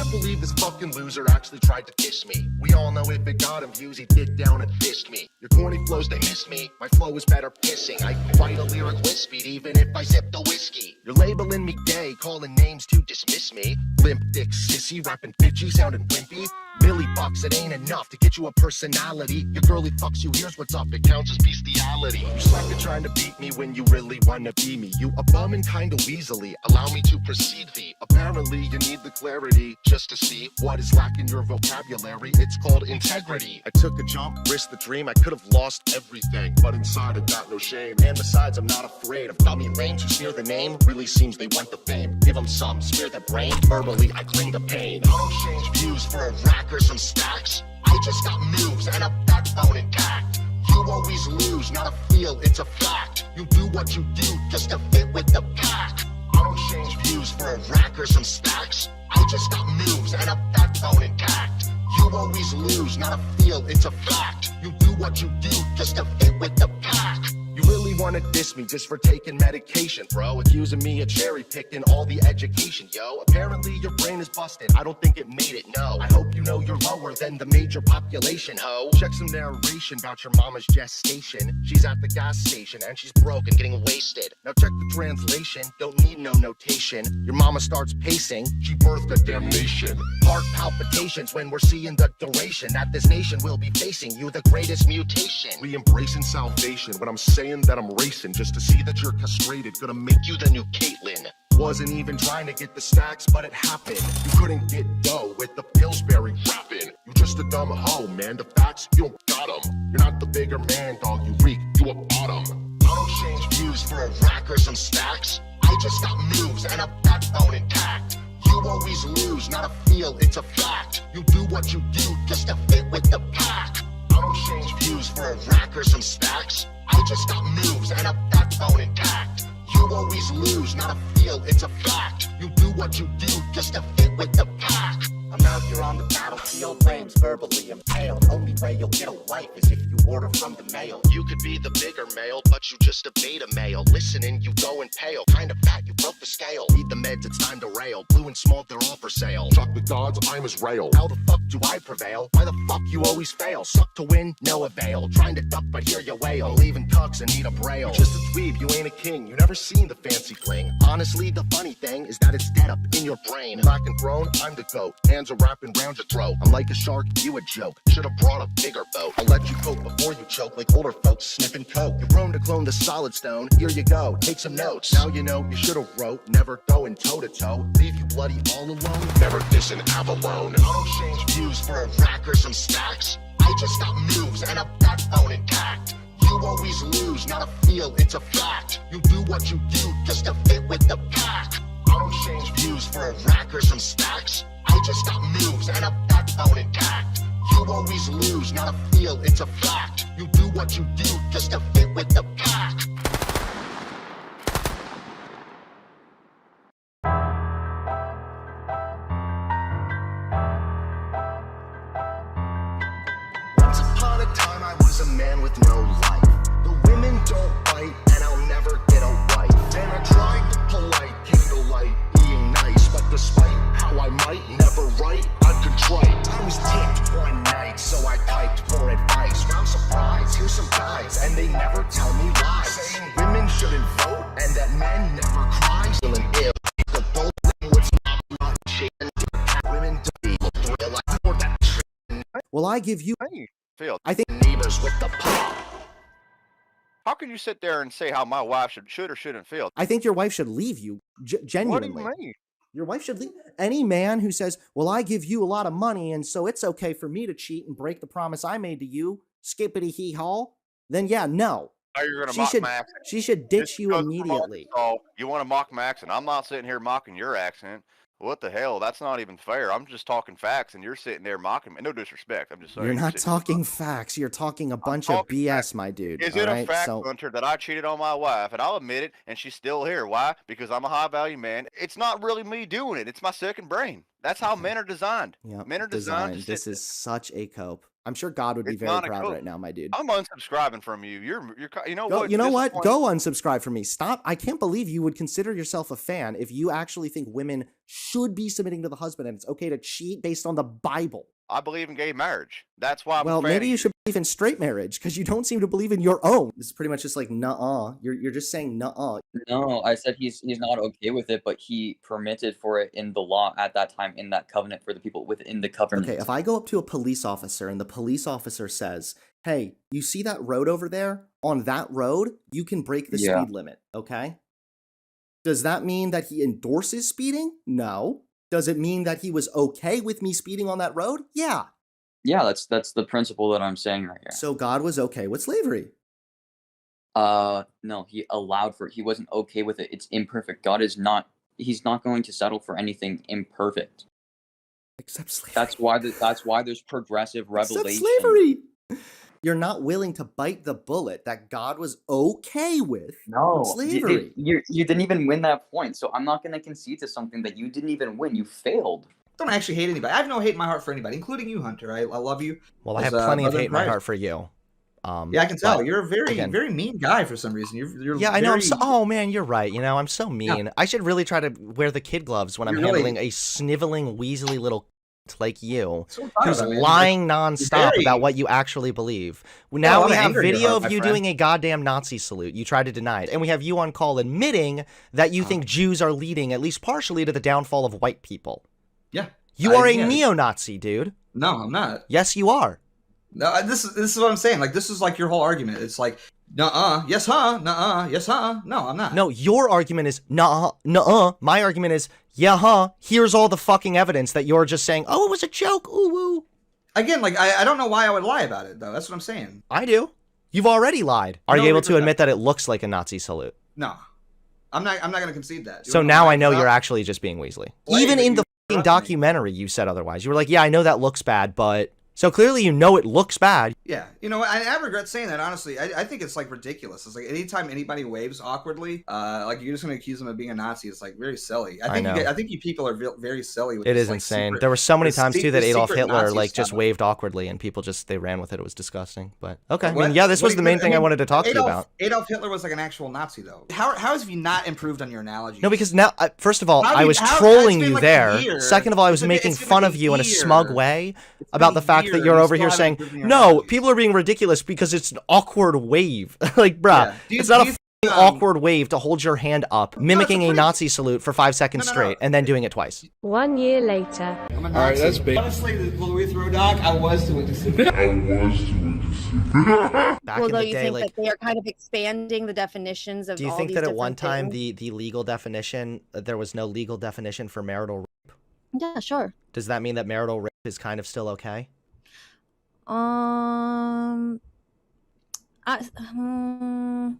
can't believe this fucking loser actually tried to diss me. We all know if it got him views, he'd dig down and fist me. Your corny flows, they miss me. My flow is better pissing. I can write a lyric with speed, even if I sip the whiskey. You're labeling me gay, calling names to dismiss me. Limp dick sissy, rapping bitchy, sounding wimpy. Billy bucks, it ain't enough to get you a personality. Your girly fucks you, here's what's up, it counts as bestiality. You suck at trying to beat me when you really wanna be me. You a bum and kinda weaselly, allow me to precede thee. Apparently you need the clarity just to see what is lacking your vocabulary. It's called integrity. I took a jump, risked the dream, I could have lost everything, but inside I got no shame. And besides, I'm not afraid of dummy lames who smear the name. Really seems they want the fame. Give them some, smear their brain. Verbally, I cling the pain. I don't change views for a rack or some stacks. I just got moves and a backbone intact. You always lose, not a feel, it's a fact. You do what you do just to fit with the pack. I don't change views for a rack or some stacks. I just got moves and a backbone intact. You always lose, not a feel, it's a fact. You do what you do just to fit with the pack. You really wanna diss me just for taking medication, bro. Accusing me of cherry picking all the education, yo. Apparently your brain is busted, I don't think it made it, no. I hope you know you're lower than the major population, ho. Check some narration about your mama's gestation. She's at the gas station and she's broke and getting wasted. Now check the translation, don't need no notation. Your mama starts pacing, she birthed a damnation. Heart palpitations when we're seeing the duration that this nation will be facing. You the greatest mutation. We embracing salvation when I'm saying that I'm racing just to see that you're castrated. Gonna make you the new Caitlyn. Wasn't even trying to get the stacks, but it happened. You couldn't get dough with the Pillsbury rapping. You just a dumb hoe, man. The facts, you don't got them. You're not the bigger man, dog. You weak, you a bottom. I don't change views for a rack or some stacks. I just got moves and a backbone intact. You always lose, not a feel, it's a fact. You do what you do just to fit with the pack. I don't change views for a rack or some stacks. I just got moves and a backbone intact. You always lose, not a feel, it's a fact. You do what you do just to fit with the pack. I'm out here on the battlefield, names verbally impaled. Only way you'll get a life is if you order from the mail. You could be the bigger male, but you just a beta male. Listening, you go and pale. Kinda fat, you broke the scale. Need the meds, it's time to rail. Blue and small, they're all for sale. Chuck the gods, I'm Israel. How the fuck do I prevail? Why the fuck you always fail? Suck to win, no avail. Trying to duck, but here you wail. I'm leaving cucks and need a braille. You're just a dweeb, you ain't a king. You never seen the fancy fling. Honestly, the funny thing is that it's dead up in your brain. Black and throne, I'm the goat. Hands are wrapping round your throat. I'm like a shark, you a joke. Should've brought a bigger boat. I'll let you cope before you choke like older folks sniffing coke. You're prone to clone the solid stone. Here you go, take some notes. Now you know you should've wrote. Never going toe to toe. Leave you bloody all alone. Never dissing Avalone. I don't change views for a rack or some stacks. I just got moves and a backbone intact. You always lose, not a feel, it's a fact. You do what you do just to fit with the pack. I don't change views for a rack or some stacks. I just got moves and a backbone intact. You always lose, not a feel, it's a fact. You do what you do just to fit with the pack. Once upon a time I was a man with no life. The women don't bite and I'll never get a wife. And I tried the polite candlelight, being nice, but despite how I might never write, I'm contrite. I was tipped one night, so I typed for advice. Found surprise, here's some guys, and they never tell me why. Saying women shouldn't vote and that men never cry. Feeling ill, the bold thing was not much shaken. Women to be real, I more that shit. Well, I give you. Hey, Phil, I think. Neighbors with the pop. how can you sit there and say how my wife should or shouldn't feel? I think your wife should leave you. Genuinely. What do you mean? Your wife should leave. Any man who says, well, I give you a lot of money and so it's okay for me to cheat and break the promise I made to you, skippity hee haw, then yeah, no. Are you going to She mock should, my accent? she should ditch Just you because immediately. Oh, you want to mock my accent? I'm not sitting here mocking your accent. What the hell? That's not even fair. I'm just talking facts, and you're sitting there mocking me. No disrespect. I'm just saying. You're not sitting there talking facts. You're talking a bunch of talking BS, facts. my dude. Is all it right? a fact, So, Hunter, that I cheated on my wife? And I'll admit it, and she's still here. Why? Because I'm a high-value man. It's not really me doing it. It's my second brain. That's how men are designed. yeah, Men are designed to This sit is such a cope. I'm sure God would be It's very not a proud code. right now, my dude. I'm unsubscribing from you. You know Go, what? you know what? Disappointing. Go unsubscribe from me. Stop. I can't believe you would consider yourself a fan if you actually think women should be submitting to the husband and it's okay to cheat based on the Bible. I believe in gay marriage. That's why I'm a Well, fan maybe of you should believe in straight marriage because you don't seem to believe in your own. This is pretty much just like nuh-uh. You're just saying nuh-uh. No, I said he's not okay with it, but he permitted for it in the law at that time in that covenant for the people within the covenant. Okay, if I go up to a police officer and the police officer says, hey, you see that road over there? On that road, you can break the Yeah. speed limit, okay? Does that mean that he endorses speeding? No. Does it mean that he was okay with me speeding on that road? Yeah. Yeah, that's the principle that I'm saying right here. So God was okay with slavery. No, he allowed for it. He wasn't okay with it. It's imperfect. God is not. He's not going to settle for anything imperfect. Except slavery. That's why there's progressive revelation. Except slavery. You're not willing to bite the bullet that God was okay with. No, Slavery. You didn't even win that point, so I'm not going to concede to something that you didn't even win. You failed. Don't actually hate anybody. I have no hate in my heart for anybody, including you, Hunter. I love you. Well, I As, have plenty of brother hate in my Christ. heart for you. Yeah, I can tell. but You're a very, again- very mean guy for some reason. You're Yeah, I know. very- Oh man, you're right. I'm so mean. I should really try to wear the kid gloves when I'm You're really- handling a sniveling, weaselly little like you, So proud who's of that, man. lying nonstop very- about what you actually believe. a Now lot we of have anger in your video heart, of my you friend. doing a goddamn Nazi salute. You tried to deny it, and we have you on call admitting that you think Jews are leading, at least partially, to the downfall of white people. Yeah. You are a yeah. neo-Nazi, dude. No, I'm not. Yes, you are. No, this is what I'm saying. Like, this is like your whole argument. It's like, nuh-uh, yes, huh, nuh-uh, yes, huh. No, I'm not. No, your argument is nuh-uh. My argument is yeah, huh. Here's all the fucking evidence that you're just saying, oh, it was a joke. Ooh, woo. Again, like, I don't know why I would lie about it, though. That's what I'm saying. I do. You've already lied. Are No, you able to 100%. admit that it looks like a Nazi salute? No. I'm not going to concede that. You So wanna now why? I know Because you're actually just being Weasley. Wait, Even but in you the fucking interrupted me. documentary, you said otherwise. You were like, yeah, I know that looks bad, but... So clearly you know it looks bad. Yeah, you know, I regret saying that, honestly. I think it's, like, ridiculous. It's like, anytime anybody waves awkwardly, like, you're just going to accuse them of being a Nazi. It's, like, very silly. I know. I think you people are very silly with It this, is like, insane. secret- There were so many the times, se- too, that the Adolf secret Hitler, Nazi like, just stuff. waved awkwardly and people just, they ran with it. It was disgusting. But, okay. I What? mean, yeah, this What was do the you main mean? thing I wanted to talk to you about. Adolf Hitler was like an actual Nazi, though. How have you not improved on your analogy? No, because now, first of all, How I do you- was how- trolling it's been you like a there. year. Second of all, I was It's been- making it's been fun like of a you in a smug year. way It's about been the a fact that year, you're you over still here haven't saying, improved on your no, analogies. people are being ridiculous because it's an awkward wave. Like, bruh, Yeah. Do you- it's not do a you f***ing think, awkward wave to hold your hand up, mimicking a pretty- Nazi salute for 5 seconds No. straight, and then doing it twice. 1 year later. I'm a Nazi. All right, that's big. Honestly, the Louis throw dog, I was doing this. Back Well, in though the you day, think like, that they are kind of expanding the definitions of do you all think these that at different one time things? the legal definition, there was no legal definition for marital rape? Yeah, sure. Does that mean that marital rape is kind of still okay? I, hmm,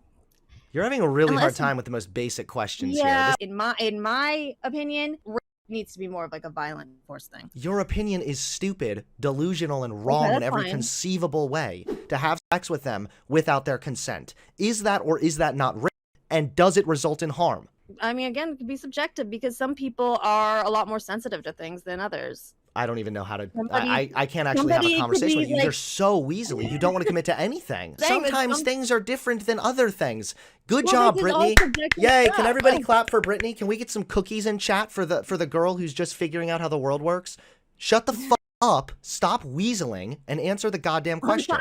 You're having a really hard Unless- time with the most basic questions yeah. here. In my opinion, rape needs to be more of like a violent force thing. Your opinion is stupid, delusional, and wrong Okay, in that's every fine. conceivable way. To have sex with them without their consent. Is that or is that not rape? And does it result in harm? I mean, again, it could be subjective because some people are a lot lot more to things than others. I don't even know how to. Somebody- I can't actually have somebody a could conversation be with you. like- You're so weaselly. You don't want to commit to anything. Saying that Sometimes some- things are different than other things. Good Well, job, this is all Brittany. subjective Yay! stuff. Can everybody Oh. clap for Brittany? Can we get some cookies in chat for the girl who's just figuring out how the world works? Shut the fuck up. Stop weaseling and answer the goddamn question.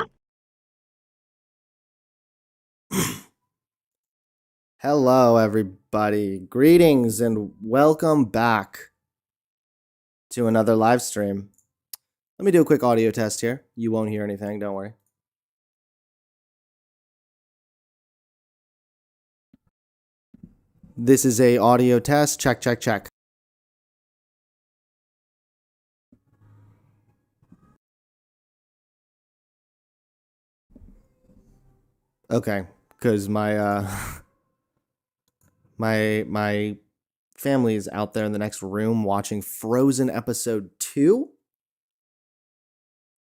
Hello, everybody. Greetings and welcome back to another live stream. Let me do a quick audio test here. You won't hear anything, don't worry. This is a audio test. Check, check, check. Okay, because my my family is out there in the next room watching Frozen episode 2.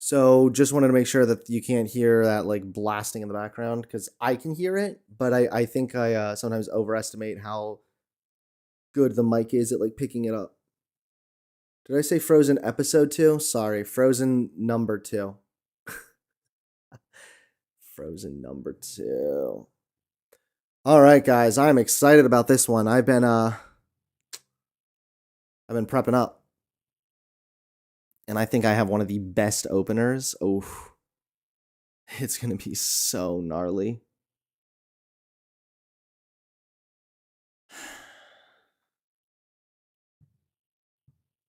So just wanted to make sure that you can't hear that like blasting in the background because I can hear it, but I think I sometimes overestimate how good the mic is at like picking it up. Did I say Frozen episode 2? Sorry, Frozen number 2. Frozen number 2. All right, guys, I'm excited about this one. I've been prepping up, and I think I have one of the best openers. Oh, it's gonna be so gnarly.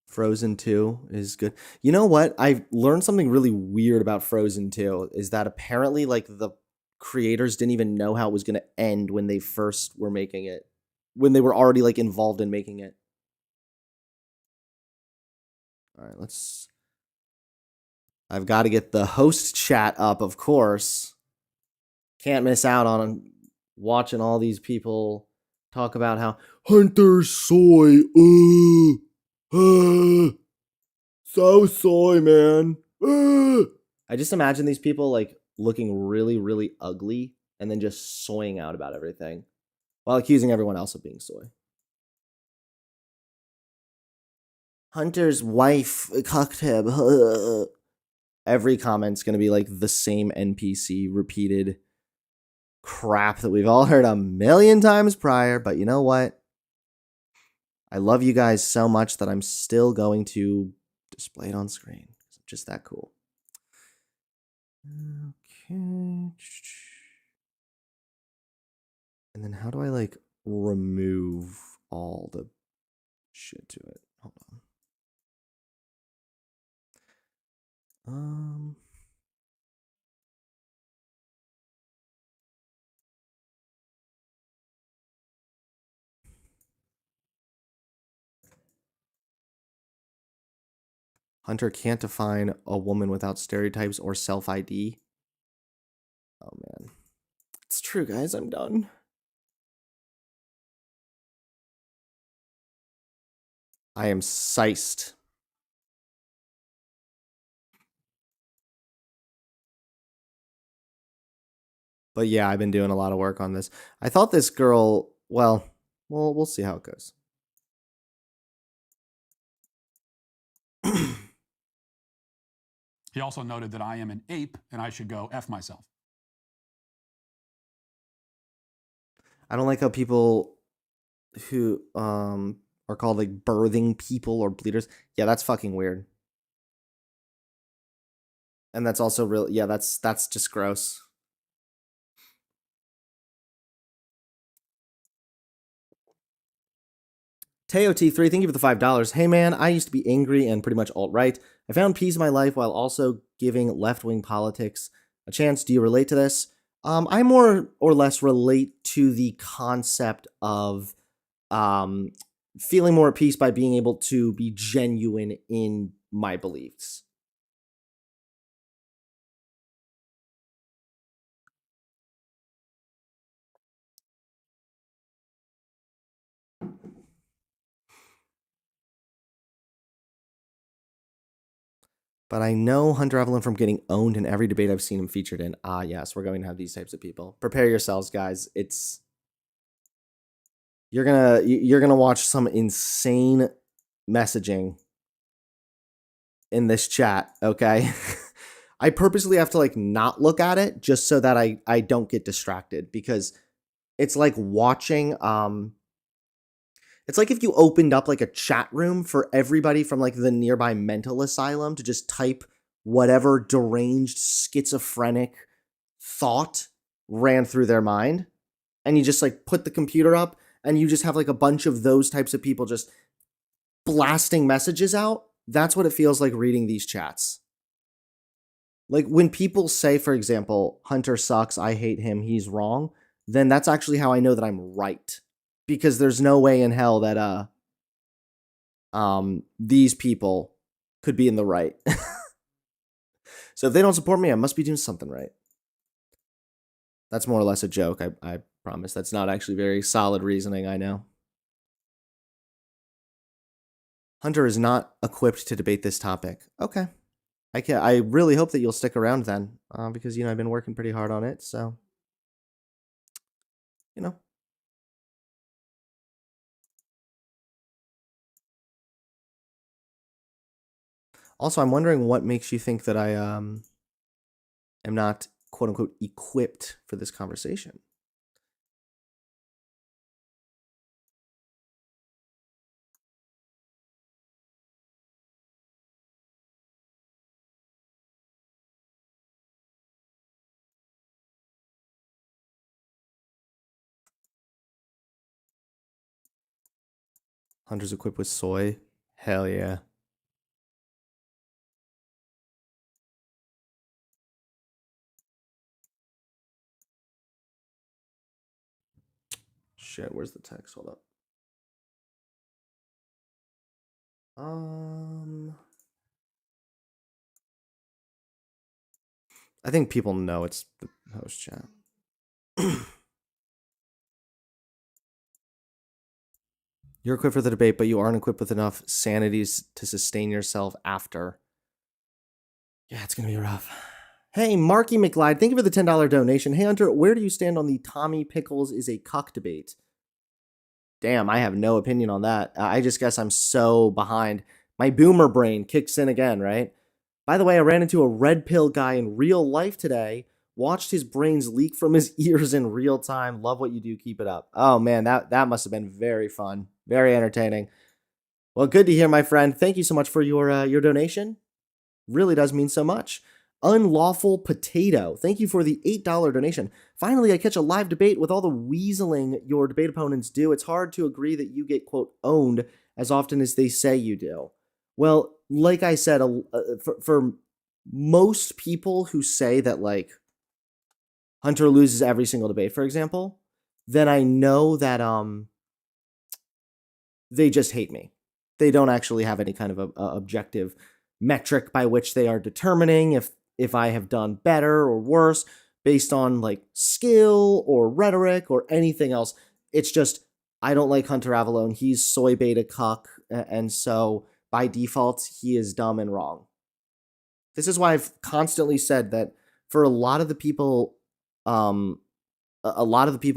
Frozen 2 is good. You know what? I've learned something really weird about Frozen 2 is that apparently like the creators didn't even know how it was going to end when they first were making it. When they were already like involved in making it. All right, I've got to get the host chat up, of course. Can't miss out on watching all these people talk about how Hunter soy so soy, man. I just imagine these people like looking really, really ugly and then just soying out about everything while accusing everyone else of being soy. Hunter's wife cucked him. Every comment's going to be like the same NPC repeated crap that we've all heard a million times prior. But you know what? I love you guys so much that I'm still going to display it on screen. I'm just that cool. Okay. And then how do I like remove all the shit to it? Hold on. Hunter can't define a woman without stereotypes or self-ID. Oh, man. It's true, guys. I'm done. I am siced. But yeah, I've been doing a lot of work on this. I thought this girl, well, we'll see how it goes. He also noted that I am an ape and I should go F myself. I don't like how people who are called like birthing people or bleeders. Yeah, that's fucking weird. And that's also real. Yeah, that's just gross. TeoT3, thank you for the $5. Hey man, I used to be angry and pretty much alt-right. I found peace in my life while also giving left-wing politics a chance. Do you relate to this? I more or less relate to the concept of feeling more at peace by being able to be genuine in my beliefs. But I know Hunter Evelyn from getting owned in every debate I've seen him featured in. Ah, yes, we're going to have these types of people. Prepare yourselves, guys. You're gonna watch some insane messaging in this chat, okay? I purposely have to like not look at it just so that I don't get distracted, because it's like watching it's like if you opened up like a chat room for everybody from like the nearby mental asylum to just type whatever deranged schizophrenic thought ran through their mind, and you just like put the computer up and you just have like a bunch of those types of people just blasting messages out. That's what it feels like reading these chats. Like when people say, for example, Hunter sucks, I hate him, he's wrong, then that's actually how I know that I'm right. Because there's no way in hell that these people could be in the right. So if they don't support me, I must be doing something right. That's more or less a joke, I promise. That's not actually very solid reasoning, I know. Hunter is not equipped to debate this topic. Okay. I really hope that you'll stick around then, because, you know, I've been working pretty hard on it, so, you know. Also, I'm wondering what makes you think that I am not quote unquote equipped for this conversation. Hunter's equipped with soy. Hell yeah. Shit, where's the text? Hold up. I think people know it's the host chat. You're equipped for the debate, but you aren't equipped with enough sanities to sustain yourself after. Yeah, it's going to be rough. Hey, Marky McLeod, thank you for the $10 donation. Hey, Hunter, where do you stand on the Tommy Pickles is a cuck debate? Damn, I have no opinion on that. I just guess I'm so behind. My boomer brain kicks in again, right? By the way, I ran into a red pill guy in real life today. Watched his brains leak from his ears in real time. Love what you do. Keep it up. Oh, man, that must have been very fun. Very entertaining. Well, good to hear, my friend. Thank you so much for your donation. Really does mean so much. Unlawful Potato, thank you for the $8 donation. Finally, I catch a live debate with all the weaseling your debate opponents do. It's hard to agree that you get, quote, owned as often as they say you do. Well, like I said, for most people who say that, like, Hunter loses every single debate, for example, then I know that they just hate me. They don't actually have any kind of a objective metric by which they are determining if I have done better or worse based on like skill or rhetoric or anything else. It's just, I don't like Hunter Avallone. He's soy beta cuck. And so by default, he is dumb and wrong. This is why I've constantly said that for a lot of the people,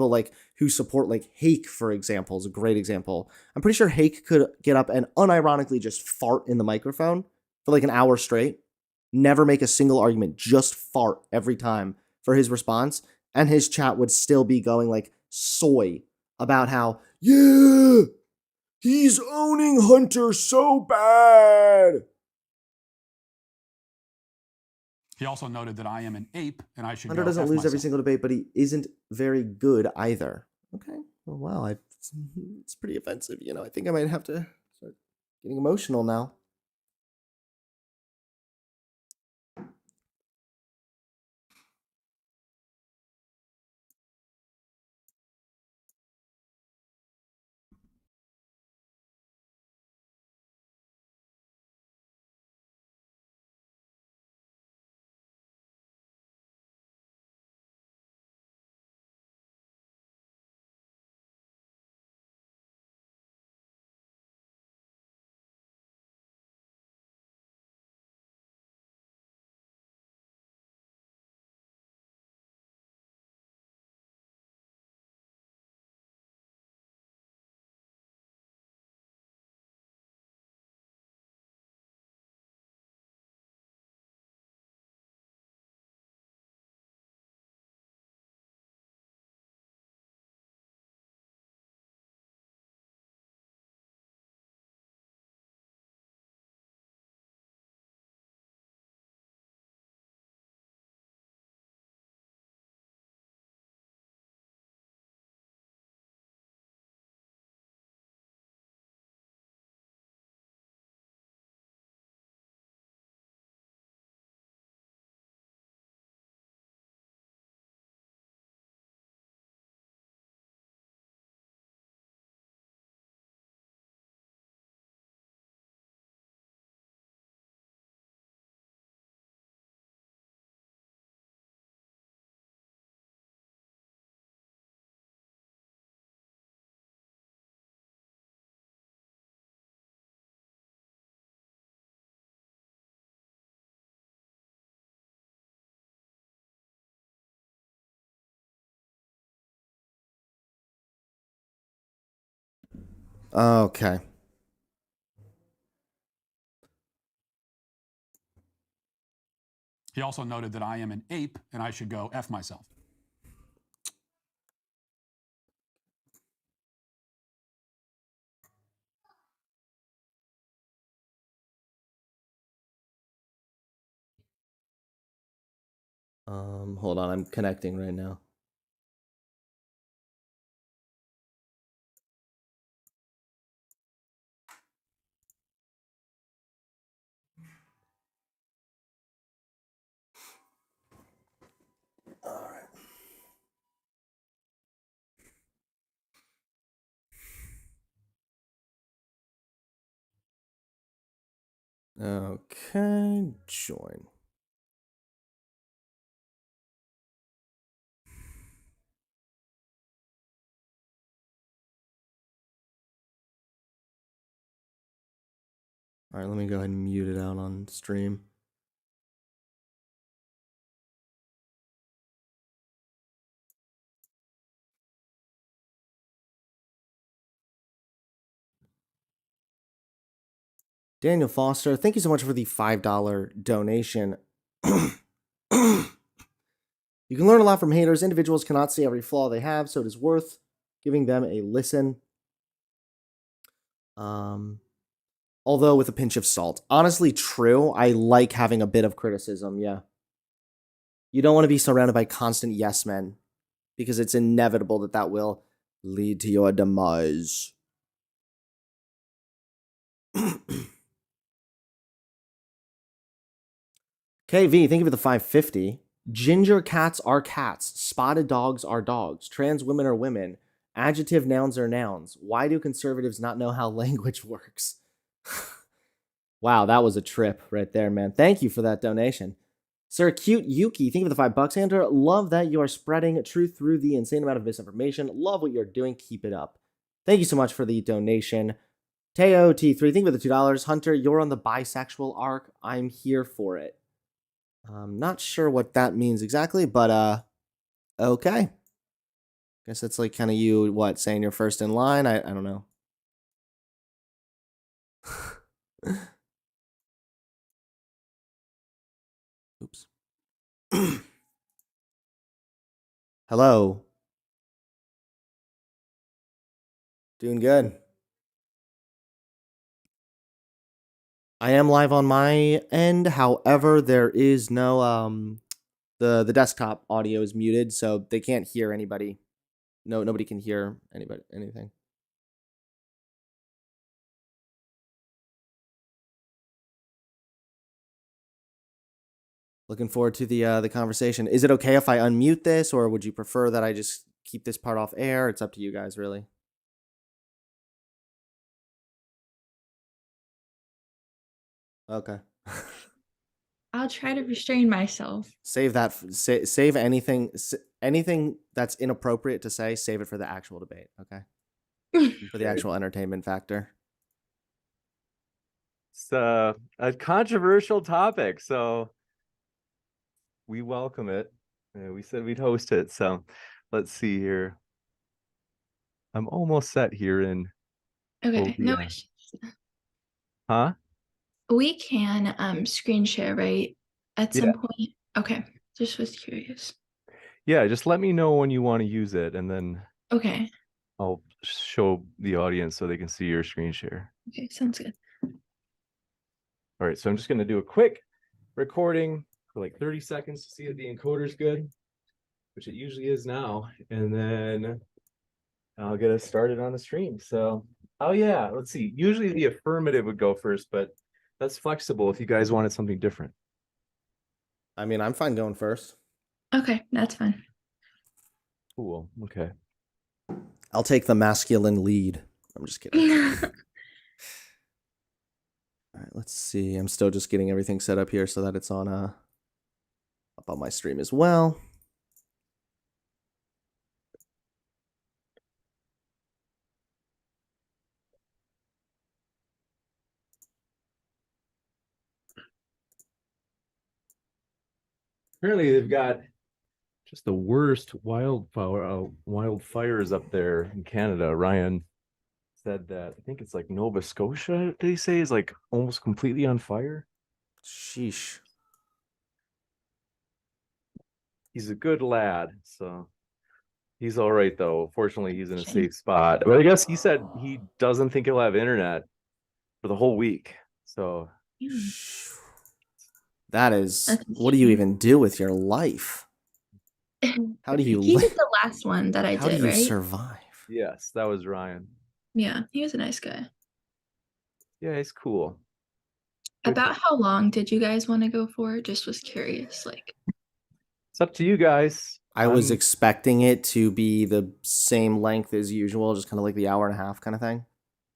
like who support like Hake, for example, is a great example. I'm pretty sure Hake could get up and unironically just fart in the microphone for like an hour straight, never make a single argument, just fart every time for his response, and his chat would still be going like soy about how, yeah, he's owning Hunter so bad. He also noted that I am an ape and I should Hunter go doesn't F lose every myself. single debate, but he isn't very good either. Okay. Well, wow. It's pretty offensive. You know, I think I might have to start getting emotional now. Okay. He also noted that I am an ape and I should go F myself. Hold on, I'm connecting right now. All right. Okay, join. All right, let me go ahead and mute it out on stream. Daniel Foster, thank you so much for the $5 donation. You can learn a lot from haters. Individuals cannot see every flaw they have, so it is worth giving them a listen. Although with a pinch of salt. Honestly, true. I like having a bit of criticism, yeah. You don't want to be surrounded by constant yes men, because it's inevitable that that will lead to your demise. KV, thank you for the 550. Ginger cats are cats. Spotted dogs are dogs. Trans women are women. Adjective nouns are nouns. Why do conservatives not know how language works? Wow, that was a trip right there, man. Thank you for that donation. Sir Cute Yuki, thank you for the $5, Andrew. Love that you are spreading truth through the insane amount of misinformation. Love what you're doing. Keep it up. Thank you so much for the donation. Teo T3, thank you for the $2. Hunter, you're on the bisexual arc. I'm here for it. I'm not sure what that means exactly, but okay. Guess that's like kind of you, what, saying you're first in line? I don't know. Oops. Hello. Doing good. I am live on my end. However, there is no the desktop audio is muted, so they can't hear anybody. Nobody can hear anything. Looking forward to the conversation. Is it okay if I unmute this, or would you prefer that I just keep this part off air? It's up to you guys, really. Okay. I'll try to restrain myself. Save that. Save anything that's inappropriate to say. Save it for the actual debate. Okay. For the actual entertainment factor. It's a controversial topic, so we welcome it. We said we'd host it, so let's see here. I'm almost set here in. Okay, no issues. Huh? We can screen share, right? At some point. Okay, just was curious. Yeah, just let me know when you want to use it, and then Okay. I'll show the audience so they can see your screen share. Okay, sounds good. All right, so I'm just going to do a quick recording for like 30 seconds to see if the encoder's good, which it usually is now, and then I'll get us started on the stream. So, oh yeah, let's see. Usually the affirmative would go first, but that's flexible if you guys wanted something different. I mean, I'm fine going first. Okay, that's fine. Cool. Okay. I'll take the masculine lead. I'm just kidding. All right, let's see. I'm still just getting everything set up here so that it's on up on my stream as well. Apparently they've got just the worst wildfires up there in Canada. Ryan said that I think it's like Nova Scotia, did he say, is like almost completely on fire? Sheesh. he's a good lad, so he's all right though. Fortunately, he's in a Shame. safe spot. But I guess he said he doesn't think he'll have internet for the whole week. So Hmm. That is, That's what do you insane. even do with your life? How do you He li- did the last one that I How do did, you right? survive? yes, that was Ryan. Yeah, he was a nice guy. Yeah, he's cool. Good About guy. how long did you guys want to go for? Just was curious. Like, It's up to you guys. I was I'm- expecting it to be the same length as usual, just kind of like the hour and a half kind of thing.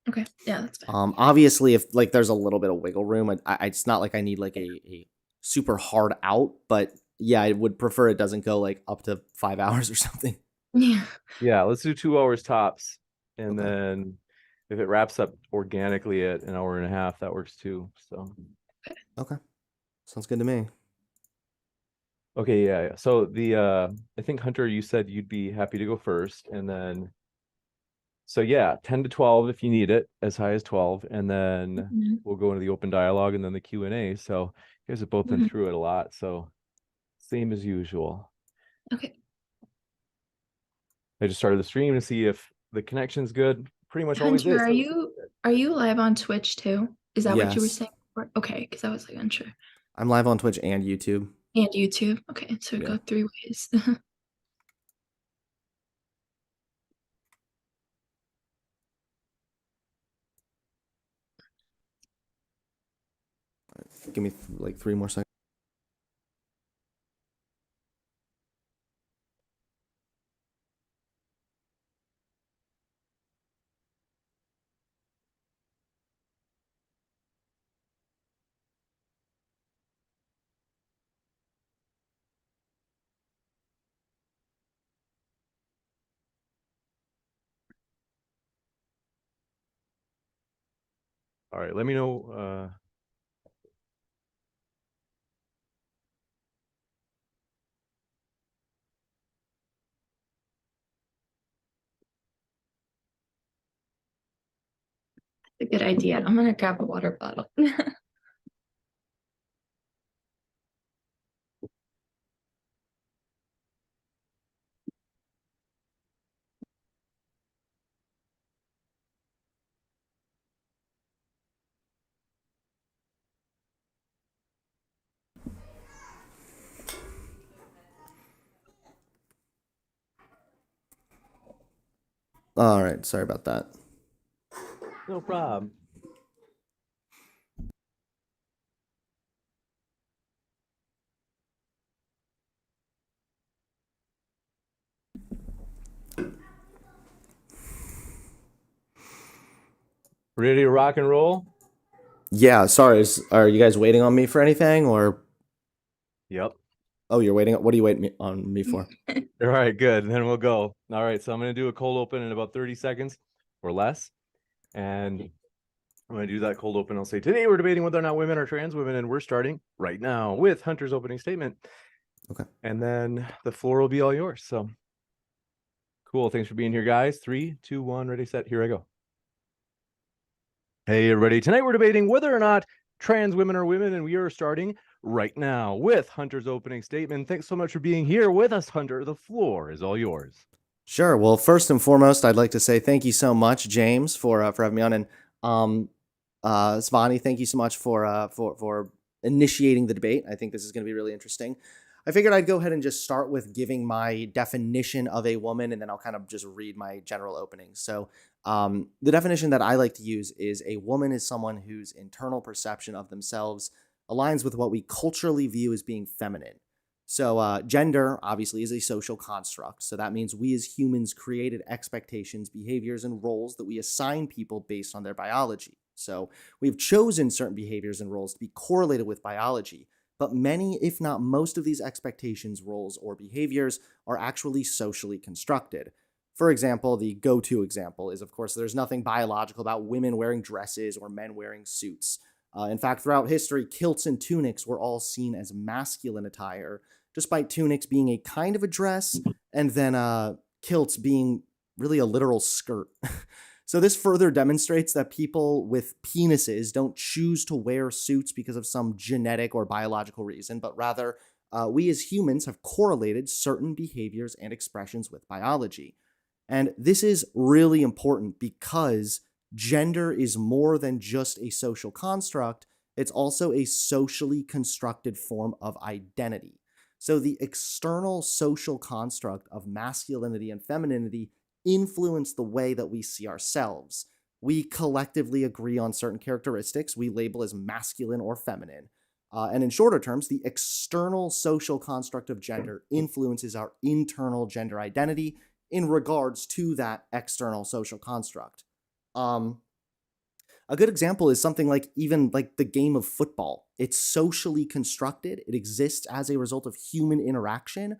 okay, yeah, that's fine. Obviously, if like there's a little bit of wiggle room, it's not like I need like a super hard out, but yeah, I would prefer it doesn't go like up to 5 hours or something. Yeah. yeah, let's do 2 hours tops. And Okay. then if it wraps up organically at an hour and a half, that works too. So Okay, sounds good to me. okay, yeah. So I think Hunter, you said you'd be happy to go first, and then so yeah, 10 to 12 if you need it, as high as 12, and then Mhm. we'll go into the open dialogue and then the Q&A. So you guys have both been Mhm. through it a lot, so same as usual. Okay. I just started the stream to see if the connection's good. Pretty much always Hunter, is. are you live on Twitch too? Is that what you were Yes. saying before? Okay, because I was like unsure. I'm live on Twitch and YouTube. And YouTube. Okay, so Yeah. go 3 ways. Give me like 3 more seconds. All right, let me know. A good idea. I'm gonna grab a water bottle. All right, sorry about that. No problem. Ready to rock and roll? Yeah, sorry. Are you guys waiting on me for anything, or? Yep. Oh, you're waiting. What are you waiting on me for? All right, good. Then we'll go. All right, so I'm going to do a cold open in about 30 seconds or less. And I'm going to do that cold open. I'll say, today we're debating whether or not women are trans women, and we're starting right now with Hunter's opening statement. Okay. And then the floor will be all yours. So cool. Thanks for being here, guys. 3, 2, 1, ready, set. Here I go. Hey, everybody. Tonight we're debating whether or not trans women are women, and we are starting right now with Hunter's opening statement. Thanks so much for being here with us, Hunter. The floor is all yours. Sure. Well, first and foremost, I'd like to say thank you so much, James, for having me on, and Svani, thank you so much for initiating the debate. I think this is going to be really interesting. I figured I'd go ahead and just start with giving my definition of a woman, and then I'll kind of just read my general opening. So the definition that I like to use is a woman is someone whose internal perception of themselves aligns with what we culturally view as being feminine. So gender obviously is a social construct. So that means we as humans created expectations, behaviors, and roles that we assign people based on their biology. So we've chosen certain behaviors and roles to be correlated with biology. But many, if not most of these expectations, roles, or behaviors are actually socially constructed. For example, the go-to example is, of course, there's nothing biological about women wearing dresses or men wearing suits. In fact, throughout history, kilts and tunics were all seen as masculine attire, despite tunics being a kind of a dress, and then kilts being really a literal skirt. So this further demonstrates that people with penises don't choose to wear suits because of some genetic or biological reason, but rather we as humans have correlated certain behaviors and expressions with biology. And this is really important because gender is more than just a social construct, it's also a socially constructed form of identity. So the external social construct of masculinity and femininity influence the way that we see ourselves. We collectively agree on certain characteristics we label as masculine or feminine. And in shorter terms, the external social construct of gender influences our internal gender identity in regards to that external social construct. A good example is something like even like the game of football. It's socially constructed. It exists as a result of human interaction.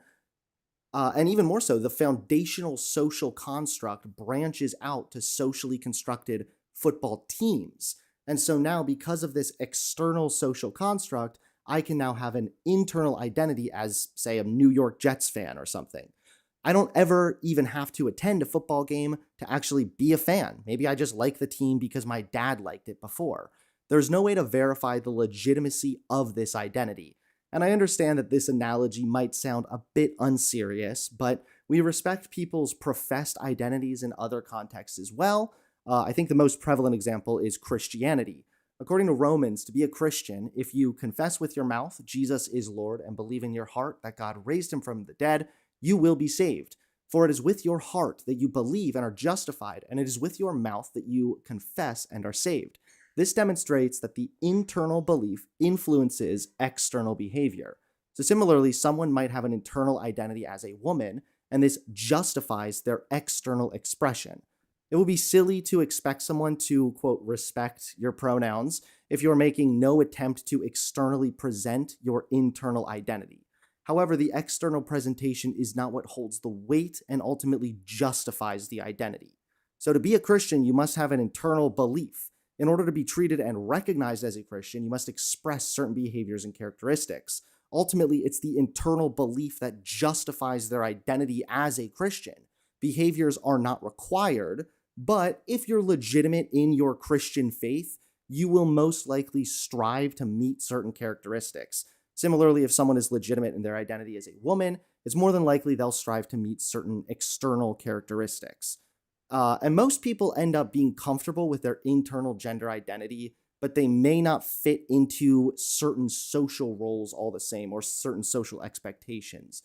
And even more so, the foundational social construct branches out to socially constructed football teams. And so now, because of this external social construct, I can now have an internal identity as, say, a New York Jets fan or something. I don't ever even have to attend a football game to actually be a fan. Maybe I just like the team because my dad liked it before. There's no way to verify the legitimacy of this identity. And I understand that this analogy might sound a bit unserious, but we respect people's professed identities in other contexts as well. I think the most prevalent example is Christianity. According to Romans, to be a Christian, if you confess with your mouth Jesus is Lord and believe in your heart that God raised him from the dead, you will be saved. For it is with your heart that you believe and are justified, and it is with your mouth that you confess and are saved. This demonstrates that the internal belief influences external behavior. So similarly, someone might have an internal identity as a woman, and this justifies their external expression. It would be silly to expect someone to, quote, respect your pronouns if you're making no attempt to externally present your internal identity. However, the external presentation is not what holds the weight and ultimately justifies the identity. So to be a Christian, you must have an internal belief. In order to be treated and recognized as a Christian, you must express certain behaviors and characteristics. Ultimately, it's the internal belief that justifies their identity as a Christian. Behaviors are not required, but if you're legitimate in your Christian faith, you will most likely strive to meet certain characteristics. Similarly, if someone is legitimate in their identity as a woman, it's more than likely they'll strive to meet certain external characteristics. And most people end up being comfortable with their internal gender identity, but they may not fit into certain social roles all the same or certain social expectations.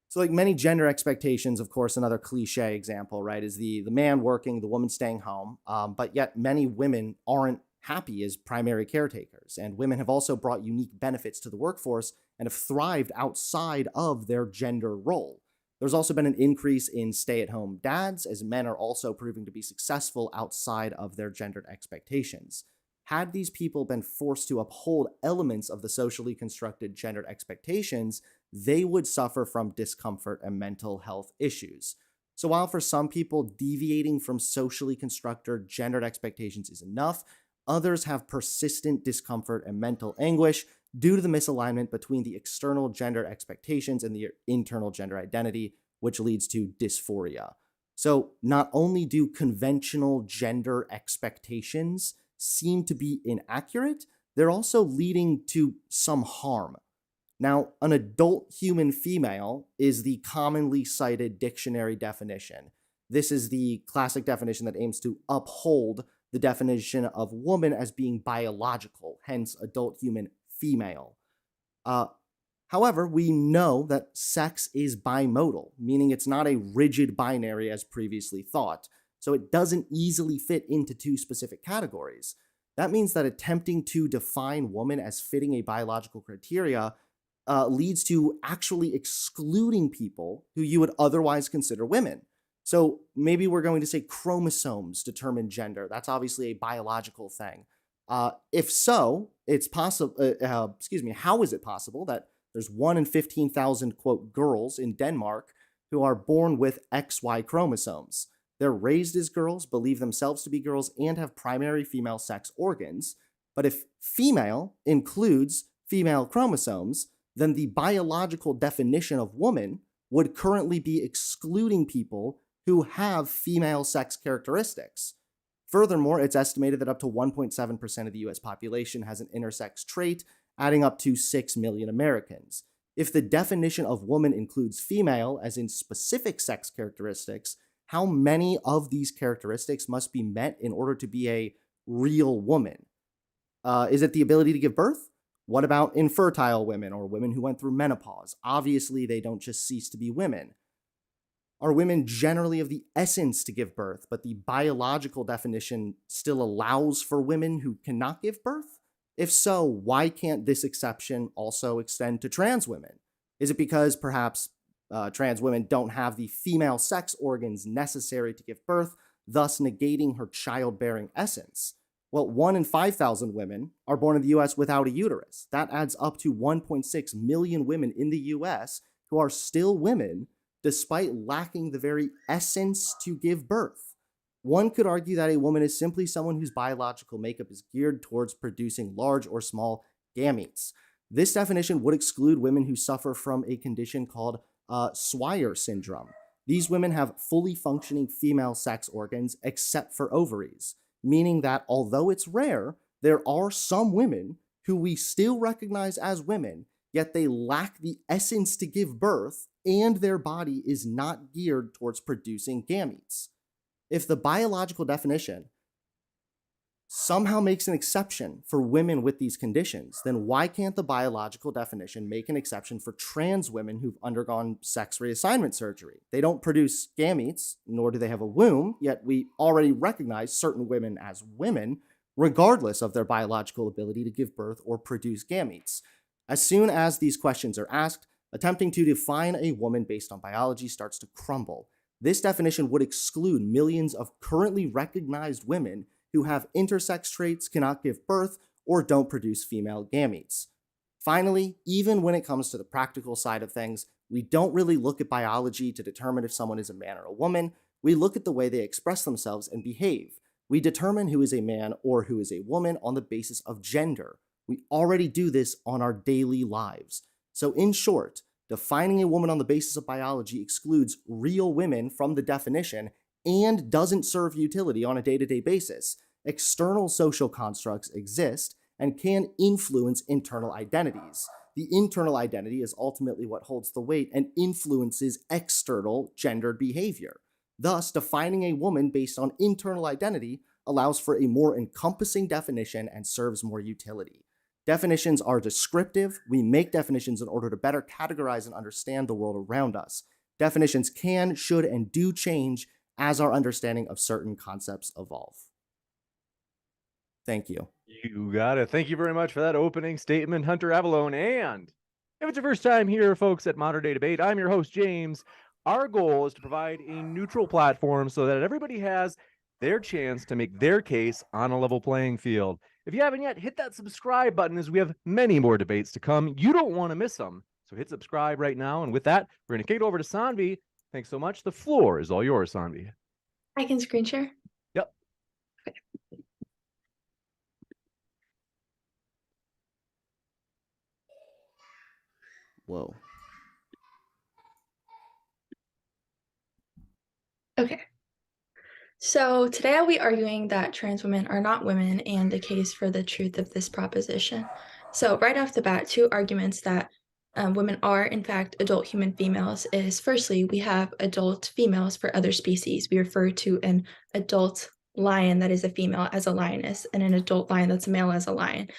So like many gender expectations, of course, another cliche example, right, is the man working, the woman staying home, but yet many women aren't happy as primary caretakers, and women have also brought unique benefits to the workforce and have thrived outside of their gender role. There's also been an increase in stay-at-home dads, as men are also proving to be successful outside of their gendered expectations. Had these people been forced to uphold elements of the socially constructed gendered expectations, they would suffer from discomfort and mental health issues. So while for some people deviating from socially constructed gendered expectations is enough, others have persistent discomfort and mental anguish due to the misalignment between the external gender expectations and the internal gender identity, which leads to dysphoria. So not only do conventional gender expectations seem to be inaccurate, they're also leading to some harm. Now, an adult human female is the commonly cited dictionary definition. This is the classic definition that aims to uphold the definition of woman as being biological, hence adult human female. However, we know that sex is bimodal, meaning it's not a rigid binary as previously thought, so it doesn't easily fit into two specific categories. That means that attempting to define woman as fitting a biological criteria leads to actually excluding people who you would otherwise consider women. So maybe we're going to say chromosomes determine gender. That's obviously a biological thing. If so, it's possible. How is it possible that there's 1 in 15,000 quote girls in Denmark who are born with XY chromosomes? They're raised as girls, believe themselves to be girls, and have primary female sex organs. But if female includes female chromosomes, then the biological definition of woman would currently be excluding people who have female sex characteristics. Furthermore, it's estimated that up to 1.7% of the US population has an intersex trait, adding up to 6 million Americans. If the definition of woman includes female, as in specific sex characteristics, how many of these characteristics must be met in order to be a real woman? Is it the ability to give birth? What about infertile women or women who went through menopause? Obviously, they don't just cease to be women. Are women generally of the essence to give birth, but the biological definition still allows for women who cannot give birth? If so, why can't this exception also extend to trans women? Is it because perhaps trans women don't have the female sex organs necessary to give birth, thus negating her childbearing essence? Well, 1 in 5,000 women are born in the US without a uterus. That adds up to 1.6 million women in the US who are still women despite lacking the very essence to give birth. One could argue that a woman is simply someone whose biological makeup is geared towards producing large or small gametes. This definition would exclude women who suffer from a condition called Swyer syndrome. These women have fully functioning female sex organs except for ovaries, meaning that although it's rare, there are some women who we still recognize as women, yet they lack the essence to give birth, and their body is not geared towards producing gametes. If the biological definition somehow makes an exception for women with these conditions, then why can't the biological definition make an exception for trans women who've undergone sex reassignment surgery? They don't produce gametes, nor do they have a womb, yet we already recognize certain women as women, regardless of their biological ability to give birth or produce gametes. As soon as these questions are asked, attempting to define a woman based on biology starts to crumble. This definition would exclude millions of currently recognized women who have intersex traits, cannot give birth, or don't produce female gametes. Finally, even when it comes to the practical side of things, we don't really look at biology to determine if someone is a man or a woman. We look at the way they express themselves and behave. We determine who is a man or who is a woman on the basis of gender. We already do this on our daily lives. So in short, defining a woman on the basis of biology excludes real women from the definition and doesn't serve utility on a day-to-day basis. External social constructs exist and can influence internal identities. The internal identity is ultimately what holds the weight and influences external gendered behavior. Thus, defining a woman based on internal identity allows for a more encompassing definition and serves more utility. Definitions are descriptive. We make definitions in order to better categorize and understand the world around us. Definitions can, should, and do change as our understanding of certain concepts evolve. Thank you. You got it. Thank you very much for that opening statement, Hunter Avallone. And if it's your first time here, folks, at Modern Day Debate, I'm your host, James. Our goal is to provide a neutral platform so that everybody has their chance to make their case on a level playing field. If you haven't yet, hit that subscribe button as we have many more debates to come. You don't want to miss them. So hit subscribe right now. And with that, we're going to kick it over to Sanvi. Thanks so much. The floor is all yours, Sanvi. I can screen share. Yep. Okay. Whoa. Okay. So today I'll be arguing that trans women are not women and a case for the truth of this proposition. So right off the bat, two arguments that women are in fact adult human females is firstly, we have adult females for other species. We refer to an adult lion that is a female as a lioness and an adult lion that's a male as a lion.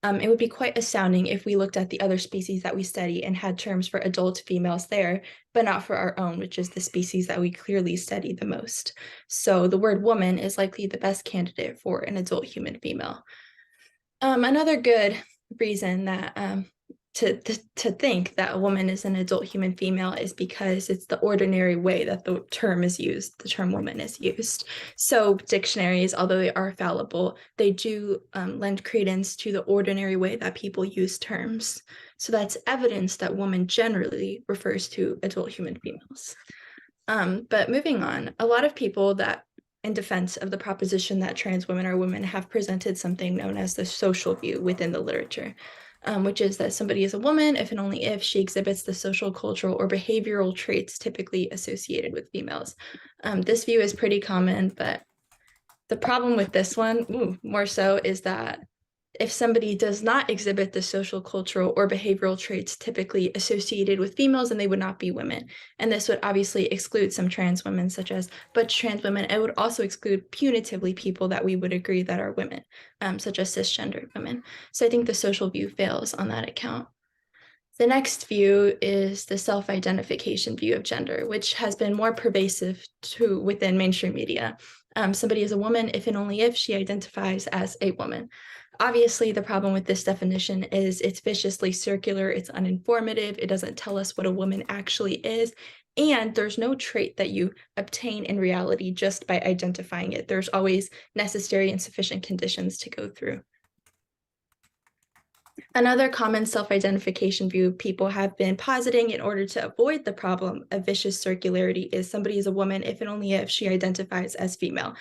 It would be quite astounding if we looked at the other species that we study and had terms for adult females there, but not for our own, which is the species that we clearly study the most. So the word woman is likely the best candidate for an adult human female. Another good reason that to think that a woman is an adult human female is because it's the ordinary way that the term is used, the term woman is used. So dictionaries, although they are fallible, they do lend credence to the ordinary way that people use terms. So that's evidence that woman generally refers to adult human females. But moving on, a lot of people that in defense of the proposition that trans women are women have presented something known as the social view within the literature. Which is that somebody is a woman if and only if she exhibits the social, cultural, or behavioral traits typically associated with females. This view is pretty common, but the problem with this one, more so, is that if somebody does not exhibit the social, cultural, or behavioral traits typically associated with females, then they would not be women. And this would obviously exclude some trans women, such as butch trans women. It would also exclude punitively people that we would agree that are women, such as cisgendered women. So I think the social view fails on that account. The next view is the self-identification view of gender, which has been more pervasive within mainstream media. Somebody is a woman if and only if she identifies as a woman. Obviously, the problem with this definition is it's viciously circular, it's uninformative, it doesn't tell us what a woman actually is, and there's no trait that you obtain in reality just by identifying it. There's always necessary and sufficient conditions to go through. Another common self-identification view people have been positing in order to avoid the problem of vicious circularity is somebody is a woman if and only if she identifies as female,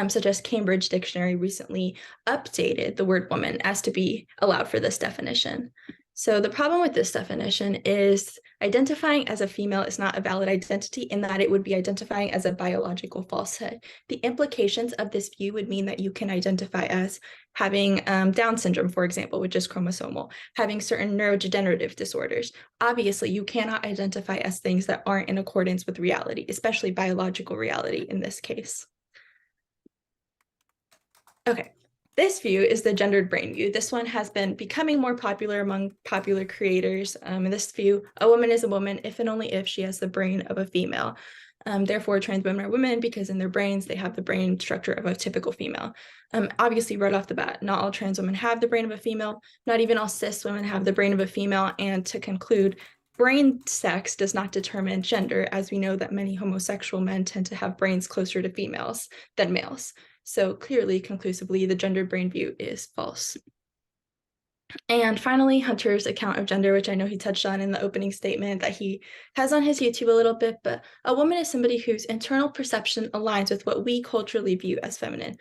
such as Cambridge Dictionary recently updated the word woman as to be allowed for this definition. So the problem with this definition is identifying as a female is not a valid identity in that it would be identifying as a biological falsehood. The implications of this view would mean that you can identify as having Down syndrome, for example, which is chromosomal, having certain neurodegenerative disorders. Obviously, you cannot identify as things that aren't in accordance with reality, especially biological reality in this case. Okay. This view is the gendered brain view. This one has been becoming more popular among popular creators. In this view, a woman is a woman if and only if she has the brain of a female. Therefore, trans women are women because in their brains, they have the brain structure of a typical female. Obviously, right off the bat, not all trans women have the brain of a female. Not even all cis women have the brain of a female. And to conclude, brain sex does not determine gender, as we know that many homosexual men tend to have brains closer to females than males. So clearly, conclusively, the gendered brain view is false. And finally, Hunter's account of gender, which I know he touched on in the opening statement that he has on his YouTube a little bit, but a woman is somebody whose internal perception aligns with what we culturally view as feminine.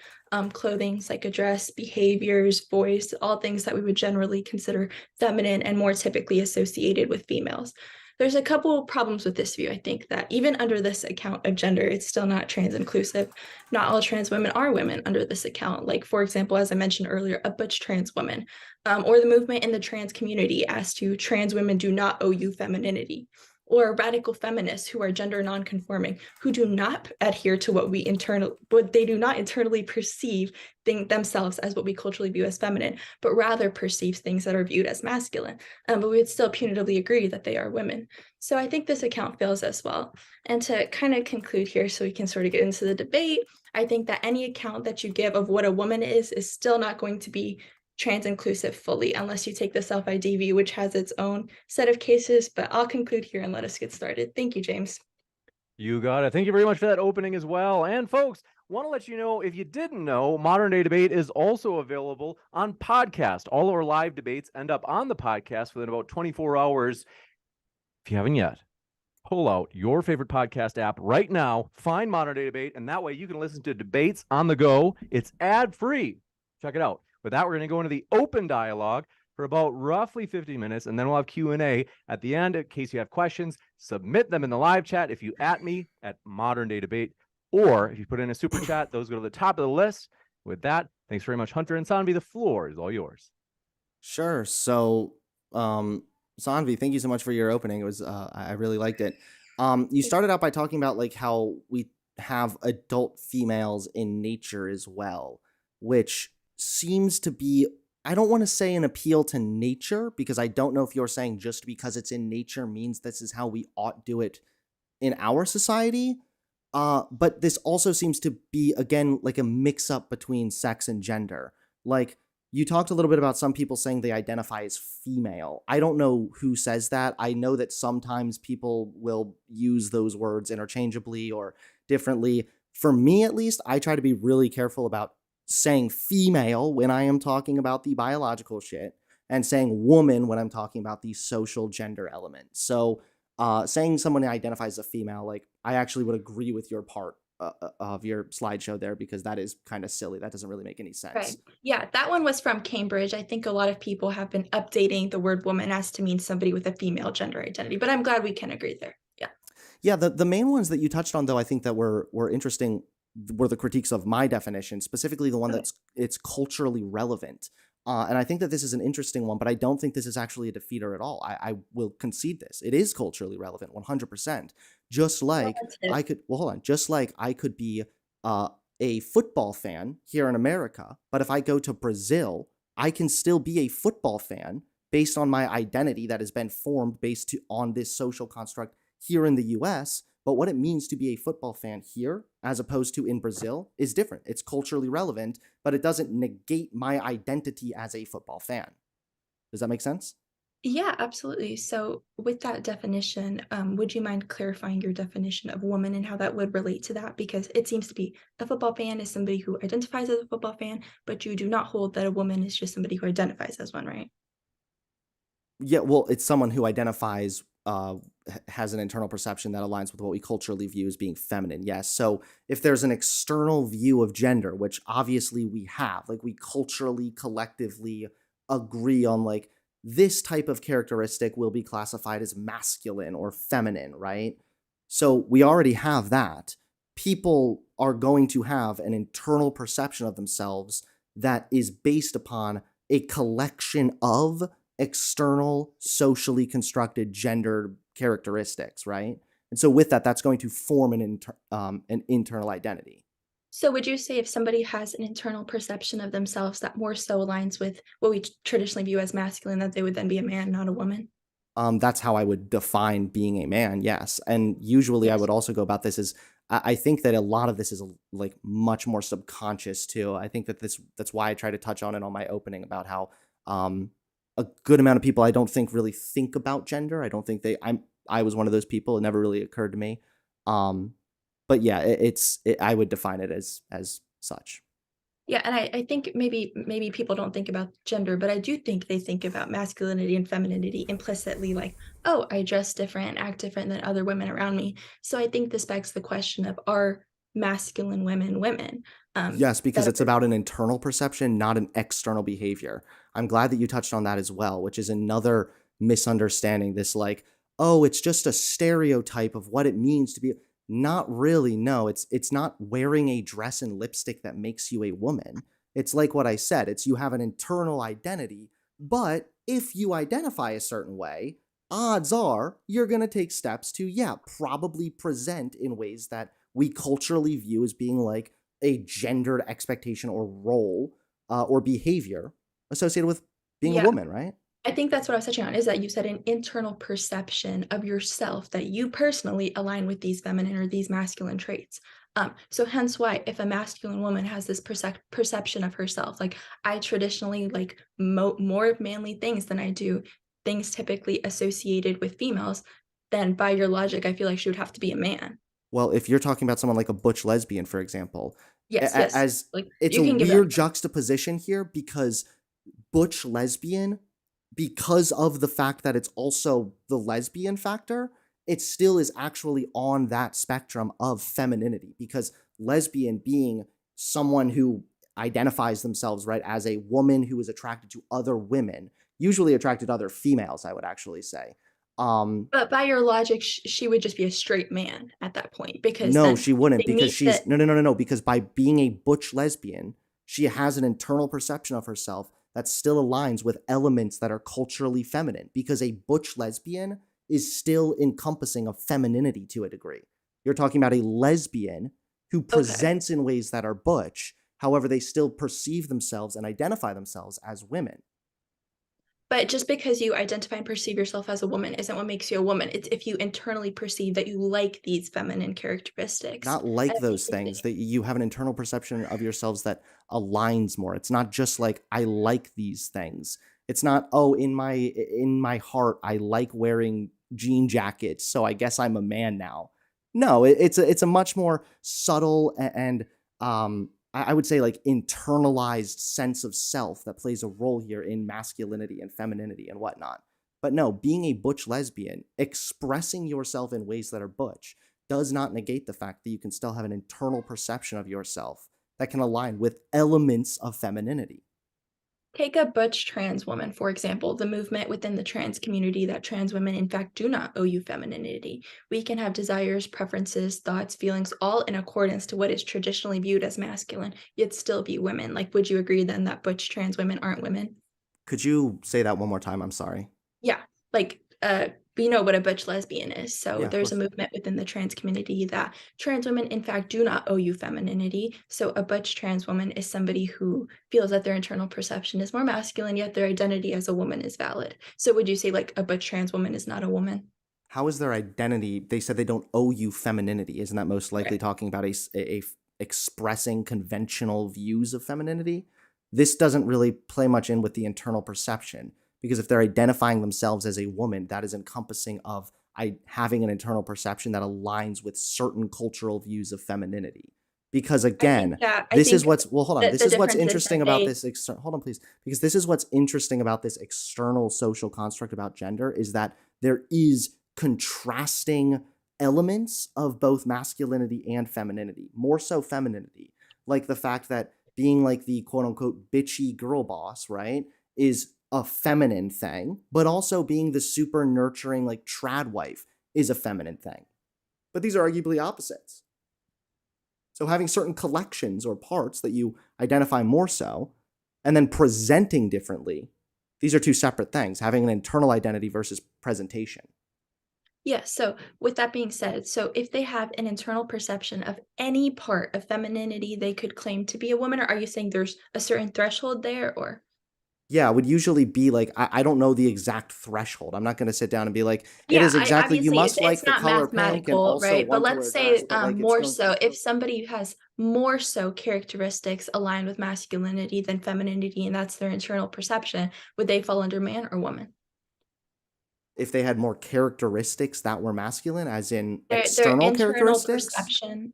Clothing, dress, behaviors, voice, all things that we would generally consider feminine and more typically associated with females. There's a couple problems with this view. I think that even under this account of gender, it's still not trans inclusive. Not all trans women are women under this account. Like, for example, as I mentioned earlier, a butch trans woman, or the movement in the trans community as to trans women do not owe you femininity, or radical feminists who are gender nonconforming, who do not adhere to what they do not internally perceive themselves as what we culturally view as feminine, but rather perceives things that are viewed as masculine. But we would still punitively agree that they are women. So I think this account fails as well. And to kind of conclude here, so we can sort of get into the debate, I think that any account that you give of what a woman is still not going to be trans inclusive fully unless you take the self-ID view, which has its own set of cases. But I'll conclude here and let us get started. Thank you, James. You got it. Thank you very much for that opening as well. And folks, want to let you know, if you didn't know, Modern Day Debate is also available on podcast. All our live debates end up on the podcast within about 24 hours. If you haven't yet, pull out your favorite podcast app right now, find Modern Day Debate, and that way you can listen to debates on the go. It's ad-free. Check it out. With that, we're going to go into the open dialogue for about roughly 50 minutes, and then we'll have Q&A at the end. In case you have questions, submit them in the live chat if you at me at Modern Day Debate, or if you put in a super chat, those go to the top of the list. With that, thanks very much, Hunter and Sanvi. The floor is all yours. Sure. So, Sanvi, thank you so much for your opening. It was I really liked it. You started out by talking about how we have adult females in nature as well, which seems to be, I don't want to say an appeal to nature, because I don't know if you're saying just because it's in nature means this is how we ought do it in our society. But this also seems to be, again, like a mix-up between sex and gender. Like, you talked a little bit about some people saying they identify as female. I don't know who says that. I know that sometimes people will use those words interchangeably or differently. For me, at least, I try to be really careful about saying female when I am talking about the biological shit, and saying woman when I'm talking about the social gender element. So saying someone identifies as a female, I actually would agree with your part of your slideshow there, because that is kind of silly. That doesn't really make any sense. Right. Yeah, that one was from Cambridge. I think a lot of people have been updating the word woman as to mean somebody with a female gender identity, but I'm glad we can agree there. Yeah. Yeah, the main ones that you touched on, though, I think that were interesting were the critiques of my definition, specifically the one that's it's culturally relevant. And I think that this is an interesting one, but I don't think this is actually a defeater at all. I will concede this. It is culturally relevant, 100%. Just like I could, well, hold on. Just like I could be a football fan here in America, but if I go to Brazil, I can still be a football fan based on my identity that has been formed on this social construct here in the US. But what it means to be a football fan here, as opposed to in Brazil, is different. It's culturally relevant, but it doesn't negate my identity as a football fan. Does that make sense? Yeah, absolutely. So, with that definition, would you mind clarifying your definition of woman and how that would relate to that? Because it seems to be a football fan is somebody who identifies as a football fan, but you do not hold that a woman is just somebody who identifies as one, right? Yeah, well, it's someone who identifies, has an internal perception that aligns with what we culturally view as being feminine. Yes. So if there's an external view of gender, which obviously we have, like we culturally, collectively agree on, like this type of characteristic will be classified as masculine or feminine, right? So we already have that. People are going to have an internal perception of themselves that is based upon a collection of external, socially constructed gender characteristics, right? And so with that, that's going to form an internal identity. So, would you say if somebody has an internal perception of themselves that more so aligns with what we traditionally view as masculine, that they would then be a man, not a woman? That's how I would define being a man, yes. And usually I Yes. would also go about this as I think that a lot of this is like much more subconscious too. I think that that's why I try to touch on it on my opening about how a good amount of people I don't think really think about gender. I don't think I was one of those people. It never really occurred to me. Um, but yeah, I would define it as such. Yeah, and I think maybe people don't think about gender, but I do think they think about masculinity and femininity implicitly, like, oh, I dress different, act different than other women around me. So I think this begs the question of are masculine women women? Yes, because That it's are about an internal perception, not an external behavior. I'm glad that you touched on that as well, which is another misunderstanding. This, like, oh, it's just a stereotype of what it means to be. Not really. No, it's not wearing a dress and lipstick that makes you a woman. It's like what I said. It's you have an internal identity, but if you identify a certain way, odds are you're going to take steps to, yeah, probably present in ways that we culturally view as being like a gendered expectation or role or behavior associated with being a yeah, woman, right? I think that's what I was touching on is that you said an internal perception of yourself that you personally align with these feminine or these masculine traits. So hence why if a masculine woman has this perception of herself, like I traditionally like more manly things than I do things typically associated with females, then by your logic, I feel like she would have to be a man. Well, if you're talking about someone like a butch lesbian, for example, Yes, yes. as Like it's you a can give that. weird juxtaposition here because butch lesbian, because of the fact that it's also the lesbian factor, it still is actually on that spectrum of femininity because lesbian being someone who identifies themselves right as a woman who is attracted to other women, usually attracted to other females, I would actually say. But by your logic, she would just be a straight man at that point because No, then she wouldn't they because meet the no, because by being a butch lesbian, she has an internal perception of herself that still aligns with elements that are culturally feminine because a butch lesbian is still encompassing of femininity to a degree. You're talking about a lesbian who okay. presents in ways that are butch, however, they still perceive themselves and identify themselves as women. But just because you identify and perceive yourself as a woman isn't what makes you a woman. It's if you internally perceive that you like these feminine characteristics. Not And like I think those things, that you have an internal perception of yourselves that aligns more. It's not just like I like these things. It's not, oh, in my heart I like wearing jean jackets, so I guess I'm a man now. No, it's a much more subtle and I would say like internalized sense of self that plays a role here in masculinity and femininity and whatnot. But no, being a butch lesbian, expressing yourself in ways that are butch, does not negate the fact that you can still have an internal perception of yourself that can align with elements of femininity. Take a butch trans woman, for example, the movement within the trans community that trans women, in fact, do not owe you femininity. We can have desires, preferences, thoughts, feelings, all in accordance to what is traditionally viewed as masculine, yet still be women. Like, would you agree then that butch trans women aren't women? Could you say that one more time? I'm sorry. Yeah, like, we know what a butch lesbian is. So Yeah, of there's a course. movement within the trans community that trans women, in fact, do not owe you femininity. So a butch trans woman is somebody who feels that their internal perception is more masculine, yet their identity as a woman is valid. So would you say like a butch trans woman is not a woman? How is their identity? They said they don't owe you femininity. Isn't that most likely Right. talking about expressing conventional views of femininity? This doesn't really play much in with the internal perception, because if they're identifying themselves as a woman, that is encompassing of having an internal perception that aligns with certain cultural views of femininity. Because again, this is what's hold on. This is what's interesting about this hold on, please. Because this is what's interesting about this external social construct about gender is that there is contrasting elements of both masculinity and femininity, more so femininity, like the fact that being like the quote unquote bitchy girl boss, right, is a feminine thing, but also being the super nurturing like trad wife is a feminine thing. But these are arguably opposites. So having certain collections or parts that you identify more so, and then presenting differently, these are two separate things, having an internal identity versus presentation. Yeah, so with that being said, so if they have an internal perception of any part of femininity, they could claim to be a woman, or are you saying there's a certain threshold there, or? Yeah, it would usually be like, I don't know the exact threshold. I'm not going to sit down and be like, it Yeah, is exactly, you obviously must like it's the not color pink and mathematical, also right? But want to wear let's a dress, say but like it's more going so if somebody has more so characteristics aligned with masculinity than femininity, and that's their internal perception, would they fall under man or woman? if they had more characteristics that were masculine, as in Their external internal characteristics. perception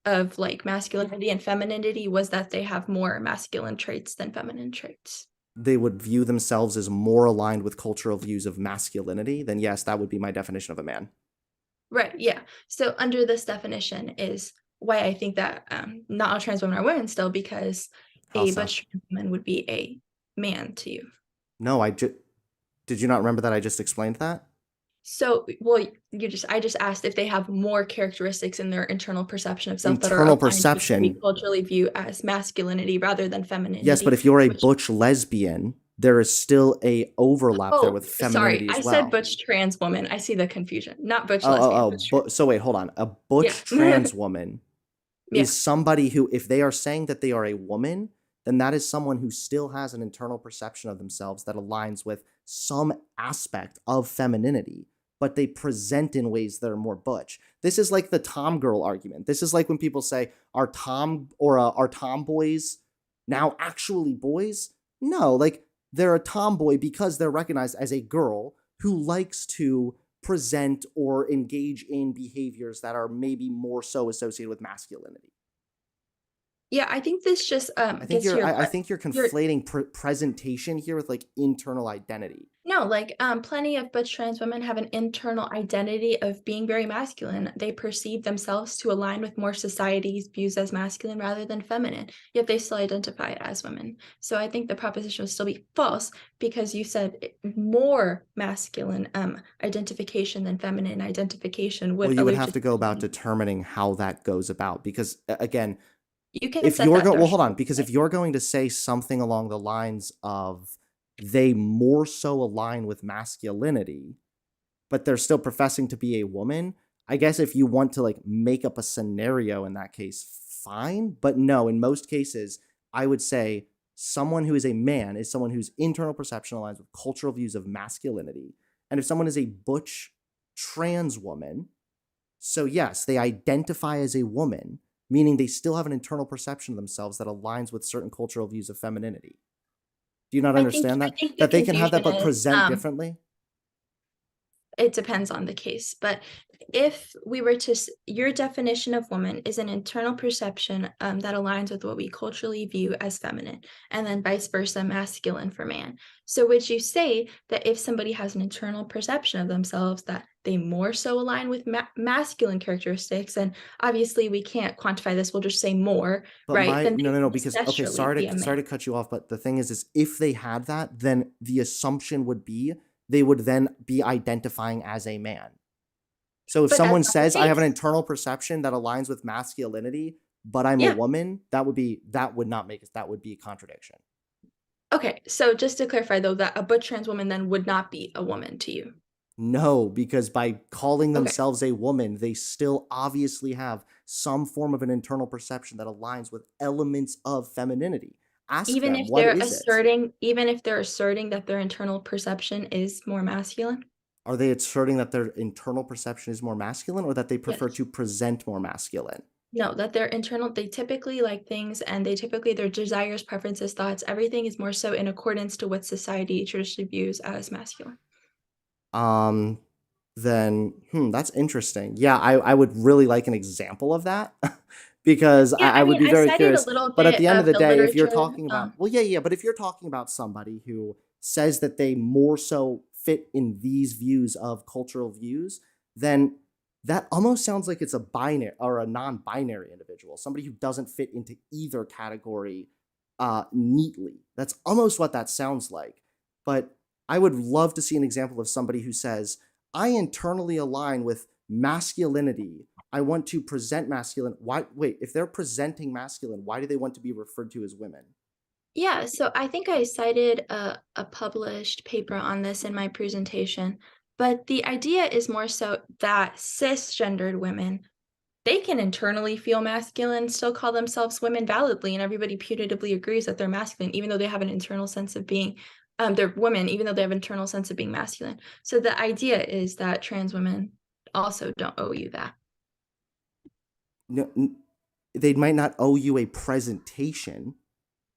of like masculinity and femininity was that they have more masculine traits than feminine traits. They would view themselves as more aligned with cultural views of masculinity, then yes, that would be my definition of a man. Right, yeah. So under this definition is why I think that not all trans women are women still, because How a so? butch trans woman would be a man to you. No, did you not remember that I just explained that? So, well, I just asked if they have more characteristics in their internal perception of self that are Internal aligned with what we perception. culturally view as masculinity rather than femininity. Yes, but if you're a which- butch lesbian, there is still a overlap there with femininity sorry, as I well. said butch trans woman. I see the confusion. Not butch lesbian. Butch trans. So wait, hold on. A butch Yeah. trans woman Yeah. is somebody who, if they are saying that they are a woman, then that is someone who still has an internal perception of themselves that aligns with some aspect of femininity, but they present in ways that are more butch. This is like the tom girl argument. This is like when people say, are tomboys now actually boys? No, like they're a tomboy because they're recognized as a girl who likes to present or engage in behaviors that are maybe more so associated with masculinity. Yeah, I think this just I think gets to your I think you're conflating presentation here with like internal identity. No, like plenty of butch trans women have an internal identity of being very masculine. They perceive themselves to align with more society's views as masculine rather than feminine, yet they still identify as women. So I think the proposition would still be false because you said more masculine identification than feminine identification would. Well, you would allude have to go about something. determining how that goes about because again, You can if set you're that going, well, hold on, threshold. because if you're going to say something along the lines of they more so align with masculinity, but they're still professing to be a woman, I guess if you want to like make up a scenario in that case, fine. But no, in most cases, I would say someone who is a man is someone whose internal perception aligns with cultural views of masculinity. And if someone is a butch trans woman, so yes, they identify as a woman, meaning they still have an internal perception of themselves that aligns with certain cultural views of femininity. Do you not understand I that? think the That they can have that but confusion is, present differently? it depends on the case, but if we were to, your definition of woman is an internal perception that aligns with what we culturally view as feminine, and then vice versa, masculine for man. So would you say that if somebody has an internal perception of themselves that they more so align with masculine characteristics, and obviously we can't quantify this, we'll just say more, But right? Then they no, would because okay, necessarily be a man. sorry to cut you off, but the thing is if they had that, then the assumption would be they would then be identifying as a man. So if But someone that's not the says I have an case. internal perception that aligns with masculinity, but I'm a Yeah. woman, that would be a contradiction. Okay, so just to clarify though, that a butch trans woman then would not be a woman to you. No, because by calling Okay. themselves a woman, they still obviously have some form of an internal perception that aligns with elements of femininity. Ask Even them, if what they're is it? asserting that their internal perception is more masculine? Are they asserting that their internal perception is more masculine or that they prefer Yes. to present more masculine? No, that they typically like things, and their desires, preferences, thoughts, everything is more so in accordance to what society traditionally views as masculine. Um, then, that's interesting. Yeah, I would really like an example of that because Yeah, I I would mean, be I very cited a curious. little But at bit the end of of the the day, if you're literature, talking about, well, yeah, but if you're talking about somebody who says that they more so fit in these views of cultural views, then that almost sounds like it's a binary or a non-binary individual, somebody who doesn't fit into either category neatly. That's almost what that sounds like. But I would love to see an example of somebody who says, I internally align with masculinity. I want to present masculine. If they're presenting masculine, why do they want to be referred to as women? Yeah, so I think I cited a published paper on this in my presentation, but the idea is more so that cisgendered women, they can internally feel masculine, still call themselves women validly, and everybody putatively agrees that they're masculine, even though they have an internal sense of being, they're women, even though they have an internal sense of being masculine. So the idea is that trans women also don't owe you that. No, they might not owe you a presentation,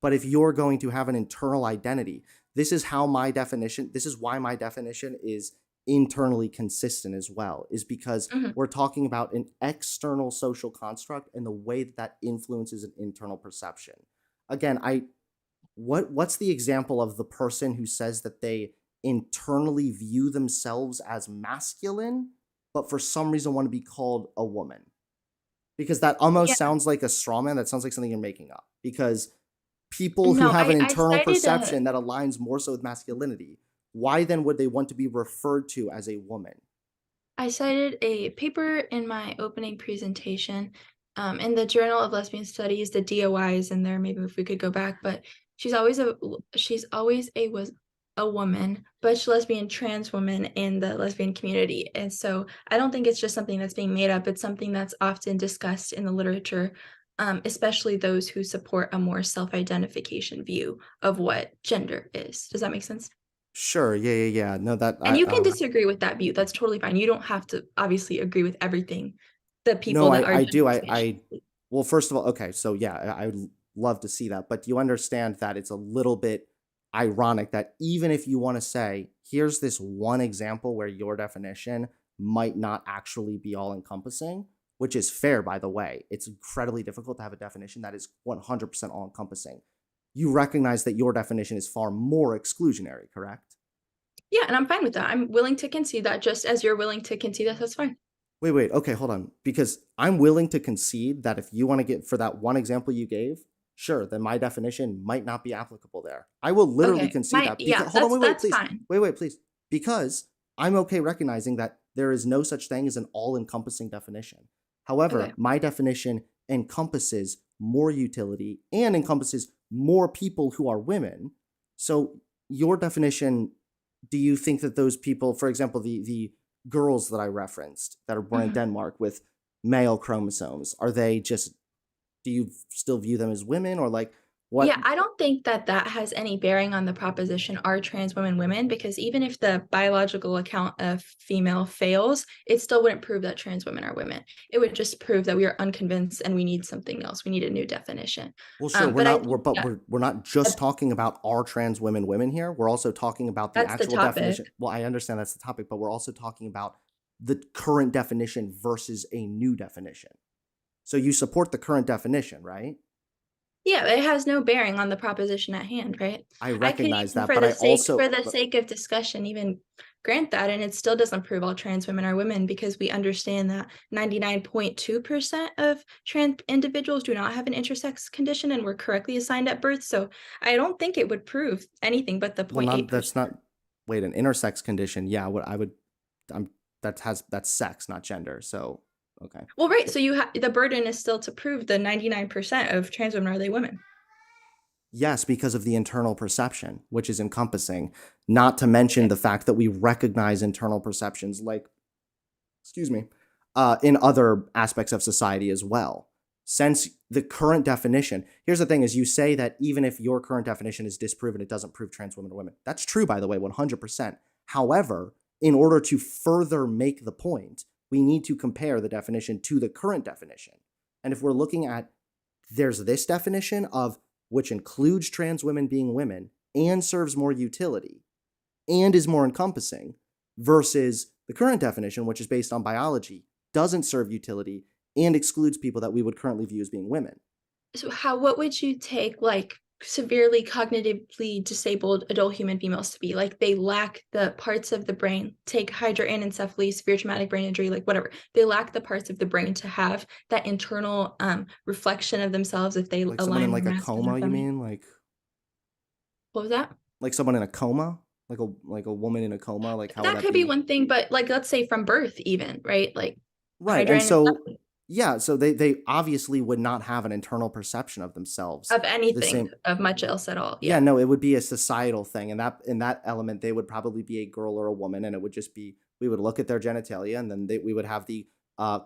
but if you're going to have an internal identity, this is why my definition is internally consistent as well, is because Mhm. we're talking about an external social construct and the way that influences an internal perception. Again, what's the example of the person who says that they internally view themselves as masculine, but for some reason want to be called a woman? Because that almost Yeah. sounds like a straw man. That sounds like something you're making up. Because people who No, have an I internal cited a perception that aligns more so with masculinity, why then would they want to be referred to as a woman? I cited a paper in my opening presentation, in the Journal of Lesbian Studies. The DOI is in there. Maybe if we could go back, but she's always was a woman, butch lesbian trans woman in the lesbian community, and so I don't think it's just something that's being made up. It's something that's often discussed in the literature, especially those who support a more self-identification view of what gender is. Does that make sense? Sure. Yeah. No, that And I you can disagree with that view. That's totally fine. You don't have to obviously agree with everything the people no, that are I do. gender expansion. Well, first of all, okay, so yeah, I would love to see that, but do you understand that it's a little bit ironic that even if you want to say, here's this one example where your definition might not actually be all encompassing, which is fair, by the way. It's incredibly difficult to have a definition that is 100% all encompassing. You recognize that your definition is far more exclusionary, correct? Yeah, and I'm fine with that. I'm willing to concede that, just as you're willing to concede that. That's fine. Wait, okay, hold on. Because I'm willing to concede that if you want to get for that one example you gave, sure, then my definition might not be applicable there. I will literally Okay. concede that. Yeah, Hold on, wait, that's please. fine. Wait, please. Because I'm okay recognizing that there is no such thing as an all-encompassing definition. However, Okay. my definition encompasses more utility and encompasses more people who are women. So your definition, do you think that those people, for example, the girls that I referenced that are born in Mhm. Denmark with male chromosomes, are they just, do you still view them as women or like what? Yeah, I don't think that that has any bearing on the proposition, are trans women women? Because even if the biological account of female fails, it still wouldn't prove that trans women are women. It would just prove that we are unconvinced and we need something else. We need a new definition. Well, sure, But I think we're not just talking about are trans women here. We're also talking about the that's the actual topic. definition. Well, I understand that's the topic, but we're also talking about the current definition versus a new definition. So you support the current definition, right? Yeah, it has no bearing on the proposition at hand, right? I I could recognize even that, but I also for the sake of discussion, even grant that, and it still doesn't prove all trans women are women, because we understand that 99.2% of trans individuals do not have an intersex condition and were correctly assigned at birth. So I don't think it would prove anything but the Well, 0.8%. not that's not. Wait, an intersex condition? Yeah, what I would. That's sex, not gender. So okay. Well, right. So the burden is still to prove the 99% of trans women, are they women? Yes, because of the internal perception, which is encompassing, not to mention the fact that we recognize internal perceptions like, excuse me, in other aspects of society as well. Since the current definition, here's the thing, is you say that even if your current definition is disproven, it doesn't prove trans women are women. That's true, by the way, 100%. However, in order to further make the point, we need to compare the definition to the current definition. And if we're looking at, there's this definition of which includes trans women being women and serves more utility and is more encompassing, versus the current definition, which is based on biology, doesn't serve utility and excludes people that we would currently view as being women. So what would you take like severely cognitively disabled adult human females to be? Like they lack the parts of the brain, take hydroanencephaly, severe traumatic brain injury, like whatever. They lack the parts of the brain to have that internal reflection of themselves if they Like someone in align like a masculine coma, or you feminine. mean? Like What was that? like someone in a coma? Like a woman in a coma? Like how would That that could be one thing, but like let's say from birth even, right? Like Right. And so hydroanencephaly yeah, so they obviously would not have an internal perception of themselves. of The anything, same of much else at all. Yeah, Yeah. no, it would be a societal thing. And that in that element, they would probably be a girl or a woman, and it would just be, we would look at their genitalia, and then we would have the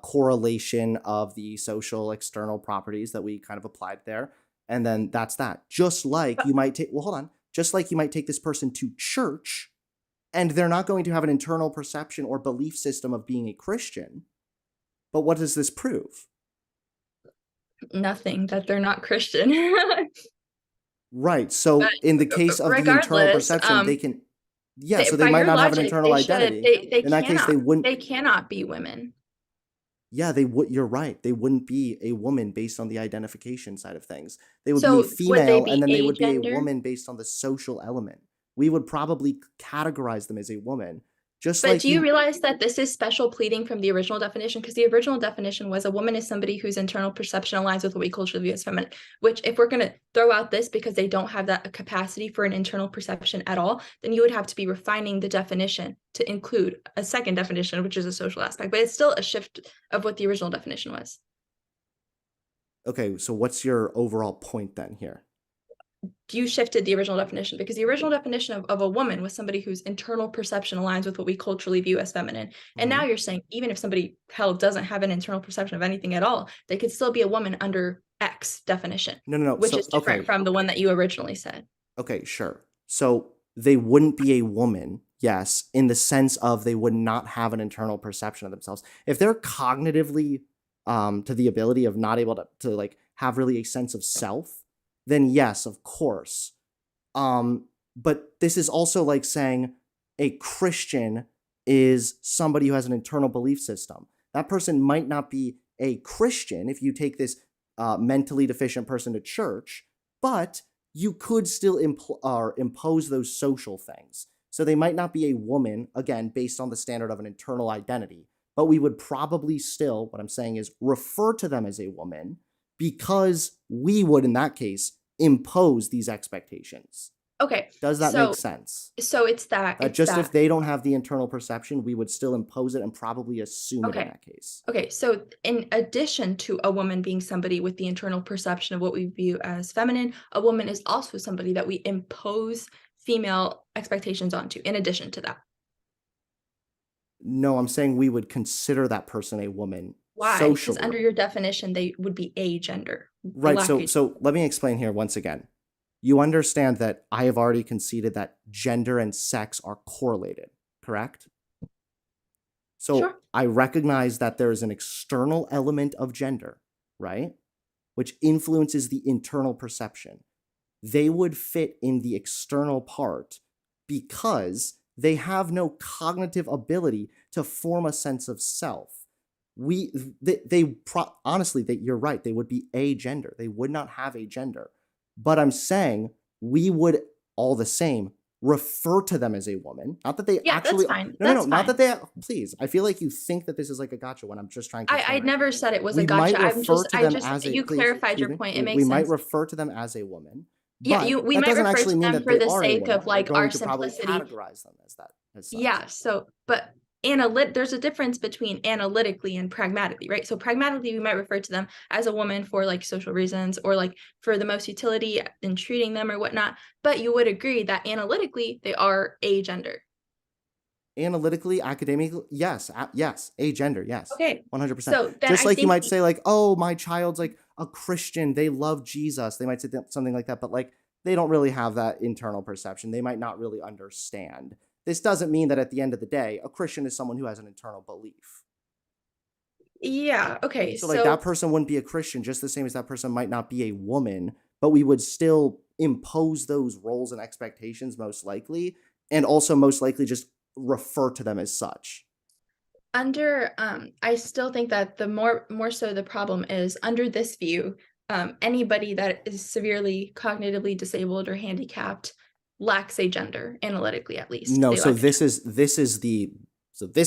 correlation of the social external properties that we kind of applied there. And then that's that. Just like you might take, well, hold on. Just like you might take this person to church, and they're not going to have an internal perception or belief system of being a Christian. But what does this prove? Nothing, that they're not Christian. Right. So But in the case of the internal regardless, perception, they can, yeah, they, so they by might your not have an logic, internal they should, identity. they In that case, they wouldn't. they cannot be women. Yeah, they would. You're right. They wouldn't be a woman based on the identification side of things. They would So be a would they female, be and then they would be a agender? woman based on the social element. We would probably categorize them as a woman, just But like do you realize that this is special pleading from the original definition? Because the original definition was a woman is somebody whose internal perception aligns with what we culturally view as feminine. Which, if we're going to throw out this because they don't have that capacity for an internal perception at all, then you would have to be refining the definition to include a second definition, which is a social aspect. But it's still a shift of what the original definition was. Okay, so what's your overall point then here? You shifted the original definition, because the original definition of a woman was somebody whose internal perception aligns with what we culturally view as feminine. And now you're saying even if somebody doesn't have an internal perception of anything at all, they could still be a woman under X definition. No. Which So, is different okay. from the one that you originally said. Okay, sure. So they wouldn't be a woman, yes, in the sense of they would not have an internal perception of themselves. If they're cognitively to the ability of not able to like have really a sense of self, then yes, of course. But this is also like saying a Christian is somebody who has an internal belief system. That person might not be a Christian if you take this mentally deficient person to church, but you could still impose those social things. So they might not be a woman, again, based on the standard of an internal identity, but we would probably still, what I'm saying is, refer to them as a woman, because we would, in that case, impose these expectations. Okay. Does that so, make sense? So it's that. That just if they don't have the internal perception, we would still impose it and probably assume it in that case. Okay, so in addition to a woman being somebody with the internal perception of what we view as feminine, a woman is also somebody that we impose female expectations onto, in addition to that. No, I'm saying we would consider that person a woman. Why? Socially. Because under your definition, they would be a gender. Right. So let me explain here once again. You understand that I have already conceded that gender and sex are correlated, correct? So Sure. I recognize that there is an external element of gender, right? Which influences the internal perception. They would fit in the external part because they have no cognitive ability to form a sense of self. Honestly, you're right. They would be a gender. They would not have a gender. But I'm saying we would all the same refer to them as a woman. Not that they Yeah, that's actually fine. no, That's not that fine. they please. I feel like you think that this is like a gotcha when I'm just trying to I explain it. never said it was a We might gotcha. refer to I them just as a you please, clarified your excuse me. point. It We makes might sense. refer to them as a woman, Yeah, but we that might doesn't refer actually to mean them that for they the are a sake woman. of We're like our going to probably simplicity. categorize them as that as such. Yeah, but there's a difference between analytically and pragmatically, right? So pragmatically, we might refer to them as a woman for like social reasons or like for the most utility in treating them or whatnot. But you would agree that analytically, they are a gender. Analytically, academically, yes, yes, a gender, yes, Okay, 100%. so then Just I like you think might say, like, oh, my child's like a Christian, they love Jesus. They might say something like that, but like they don't really have that internal perception. They might not really understand. This doesn't mean that at the end of the day, a Christian is someone who has an internal belief. yeah, okay, So like that person wouldn't be a Christian, just the same as that person might not be a woman, but we would still impose those roles and expectations most likely, and also most likely just refer to them as such. under I still think that the more so the problem is under this view, anybody that is severely cognitively disabled or handicapped lacks a gender, analytically at least. No, They so lack a this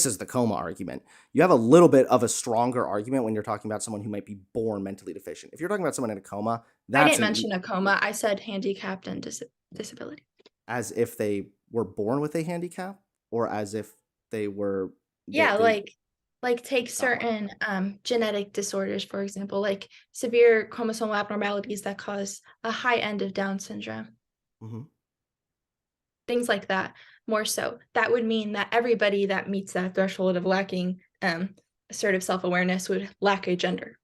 is the coma argument. You have a little bit of a stronger argument when you're talking about someone who might be born mentally deficient. If you're talking about someone in a coma, I that's didn't mention a coma. I said handicapped and disability. as if they were born with a handicap, or as if they were Yeah, they like take got one. certain genetic disorders, for example, like severe chromosomal abnormalities that cause a high end of Down syndrome. Mhm. Things like that, more so. That would mean that everybody that meets that threshold of lacking assertive self-awareness would lack a gender.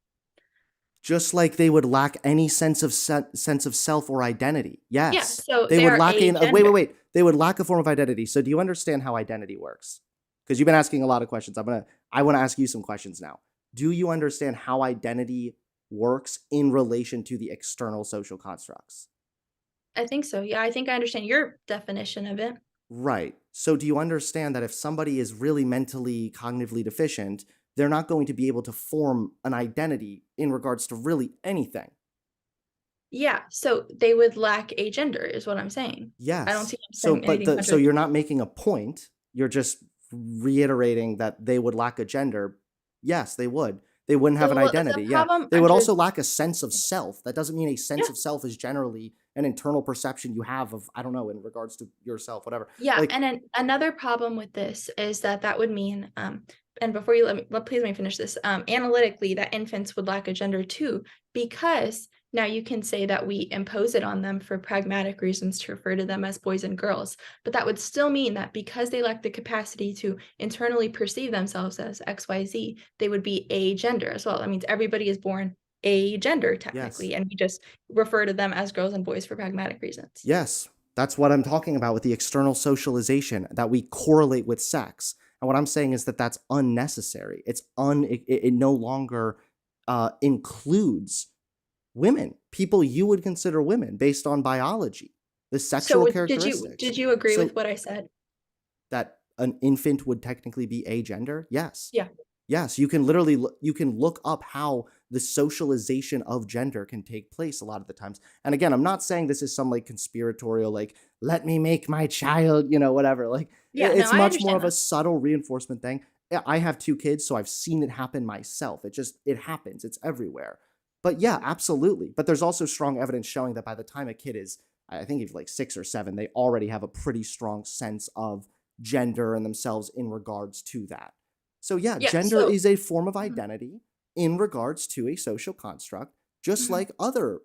Just like they would lack any sense of self or identity. Yeah, Yes. so They they would are lack a in gender. wait. They would lack a form of identity. So do you understand how identity works? Because you've been asking a lot of questions. I want to ask you some questions now. Do you understand how identity works in relation to the external social constructs? I think so. Yeah, I think I understand your definition of it. Right. So do you understand that if somebody is really mentally cognitively deficient, they're not going to be able to form an identity in regards to really anything? Yeah, so they would lack a gender is what I'm saying. I don't Yes. see them So saying but anything so contradictory. you're not making a point. You're just reiterating that they would lack a gender. Yes, they would. They wouldn't have an The identity. Yeah. problem They would under also lack a sense of self. That doesn't mean a sense Yeah. of self is generally an internal perception you have of, I don't know, in regards to yourself, whatever. Yeah, Like, and then another problem with this is that would mean, and before you please let me finish this. Analytically, that infants would lack a gender too, because now you can say that we impose it on them for pragmatic reasons to refer to them as boys and girls, but that would still mean that because they lack the capacity to internally perceive themselves as XYZ, they would be a gender as well. That means everybody is born a gender technically, yes. and we just refer to them as girls and boys for pragmatic reasons. Yes. That's what I'm talking about with the external socialization that we correlate with sex. And what I'm saying is that that's unnecessary. It no longer includes women, people you would consider women based on biology, the sexual So characteristics. did you agree So with what I said? that an infant would technically be agender? Yes. Yeah. Yes, you can literally you can look up how the socialization of gender can take place a lot of the times. And again, I'm not saying this is some like conspiratorial, like, let me make my child, whatever. Like, Yeah, no, it's I much more understand of a that. subtle reinforcement thing. Yeah, I have 2 kids, so I've seen it happen myself. It happens. It's everywhere. But yeah, absolutely. But there's also strong evidence showing that by the time a kid is, I think he's like 6 or 7, they already have a pretty strong sense of gender and themselves in regards to that. So yeah, Yeah, gender so is a form of Mhm, identity in regards to a social construct, just mhm. like other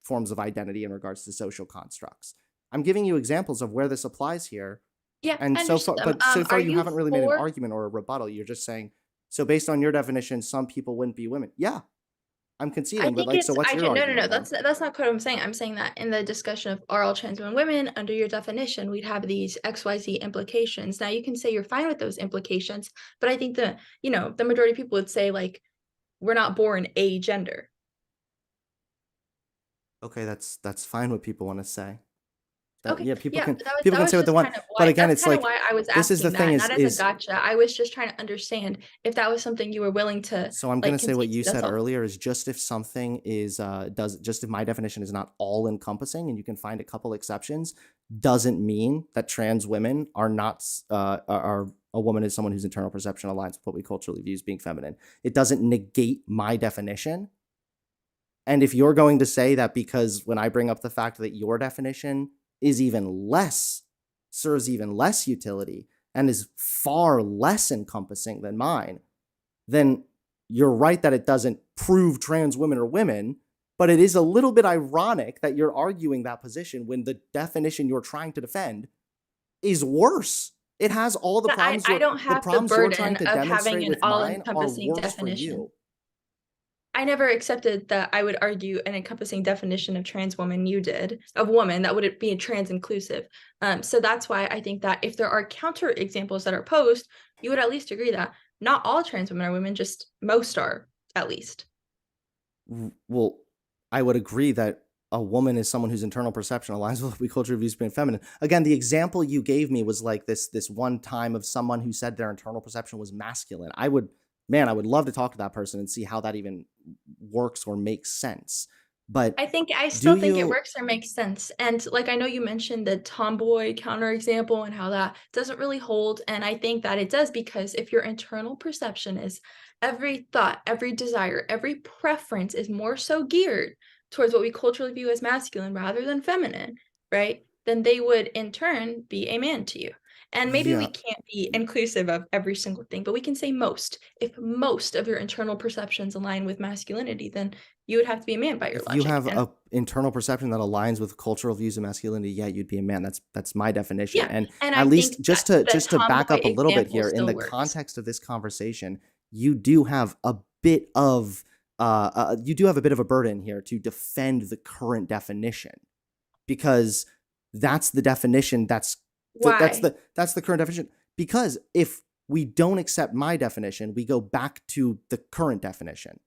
forms of identity in regards to social constructs. I'm giving you examples of where this applies here, Yeah, and I so understood far, them. but so far Are you you haven't really made an for argument or a rebuttal. You're just saying, so based on your definition, some people wouldn't be women. Yeah, I'm I conceding, but think like, so it's what's I your can no, argument then? that's not what I'm saying. I'm saying that in the discussion of are all trans men women, under your definition, we'd have these XYZ implications. Now you can say you're fine with those implications, but I think the majority of people would say like we're not born a gender. Okay, that's fine what people want to say. Okay, Yeah, people yeah, can that was people that can was say what they just want, kind of but why again, that's it's kind of like why I was this is the asking thing that, not as a gotcha. I was just trying to understand if that was something you were willing to so I'm gonna say what concede you to, that's said all. earlier is just if something is just if my definition is not all encompassing and you can find a couple exceptions, doesn't mean that trans women are not are a woman is someone whose internal perception aligns with what we culturally view as being feminine. It doesn't negate my definition. And if you're going to say that because when I bring up the fact that your definition is even less, serves even less utility and is far less encompassing than mine, then you're right that it doesn't prove trans women are women, but it is a little bit ironic that you're arguing that position when the definition you're trying to defend is worse. It has all the But problems I don't the have the problems you're trying burden to of having demonstrate an with mine are all-encompassing worse for definition. you. I never accepted that I would argue an encompassing definition of trans woman. You did of woman that would be trans inclusive. So that's why I think that if there are counter examples that are posed, you would at least agree that not all trans women are women, just most are at least. Well, I would agree that a woman is someone whose internal perception aligns with what we culturally view as being feminine. Again, the example you gave me was like this one time of someone who said their internal perception was masculine. I would love to talk to that person and see how that even works or makes sense. But I still think it you- works or makes sense. And like I know you mentioned the tomboy counterexample and how that doesn't really hold. And I think that it does because if your internal perception is every thought, every desire, every preference is more so geared towards what we culturally view as masculine rather than feminine, right? Then they would in turn be a man to you. And maybe we Yeah. can't be inclusive of every single thing, but we can say most. If most of your internal perceptions align with masculinity, then you would have to be a man by your if logic. you have And a internal perception that aligns with cultural views of masculinity, yeah, you'd be a man. That's my definition. yeah, And and at I least think just that to back tomboy up a little bit example here, in still the works. context of this conversation, you do have a bit of a burden here to defend the current definition, because that's the definition that's Why? that's the current definition. Because if we don't accept my definition, we go back to the current definition.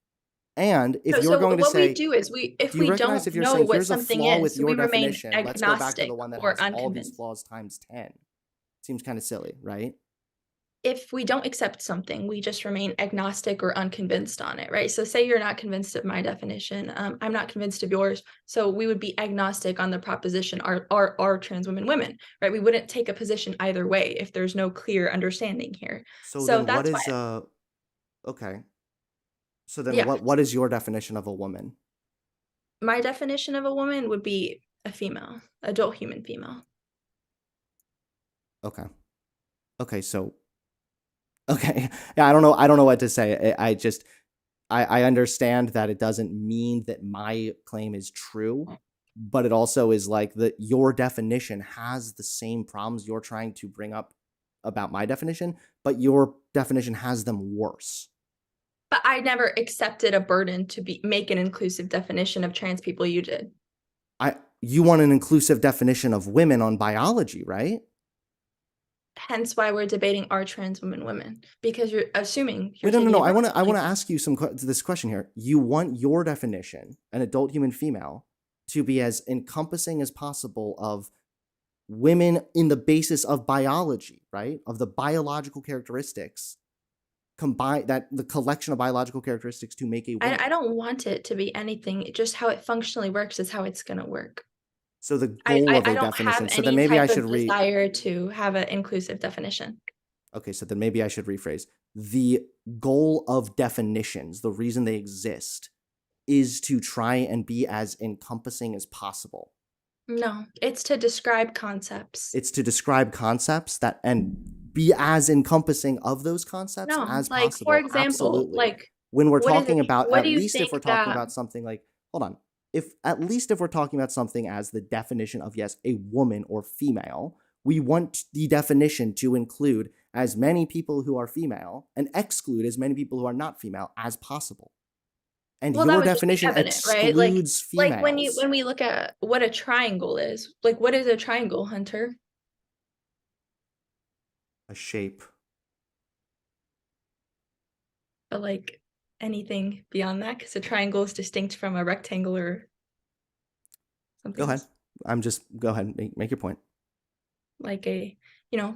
And if No, you're going to what say, we do is if do you we recognize don't if you're know saying what here's a something flaw with is, your we remain definition, let's go back to the agnostic one that or has all these unconvinced. flaws times 10? Seems kind of silly, right? If we don't accept something, we just remain agnostic or unconvinced on it, right? So say you're not convinced of my definition, I'm not convinced of yours, so we would be agnostic on the proposition are trans women, right? We wouldn't take a position either way if there's no clear understanding here. So So then what that's is why, okay. So then yeah, what is your definition of a woman? my definition of a woman would be a female, adult human female. Okay. Okay, so okay. Yeah, I don't know what to say. I understand that it doesn't mean that my claim is true, but it also is like that your definition has the same problems you're trying to bring up about my definition, but your definition has them worse. But I never accepted a burden to make an inclusive definition of trans people. You did. You want an inclusive definition of women on biology, right? Hence why we're debating are trans women, because you're assuming you're Wait, no. taking I want advantage. to ask you this question here. You want your definition, an adult human female, to be as encompassing as possible of women in the basis of biology, right? Of the biological characteristics combine that the collection of biological characteristics to make a woman. I don't want it to be anything. Just how it functionally works is how it's going to work. So the goal of I a don't definition. have So then any maybe I type should of desire to have an inclusive definition. Okay, so then maybe I should rephrase. The goal of definitions, the reason they exist, is to try and be as encompassing as possible. No, it's to describe concepts. It's to describe concepts that and be as encompassing of those concepts No, as like possible. for example, Absolutely. like when we're what is talking it- about, what at do you least if think we're talking that- about something like, hold on, at least if we're talking about something as the definition of, yes, a woman or female, we want the definition to include as many people who are female and exclude as many people who are not female as possible. And Well, that your would just be definition evident, right? Like- excludes females. Like when we look at what a triangle is, like what is a triangle, Hunter? A shape. But like anything beyond that, because a triangle is distinct from a rectangle or something. Go ahead. else. I'm just go ahead and make your point. Like a,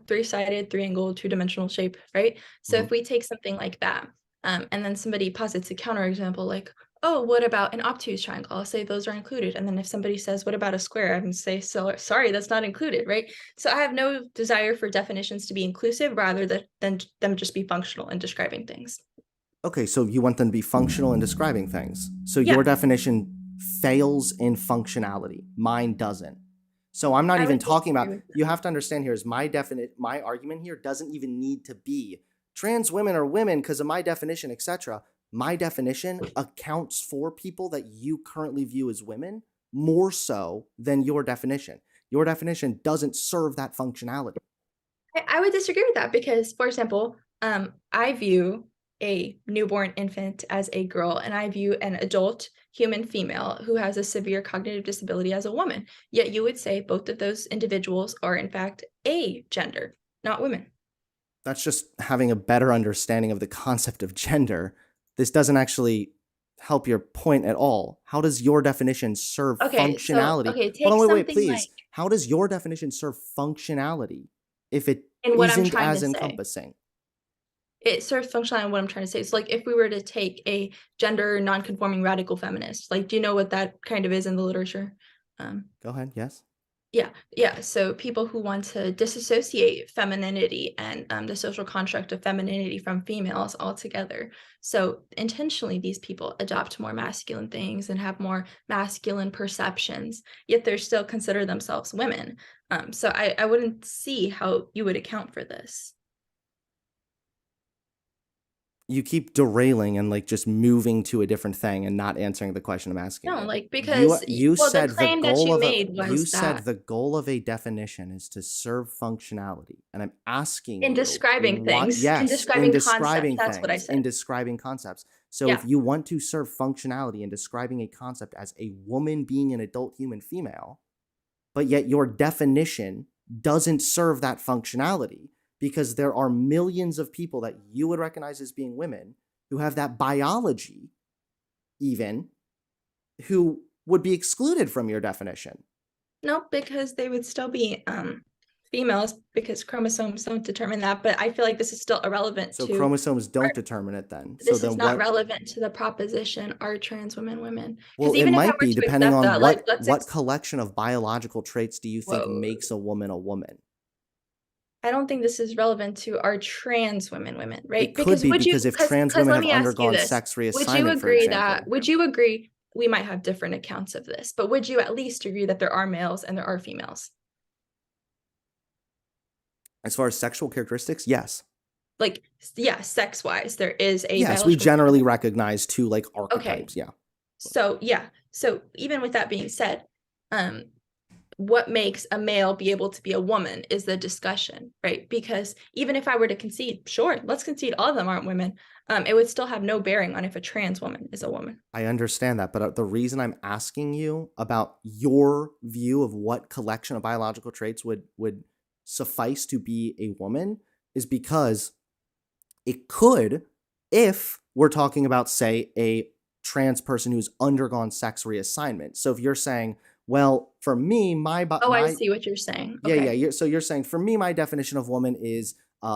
three-sided, three-angled, two-dimensional shape, right? So Mhm. if we take something like that, and then somebody posits a counterexample like, oh, what about an obtuse triangle? I'll say those are included. And then if somebody says, what about a square? I can say, so sorry, that's not included, right? So I have no desire for definitions to be inclusive rather than them just be functional in describing things. Okay, so you want them to be functional in describing things. So Yeah. your definition fails in functionality. Mine doesn't. So I'm not I even would talking about, disagree with you have to understand here is my argument here doesn't even need to be trans women are women because of my definition, etc. My definition accounts for people that you currently view as women more so than your definition. Your definition doesn't serve that functionality. I would disagree with that because, for example, I view a newborn infant as a girl, and I view an adult human female who has a severe cognitive disability as a woman. Yet you would say both of those individuals are, in fact, a gender, not women. That's just having a better understanding of the concept of gender. This doesn't actually help your point at all. How does your definition serve functionality? Take Hold on, wait, something please. like How does your definition serve functionality if it in what I'm isn't trying as to say. encompassing? It serves functionality in what I'm trying to say. So, like, if we were to take a gender non-conforming radical feminist, like, do you know what that kind of is in the literature? Go ahead, yes. Yeah. So people who want to disassociate femininity and the social construct of femininity from females altogether. So intentionally, these people adopt more masculine things and have more masculine perceptions, yet they still consider themselves women. So I wouldn't see how you would account for this. You keep derailing and like just moving to a different thing and not answering the question I'm asking No, you. like, because you well, said the claim that goal you of made you was said that the goal of a definition is to serve functionality, and I'm asking in you describing what, things, in yes, describing concepts, that's what I in said. describing concepts. So Yeah. if you want to serve functionality in describing a concept as a woman being an adult human female, but yet your definition doesn't serve that functionality because there are millions of people that you would recognize as being women who have that biology even who would be excluded from your definition. No, because they would still be females because chromosomes don't determine that. But I feel like this is still irrelevant So to chromosomes don't determine it then. So this then is not what? relevant to the proposition, are trans women women? Well, Because it even if I might were be to depending accept on that, like, let's what collection of biological traits do you think Whoa. makes a woman a woman? I don't think this is relevant to our trans women, right? It could be would you, because if trans women let have me ask you undergone this. sex Would you reassignment, for agree example. would you agree we might have different accounts of this, but would you at least agree that there are males and there are females? As far as sexual characteristics, yes. Like, yeah, sex-wise, there is a Yes, we biological generally recognize two like archetypes. Yeah. So yeah, so even with that being said, what makes a male be able to be a woman is the discussion, right? Because even if I were to concede, sure, let's concede all of them aren't women, it would still have no bearing on if a trans woman is a woman. I understand that, but the reason I'm asking you about your view of what collection of biological traits would suffice to be a woman is because it could, if we're talking about, say, a trans person who's undergone sex reassignment. So if you're saying, well, for me, I see what you're saying. Okay. So you're saying, for me, my definition of woman is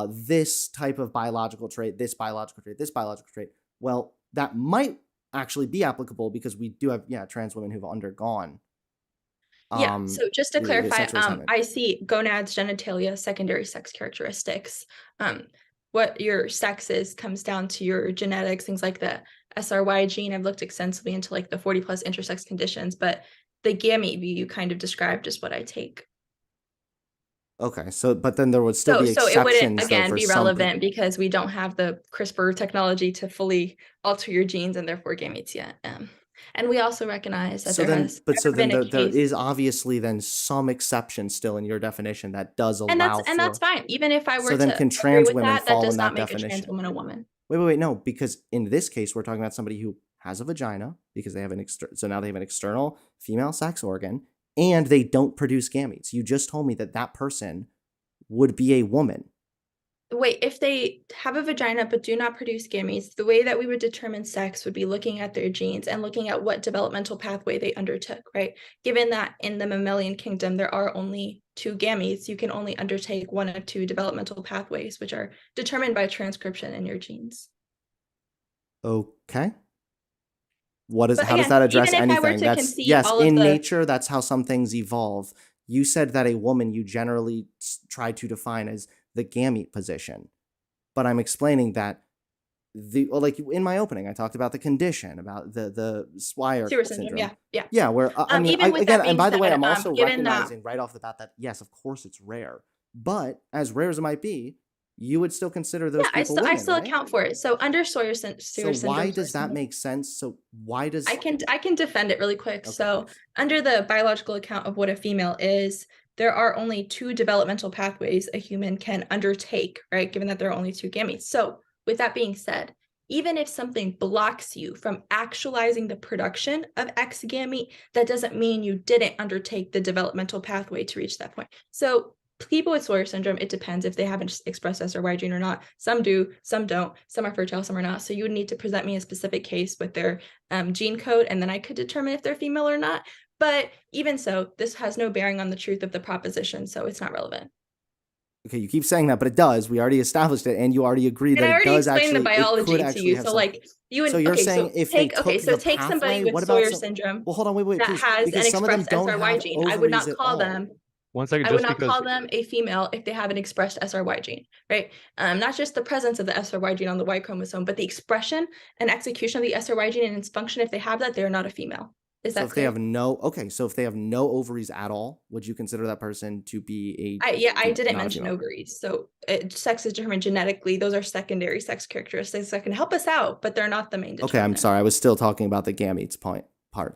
this type of biological trait, this biological trait, this biological trait. Well, that might actually be applicable because we do have, trans women who've undergone. So just to the clarify, sex reassignment. I see gonads, genitalia, secondary sex characteristics. What your sex is comes down to your genetics, things like the SRY gene. I've looked extensively into like the 40 plus intersex conditions, but the gamete view you kind of described is what I take. Okay, so but then there would still be exceptions. So it wouldn't again for be some relevant people. because we don't have the CRISPR technology to fully alter your genes and therefore gametes yet. And we also recognize that there is obviously then some exception still in your definition that does allow and that's fine. Even if I were So then to can agree trans with women that fall does in not that make a trans definition? woman a woman. Wait, no, because in this case we're talking about somebody who has a vagina because they have so now they have an external female sex organ and they don't produce gametes. You just told me that person would be a woman. Wait, if they have a vagina but do not produce gametes, the way that we would determine sex would be looking at their genes and looking at what developmental pathway they undertook, right? Given that in the mammalian kingdom there are only 2 gametes, you can only undertake one of 2 developmental pathways, which are determined by transcription in your genes. Okay. How does again, that address even if I were anything? to That's concede yes, all of in the- nature, that's how some things evolve. You said that a woman you generally try to define as the gamete position, but I'm explaining that like in my opening, I talked about the condition, about the Swyer Sewer syndrome. Yeah. Yeah, where I mean, Even with that again, and being by the way, said, I'm also given that- recognizing right off the bat that yes, of course, it's rare, but as rare as it might be, you would still consider those Yeah, I people still women, right? account for it. So under sewer So syndrome, why for does that example- make sense? So why does I can defend it really quick. Okay, So please. under the biological account of what a female is, there are only 2 developmental pathways a human can undertake, right? Given that there are only 2 gametes. So with that being said, even if something blocks you from actualizing the production of X gamete, that doesn't mean you didn't undertake the developmental pathway to reach that point. So people with Swyer syndrome, it depends if they haven't expressed SRY gene or not. Some do, some don't. Some are fertile, some are not. So you would need to present me a specific case with their gene code, and then I could determine if they're female or not. But even so, this has no bearing on the truth of the proposition, so it's not relevant. Okay, you keep saying that, but it does. We already established it, and you already agreed And I that it already does explained actually. the it could biology to actually you. have So some- like you would So you're okay, saying so if take they took okay, so the take somebody pathway, with what about Swyer some- syndrome Well, hold on, wait, that please, has an because some of them expressed don't SRY have gene. I would not ovaries at call all. them 1 second, I would just not because call them a female if they have an expressed SRY gene, right? Not just the presence of the SRY gene on the Y chromosome, but the expression and execution of the SRY gene and its function. If they have that, they are not a female. Is So that if they clear? have so if they have no ovaries at all, would you consider that person to be I didn't not a mention female? ovaries. So sex is determined genetically. Those are secondary sex characteristics that can help us out, but they're not the main Okay, determinant. I'm sorry. I was still talking about the gametes part,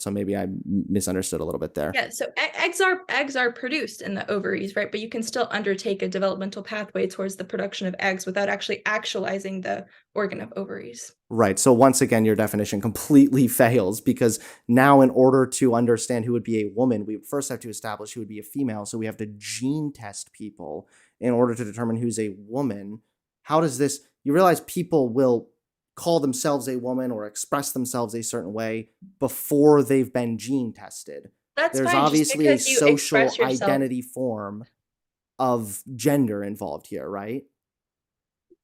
so maybe I misunderstood a little bit there. Yeah, so eggs are produced in the ovaries, right? But you can still undertake a developmental pathway towards the production of eggs without actually actualizing the organ of ovaries. Right. So once again, your definition completely fails because now, in order to understand who would be a woman, we first have to establish who would be a female. So we have to gene test people in order to determine who's a woman. How does this? You realize people will call themselves a woman or express themselves a certain way before they've been gene tested. That's There's fine, just obviously a because you social express yourself- identity form of gender involved here, right?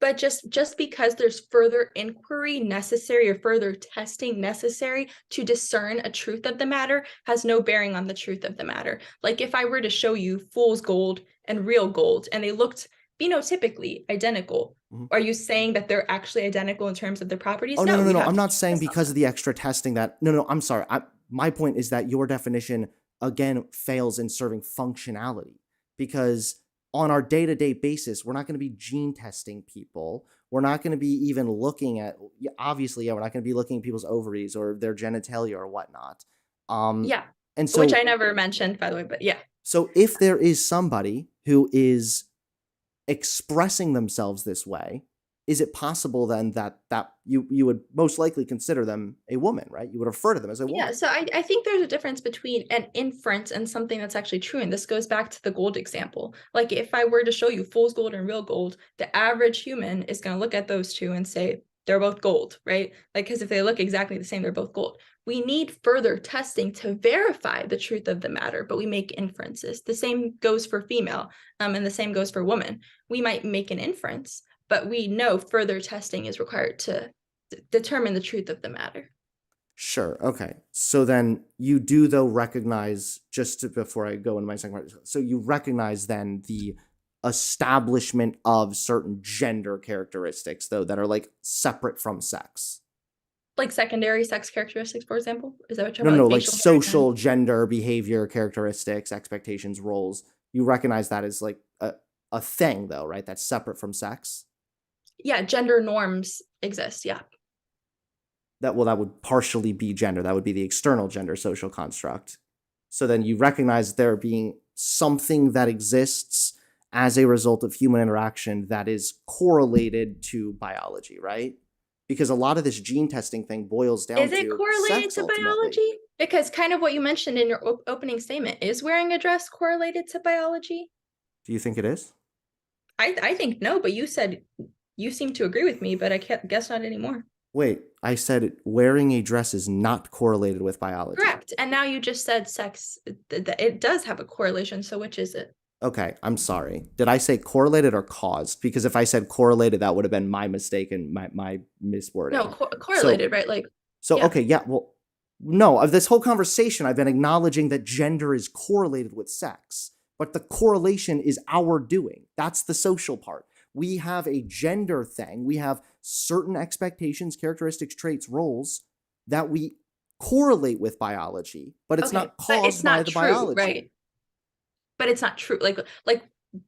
But just because there's further inquiry necessary or further testing necessary to discern a truth of the matter has no bearing on the truth of the matter. Like if I were to show you fool's gold and real gold and they looked phenotypically identical, Mhm. are you saying that they're actually identical in terms of their properties? Oh, no. you have I'm to not saying test on because of the extra testing that. No. I'm sorry. My point is that your definition, again, fails in serving functionality because on our day-to-day basis, we're not going to be gene testing people. We're not going to be even looking at, obviously, we're not going to be looking at people's ovaries or their genitalia or whatnot. Yeah, And so, which I never mentioned, by the way, but yeah. so if there is somebody who is expressing themselves this way, is it possible then that you would most likely consider them a woman, right? You would refer to them as a woman. Yeah, so I think there's a difference between an inference and something that's actually true. And this goes back to the gold example. Like if I were to show you fool's gold and real gold, the average human is going to look at those two and say, they're both gold, right? Like, because if they look exactly the same, they're both gold. We need further testing to verify the truth of the matter, but we make inferences. The same goes for female, and the same goes for woman. We might make an inference, but we know further testing is required to determine the truth of the matter. Sure. Okay. So then you do though recognize, before I go into my second part, so you recognize then the establishment of certain gender characteristics though that are like separate from sex. Like secondary sex characteristics, for example? Is that what you're No, talking about? like facial hair and- social gender behavior characteristics, expectations, roles. You recognize that as like a thing though, right? That's separate from sex. Yeah, gender norms exist. Yeah. That would partially be gender. That would be the external gender social construct. So then you recognize there being something that exists as a result of human interaction that is correlated to biology, right? Because a lot of this gene testing thing boils down to Is it correlated sex to ultimately. biology? Because kind of what you mentioned in your opening statement, is wearing a dress correlated to biology? Do you think it is? I think no, but you said you seem to agree with me, but I can't guess not anymore. Wait, I said wearing a dress is not correlated with biology. Correct. And now you just said sex, it does have a correlation. So which is it? Okay, I'm sorry. Did I say correlated or caused? Because if I said correlated, that would have been my mistake and my miswording. No, correlated, right? Like, So yeah. okay, yeah, well, no, of this whole conversation, I've been acknowledging that gender is correlated with sex, but the correlation is our doing. That's the social part. We have a gender thing. We have certain expectations, characteristics, traits, roles that we correlate with biology, but it's Okay, not but caused it's by not the true, biology. right? But it's not true. Like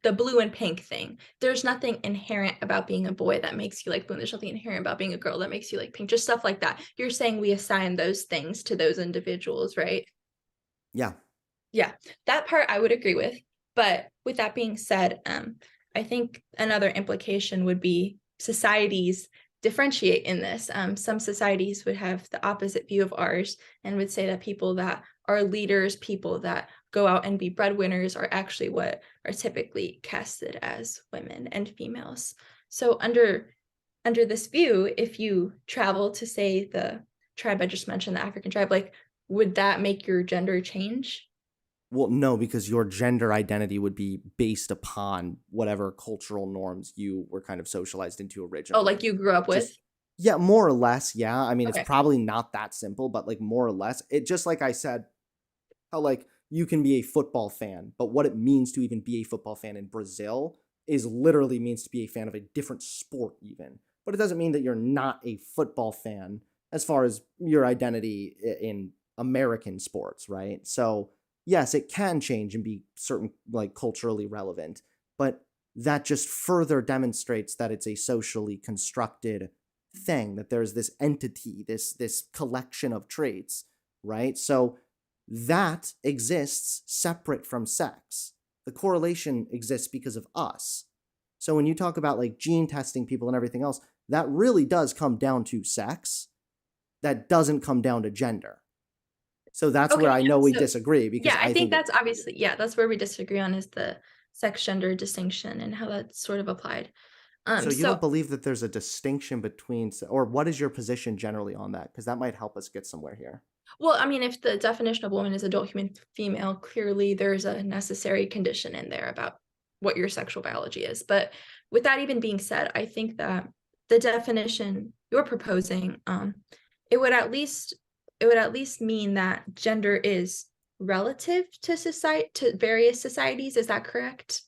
the blue and pink thing. There's nothing inherent about being a boy that makes you like blue. And there's nothing inherent about being a girl that makes you like pink. Just stuff like that. You're saying we assign those things to those individuals, right? Yeah. Yeah, that part I would agree with. But with that being said, I think another implication would be societies differentiate in this. Some societies would have the opposite view of ours and would say that people that are leaders, people that go out and be breadwinners are actually what are typically casted as women and females. So under this view, if you travel to say the tribe I just mentioned, the African tribe, like would that make your gender change? Well, no, because your gender identity would be based upon whatever cultural norms you were kind of socialized into originally. Oh, like you grew up with? Just, yeah, more or less. Yeah. I mean, Okay. it's probably not that simple, but like more or less. It just like I said, how like you can be a football fan, but what it means to even be a football fan in Brazil is literally means to be a fan of a different sport, even. But it doesn't mean that you're not a football fan as far as your identity in American sports, right? So yes, it can change and be certain like culturally relevant, but that just further demonstrates that it's a socially constructed thing, that there's this entity, this collection of traits, right? So that exists separate from sex. The correlation exists because of us. So when you talk about like gene testing people and everything else, that really does come down to sex. That doesn't come down to gender. So that's Okay, where I know yeah, we so- disagree, because Yeah, I think that- that's obviously, yeah, that's where we disagree on is the sex gender distinction and how that's sort of applied. So you don't believe that there's a distinction between, or what is your position generally on that? Because that might help us get somewhere here. Well, I mean, if the definition of woman is adult human female, clearly there's a necessary condition in there about what your sexual biology is. But with that even being said, I think that the definition you're proposing, it would at least mean that gender is relative to society, to various societies. Is that correct?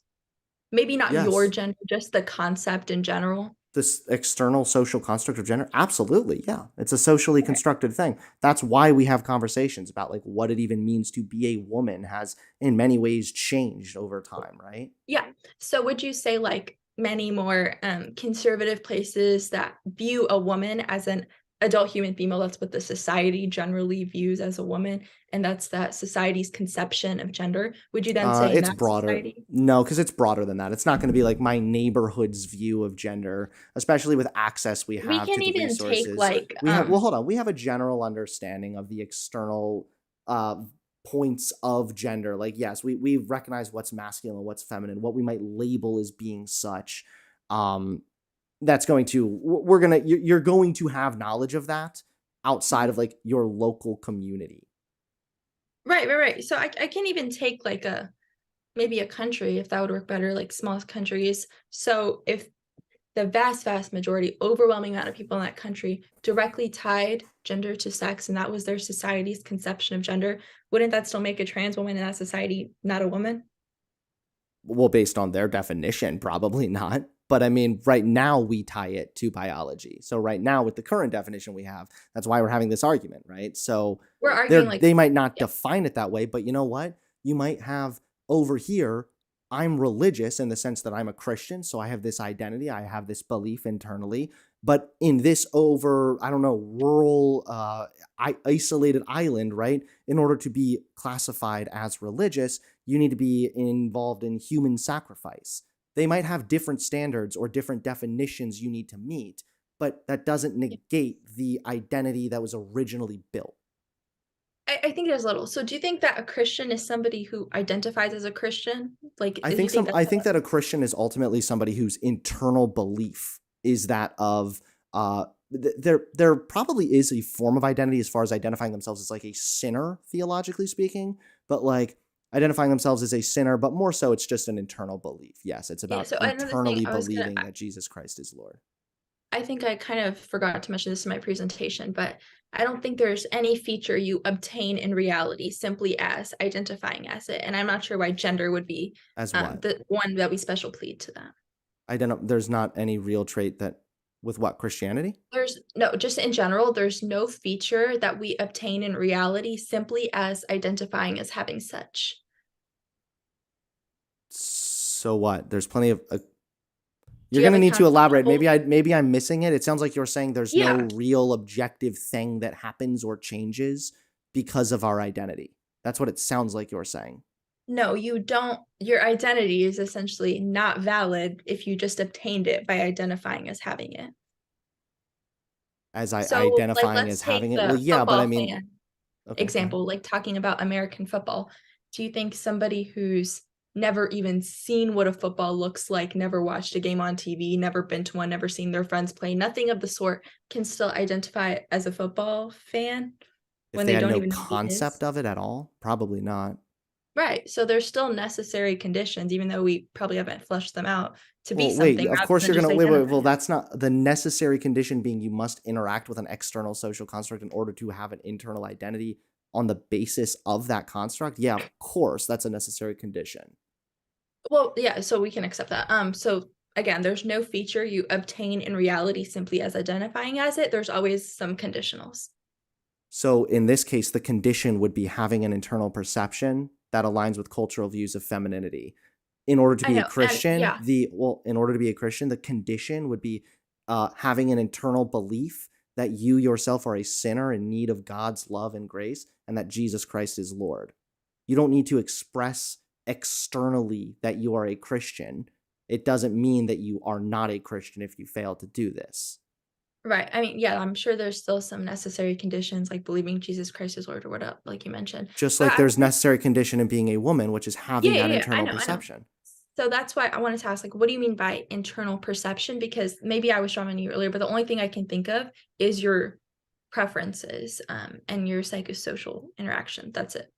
Maybe not your Yes. gender, just the concept in general. This external social construct of gender? Absolutely, yeah. It's a socially Okay. constructed thing. That's why we have conversations about like what it even means to be a woman has in many ways changed over time, right? Yeah. So would you say like many more conservative places that view a woman as an adult human female, that's what the society generally views as a woman, and that's that society's conception of gender, would you then say in It's that broader. society? No, because it's broader than that. It's not going to be like my neighborhood's view of gender, especially with access we have We to can the even resources. take like We have, well, hold on. We have a general understanding of the external points of gender. Like, yes, we recognize what's masculine, what's feminine, what we might label as being such. That's going to, you're going to have knowledge of that outside of like your local community. right. So I can even take like maybe a country, if that would work better, like small countries. So if the vast majority, overwhelming amount of people in that country directly tied gender to sex, and that was their society's conception of gender, wouldn't that still make a trans woman in that society not a woman? Well, based on their definition, probably not. But I mean, right now we tie it to biology. So right now with the current definition we have, that's why we're having this argument, right? So We're arguing like they might not yeah. define it that way, but you know what? You might have over here, I'm religious in the sense that I'm a Christian, so I have this identity, I have this belief internally. But in this I don't know, rural, isolated island, right? In order to be classified as religious, you need to be involved in human sacrifice. They might have different standards or different definitions you need to meet, but that doesn't negate the identity that was originally built. I think there's a little. So do you think that a Christian is somebody who identifies as a Christian? Like, I do you think think that's I think that a Christian is ultimately somebody whose internal belief is that of there probably is a form of identity as far as identifying themselves as like a sinner, theologically speaking, but like identifying themselves as a sinner, but more so it's just an internal belief. Yes, it's Yeah, about so another thing internally I was gonna believing that Jesus Christ is Lord. I think I kind of forgot to mention this in my presentation, but I don't think there's any feature you obtain in reality simply as identifying as it. And I'm not sure why gender would be As what? the one that we special plead to that. There's not any real trait that with what Christianity? There's no, just in general, there's no feature that we obtain in reality simply as identifying as having such. So what? There's plenty of Do you're you have gonna a need to elaborate. counterexample? Maybe I'm missing it. It sounds like you're saying there's no Yeah. real objective thing that happens or changes because of our identity. That's what it sounds like you're saying. No, you don't. Your identity is essentially not valid if you just obtained it by identifying as having it. As I So, like, identifying let's as take having it. Well, the yeah, but I football mean, fan okay, go ahead. example, like talking about American football. Do you think somebody who's never even seen what a football looks like, never watched a game on TV, never been to one, never seen their friends play, nothing of the sort, can still identify as a football fan If when they they had don't no even know who he is? concept of it at all, probably not. Right. So there's still necessary conditions, even though we probably haven't fleshed them out to be Well, wait, something of rather course than you're just gonna wait. Well, identifying. that's not the necessary condition being you must interact with an external social construct in order to have an internal identity on the basis of that construct. Yeah, of course, that's a necessary condition. Well, yeah, so we can accept that. So again, there's no feature you obtain in reality simply as identifying as it. There's always some conditionals. So in this case, the condition would be having an internal perception that aligns with cultural views of femininity. In order to I be a know, and Christian, yeah. in order to be a Christian, the condition would be having an internal belief that you yourself are a sinner in need of God's love and grace, and that Jesus Christ is Lord. You don't need to express externally that you are a Christian. It doesn't mean that you are not a Christian if you fail to do this. Right. I mean, yeah, I'm sure there's still some necessary conditions like believing Jesus Christ is Lord or whatever, like you mentioned. Just But like I there's was necessary condition in being a woman, which is having that I internal know, I know. perception. So that's why I wanted to ask, like, what do you mean by internal perception? Because maybe I was strong on you earlier, but the only thing I can think of is your preferences, and your psychosocial interaction. That's it.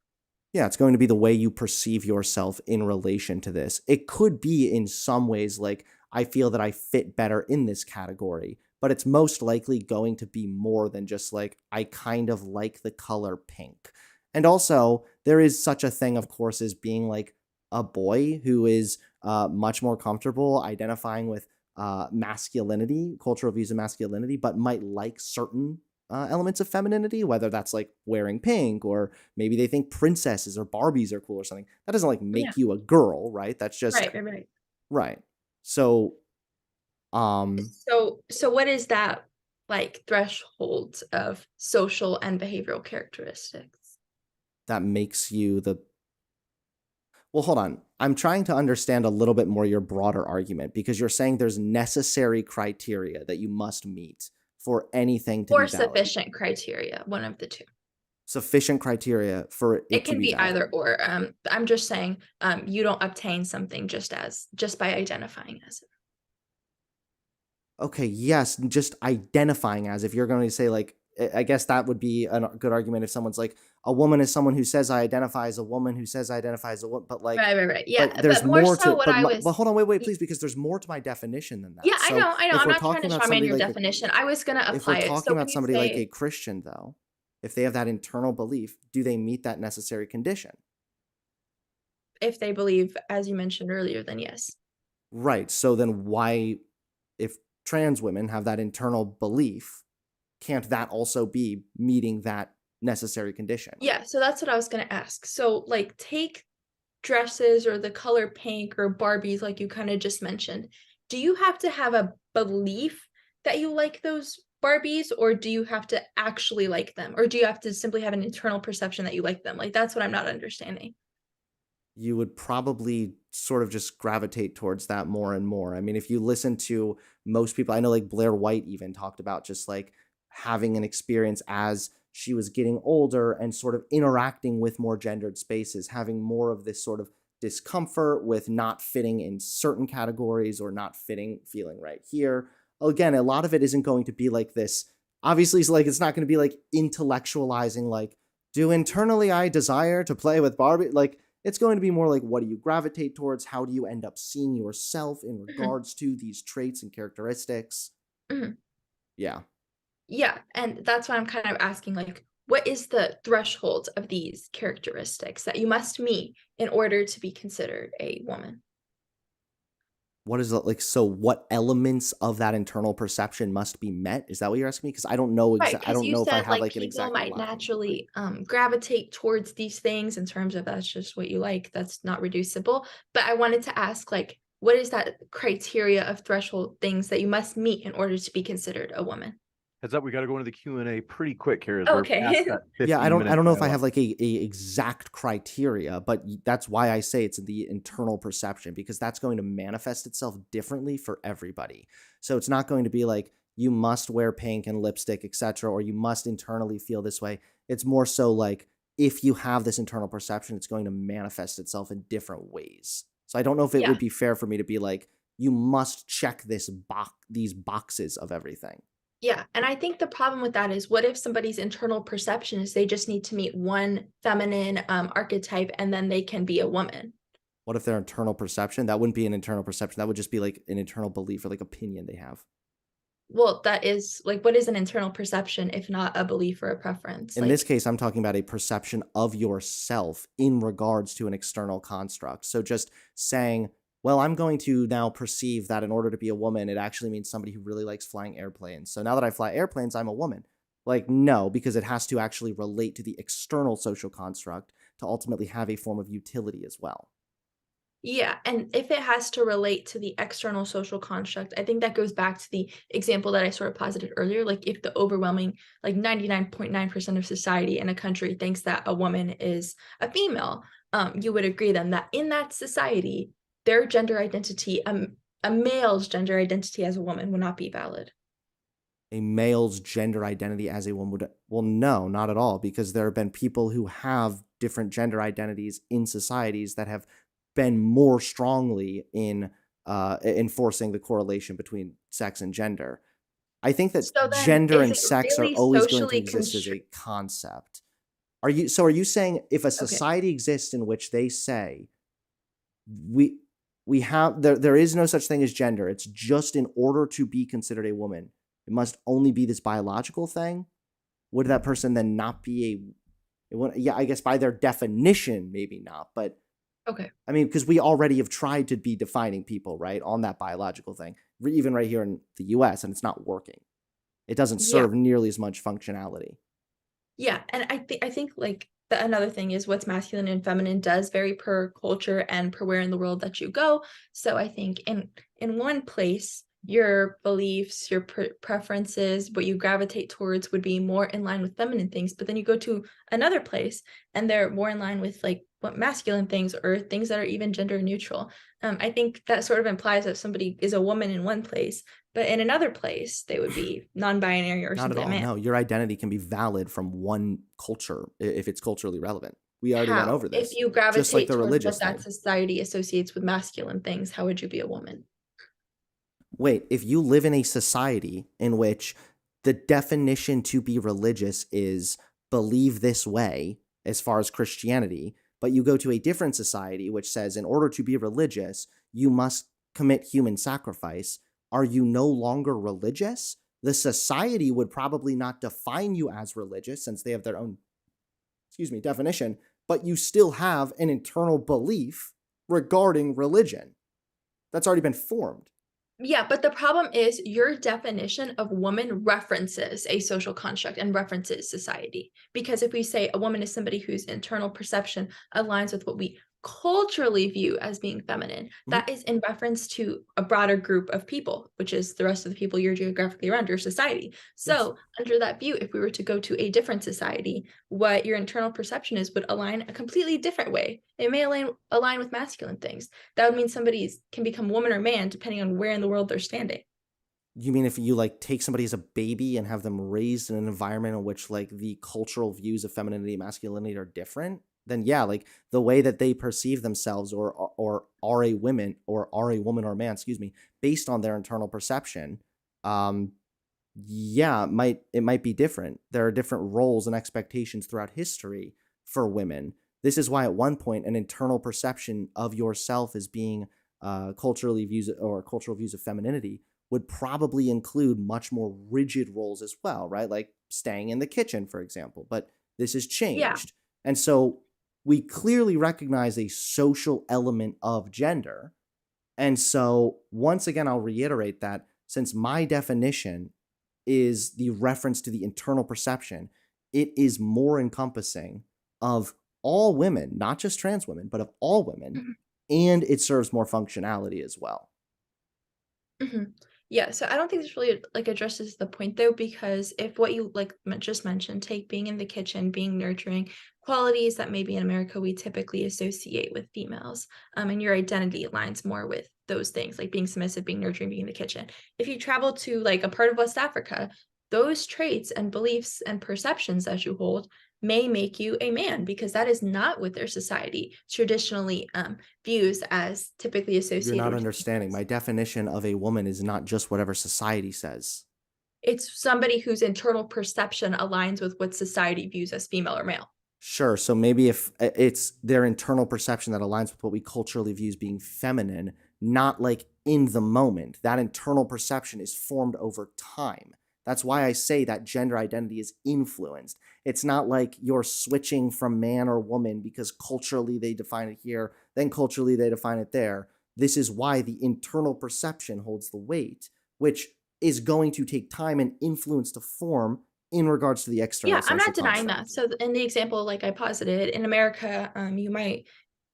Yeah, it's going to be the way you perceive yourself in relation to this. It could be in some ways like, I feel that I fit better in this category, but it's most likely going to be more than just like, I kind of like the color pink. And also, there is such a thing, of course, as being like a boy who is much more comfortable identifying with masculinity, cultural views of masculinity, but might like certain elements of femininity, whether that's like wearing pink or maybe they think princesses or Barbies are cool or something. That doesn't like make Yeah. you a girl, right? That's just Right. right. So, So what is that like threshold of social and behavioral characteristics? that makes you the well, hold on. I'm trying to understand a little bit more your broader argument because you're saying there's necessary criteria that you must meet for anything to Or be valid. sufficient criteria, one of the two. Sufficient criteria for it It to can be be valid. either or. I'm just saying, you don't obtain something just by identifying as it. Okay, yes, just identifying as if you're going to say like I guess that would be a good argument if someone's like a woman is someone who says I identify as a woman who says I identify as a woman, but like Right. Yeah, but there's but more more so to what but, I was but hold on, wait, please, because there's more to my definition than that. Yeah, I So know. if I'm we're not trying talking to about strawman somebody your like definition. I was gonna if we're apply it. talking So about when you somebody like a say Christian though, if they have that internal belief, do they meet that necessary condition? if they believe, as you mentioned earlier, then yes. Right. So then why, if trans women have that internal belief, can't that also be meeting that necessary condition? Yeah, so that's what I was gonna ask. So like take dresses or the color pink or Barbies like you kind of just mentioned. Do you have to have a belief that you like those Barbies, or do you have to actually like them? Or do you have to simply have an internal perception that you like them? Like that's what I'm not understanding. You would probably sort of just gravitate towards that more and more. I mean, if you listen to most people, I know like Blair White even talked about just like having an experience as she was getting older and sort of interacting with more gendered spaces, having more of this sort of discomfort with not fitting in certain categories or not feeling right here. Again, a lot of it isn't going to be like this. Obviously, it's like, it's not going to be like intellectualizing, like, do internally I desire to play with Barbie? Like, it's going to be more like, what do you gravitate towards? How do you end up seeing yourself in regards to these traits and characteristics? Mhm. Yeah. Yeah, and that's why I'm kind of asking, like, what is the threshold of these characteristics that you must meet in order to be considered a woman? What is it like? So, what elements of that internal perception must be met? Is that what you're asking me? Because I don't know Right, I because don't you know if I said, have like, like an people exact might line. naturally gravitate towards these things in terms of that's just what you like. That's not reducible. But I wanted to ask, like, what is that criteria of threshold things that you must meet in order to be considered a woman? Heads up, we got to go into the Q&A pretty quick here as Oh, we're past okay. that Yeah, 15 minute I don't know if I dialogue. have like a exact criteria, but that's why I say it's the internal perception, because that's going to manifest itself differently for everybody. So it's not going to be like you must wear pink and lipstick, etc., or you must internally feel this way. It's more so like, if you have this internal perception, it's going to manifest itself in different ways. So I don't know if it Yeah. would be fair for me to be like, you must check these boxes of everything. Yeah, and I think the problem with that is, what if somebody's internal perception is they just need to meet one feminine archetype and then they can be a woman? What if their internal perception? That wouldn't be an internal perception. That would just be like an internal belief or like opinion they have. Well, that is like, what is an internal perception if not a belief or a preference? In Like, this case, I'm talking about a perception of yourself in regards to an external construct. So just saying, well, I'm going to now perceive that in order to be a woman, it actually means somebody who really likes flying airplanes. So now that I fly airplanes, I'm a woman. Like, no, because it has to actually relate to the external social construct to ultimately have a form of utility as well. yeah, and if it has to relate to the external social construct, I think that goes back to the example that I sort of posited earlier. Like, if the overwhelming, like 99.9% of society in a country thinks that a woman is a female, you would agree then that in that society, their gender identity, a male's gender identity as a woman would not be valid. A male's gender identity as a woman would, well, no, not at all, because there have been people who have different gender identities in societies that have been more strongly in enforcing the correlation between sex and gender. I think that So then, gender is and it sex are really always going to socially exist as a constru- concept. Are you saying if a society exists in which they say we have there is no such thing as gender, it's just in order to be considered a woman, it must only be this biological thing, would that person then not be yeah, I guess by their definition, maybe not, but Okay. I mean, because we already have tried to be defining people, right, on that biological thing, even right here in the US, and it's not working. It doesn't Yeah. serve nearly as much functionality. Yeah, and I think like another thing is what's masculine and feminine does vary per culture and per where in the world that you go. So I think in one place, your beliefs, your preferences, what you gravitate towards would be more in line with feminine things, but then you go to another place and they're more in line with like what masculine things or things that are even gender neutral. I think that sort of implies that somebody is a woman in one place, but in another place they would be non-binary or Not at simply a all. man. No, your identity can be valid from one culture if it's culturally relevant. We already went How? over this. If you gravitate Just like the towards religious what that thing. society associates with masculine things, how would you be a woman? Wait, if you live in a society in which the definition to be religious is believe this way, as far as Christianity, but you go to a different society which says in order to be religious, you must commit human sacrifice, are you no longer religious? The society would probably not define you as religious since they have their own, definition, but you still have an internal belief regarding religion. That's already been formed. Yeah, but the problem is your definition of woman references a social construct and references society. Because if we say a woman is somebody whose internal perception aligns with what we culturally view as being feminine, that is in reference to a broader group of people, which is the rest of the people you're geographically around, your society. So under that view, if we were to go to a different society, what your internal perception is would align a completely different way. It may align with masculine things. That would mean somebody can become woman or man depending on where in the world they're standing. You mean if you like take somebody as a baby and have them raised in an environment in which like the cultural views of femininity and masculinity are different? Then yeah, like the way that they perceive themselves or are a woman or a man, excuse me, based on their internal perception, yeah, it might be different. There are different roles and expectations throughout history for women. This is why at one point an internal perception of yourself as being cultural views of femininity would probably include much more rigid roles as well, right? Like staying in the kitchen, for example. But this has changed. And so we clearly recognize a social element of gender. And so once again, I'll reiterate that since my definition is the reference to the internal perception, it is more encompassing of all women, not just trans women, but of all women, and it serves more functionality as well. Yeah, so I don't think this really like addresses the point though, because if what you like just mentioned, take being in the kitchen, being nurturing, qualities that maybe in America we typically associate with females, and your identity aligns more with those things, like being submissive, being nurturing, being in the kitchen. If you travel to like a part of West Africa, those traits and beliefs and perceptions that you hold may make you a man because that is not what their society traditionally views as typically associated. You're not with understanding. females. My definition of a woman is not just whatever society says. It's somebody whose internal perception aligns with what society views as female or male. Sure. So maybe if it's their internal perception that aligns with what we culturally view as being feminine, not like in the moment, that internal perception is formed over time. That's why I say that gender identity is influenced. It's not like you're switching from man or woman because culturally they define it here, then culturally they define it there. This is why the internal perception holds the weight, which is going to take time and influence to form in regards to the external. Yeah, I'm not social denying construct. that. So in the example, like I posited, in America, you might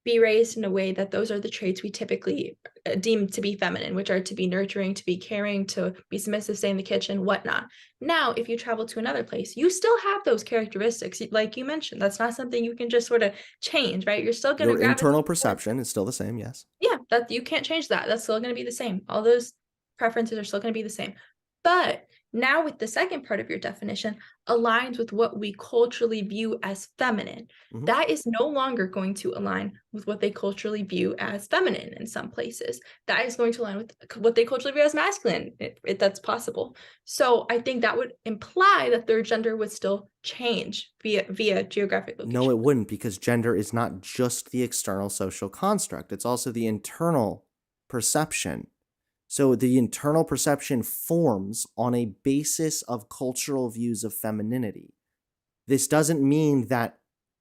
be raised in a way that those are the traits we typically deem to be feminine, which are to be nurturing, to be caring, to be submissive, stay in the kitchen, whatnot. Now, if you travel to another place, you still have those characteristics, like you mentioned. That's not something you can just sort of change, right? You're still going to Your gravitate internal towards- perception is still the same, yes. Yeah, that you can't change that. That's still going to be the same. All those preferences are still going to be the same. But now with the second part of your definition aligns with what we culturally view as feminine. Mhm. That is no longer going to align with what they culturally view as feminine in some places. That is going to align with what they culturally view as masculine, if that's possible. So I think that would imply that their gender would still change via geographic location. No, it wouldn't, because gender is not just the external social construct. It's also the internal perception. So the internal perception forms on a basis of cultural views of femininity. This doesn't mean that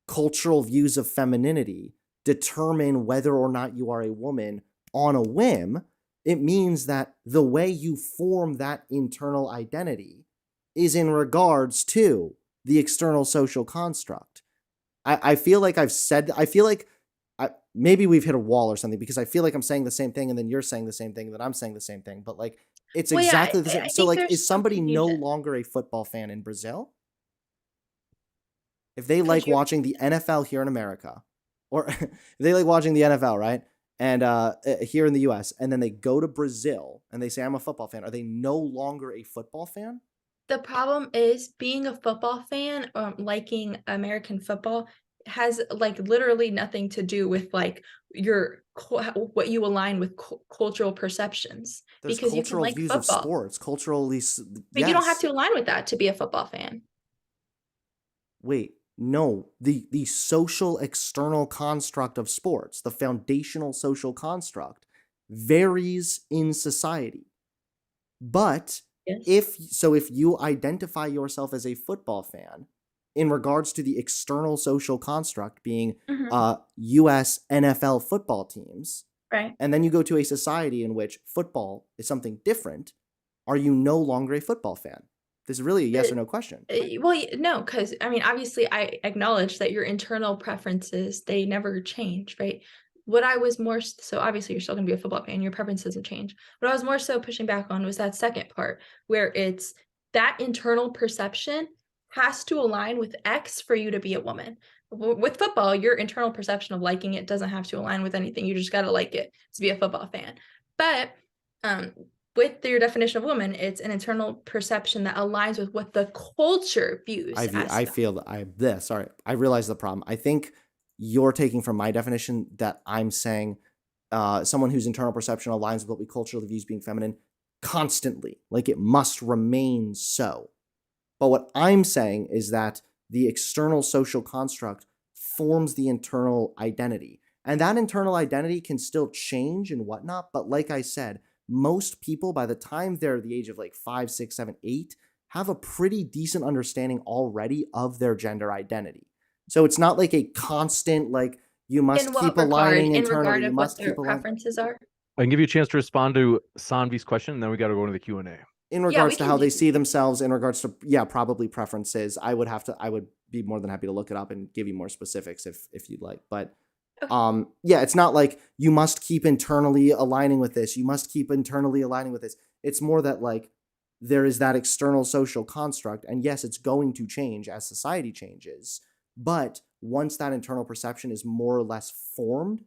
cultural views of femininity determine whether or not you are a woman on a whim. It means that the way you form that internal identity is in regards to the external social construct. I feel like maybe we've hit a wall or something, because I feel like I'm saying the same thing and then you're saying the same thing and then I'm saying the same thing, but like it's Well, yeah, exactly the same. I So think like, there's is some somebody no confusion. longer a football fan in Brazil? If they 'Cause like you're- watching the NFL here in America, or if they like watching the NFL, right? And here in the US, and then they go to Brazil and they say, I'm a football fan. Are they no longer a football fan? The problem is being a football fan, liking American football has like literally nothing to do with like what you align with cultural perceptions, There's because you can cultural like views of football, sports, culturally. but you don't have Yes. to align with that to be a football fan. Wait, no. The social external construct of sports, the foundational social construct, varies in society. But Yes. if you identify yourself as a football fan in regards to the external social construct being Mhm. US NFL football teams, Right. and then you go to a society in which football is something different, are you no longer a football fan? This is really a yes or no question. Well, no, because I mean, obviously, I acknowledge that your internal preferences, they never change, right? What I was more so obviously you're still gonna be a football fan, your preference doesn't change. What I was more so pushing back on was that second part where it's that internal perception has to align with X for you to be a woman. With football, your internal perception of liking it doesn't have to align with anything. You just gotta like it to be a football fan. But with your definition of woman, it's an internal perception that aligns with what the culture views I as feminine. feel that sorry, I realize the problem. I think you're taking from my definition that I'm saying someone whose internal perception aligns with what we culturally view as being feminine constantly, like it must remain so. But what I'm saying is that the external social construct forms the internal identity. And that internal identity can still change and whatnot. But like I said, most people, by the time they're the age of like 5, 6, 7, 8, have a pretty decent understanding already of their gender identity. So it's not like a constant, like, you must In keep what regard? aligning In internally. regard You of what must their keep aligning. preferences are? I can give you a chance to respond to Sanvi's question, and then we got to go into the Q&A. In Yeah, regards we to can how do they that. see themselves, in regards to, yeah, probably preferences, I would be more than happy to look it up and give you more specifics if you'd like. But Okay. yeah, it's not like you must keep internally aligning with this. You must keep internally aligning with this. It's more that like there is that external social construct, and yes, it's going to change as society changes. But once that internal perception is more or less formed,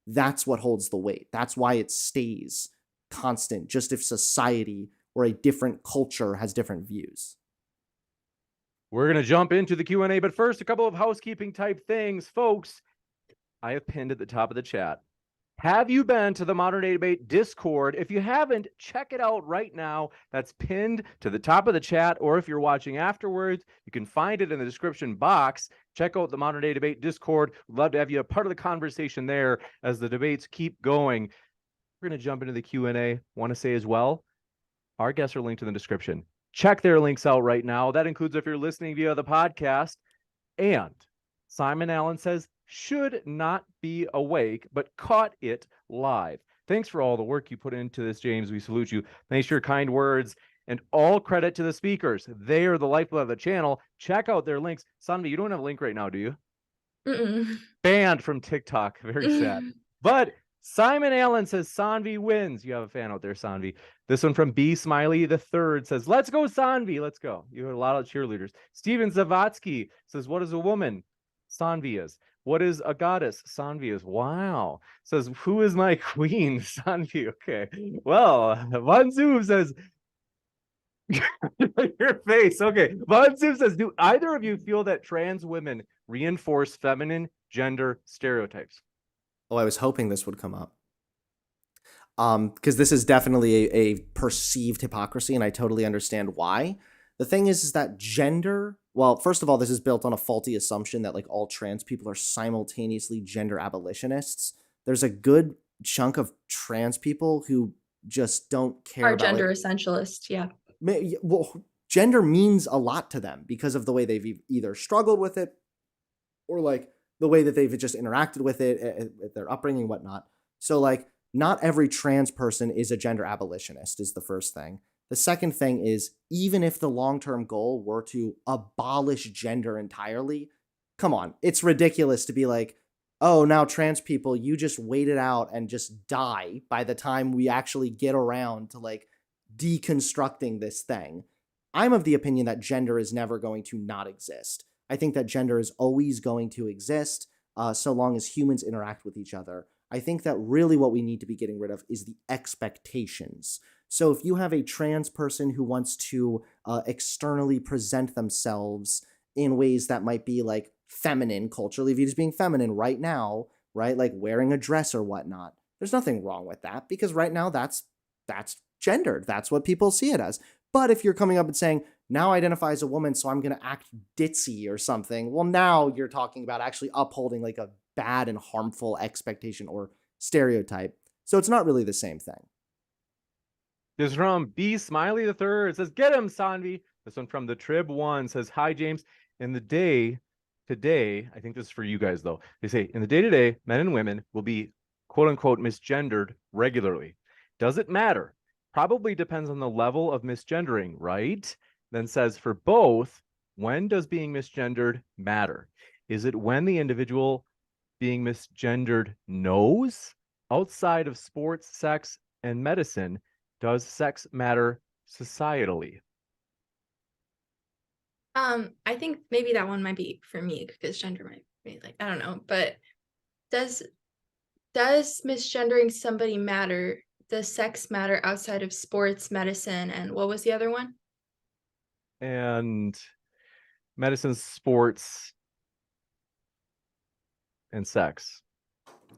that's what holds the weight. That's why it stays constant, just if society or a different culture has different views. We're going to jump into the Q&A, but first, a couple of housekeeping type things. Folks, I have pinned at the top of the chat. Have you been to the Modern Day Debate Discord? If you haven't, check it out right now. That's pinned to the top of the chat, or if you're watching afterwards, you can find it in the description box. Check out the Modern Day Debate Discord. We'd love to have you a part of the conversation there as the debates keep going. We're going to jump into the Q&A. Want to say as well, our guests are linked in the description. Check their links out right now. That includes if you're listening via the podcast. And Simon Allen says, should not be awake, but caught it live. Thanks for all the work you put into this, James. We salute you. Thanks for your kind words, and all credit to the speakers. They are the lifeblood of the channel. Check out their links. Sanvi, you don't have a link right now, do you? Mm-mm. Banned from TikTok. Very sad. But Simon Allen says Sanvi wins. You have a fan out there, Sanvi. This one from B Smiley the Third says, let's go, Sanvi. Let's go. You have a lot of cheerleaders. Steven Zavatsky says, what is a woman? Sanvi is. What is a goddess? Sanvi is. Wow. Says, who is my queen? Sanvi. Okay. Well, Van Zoom says, your face. Okay. Van Zoom says, do either of you feel that trans women reinforce feminine gender stereotypes? Oh, I was hoping this would come up. Because this is definitely a perceived hypocrisy, and I totally understand why. The thing is that gender, well, first of all, this is built on a faulty assumption that like all trans people are simultaneously gender abolitionists. There's a good chunk of trans people who just don't care Are about gender like, essentialist, yeah. well, gender means a lot to them because of the way they've either struggled with it or like the way that they've just interacted with it, their upbringing and whatnot. So like not every trans person is a gender abolitionist is the first thing. The second thing is, even if the long-term goal were to abolish gender entirely, come on, it's ridiculous to be like, oh, now trans people, you just wait it out and just die by the time we actually get around to like deconstructing this thing. I'm of the opinion that gender is never going to not exist. I think that gender is always going to exist so long as humans interact with each other. I think that really what we need to be getting rid of is the expectations. So if you have a trans person who wants to externally present themselves in ways that might be like feminine, culturally viewed as being feminine right now, right? Like wearing a dress or whatnot. There's nothing wrong with that because right now that's gendered. That's what people see it as. But if you're coming up and saying, now I identify as a woman, so I'm going to act ditzy or something, well, now you're talking about actually upholding like a bad and harmful expectation or stereotype. So it's not really the same thing. This is from B Smiley the Third. It says, get him, Sanvi. This one from the Trib One says, hi, James. In the day today, I think this is for you guys, though. They say, in the day today, men and women will be quote unquote misgendered regularly. Does it matter? Probably depends on the level of misgendering, right? Then says, for both, when does being misgendered matter? Is it when the individual being misgendered knows? Outside of sports, sex, and medicine, does sex matter societally? I think maybe that one might be for me because gender might be like, I don't know, but does misgendering somebody matter Does sex matter outside of sports, medicine, and what was the other one? And medicine, sports, and sex.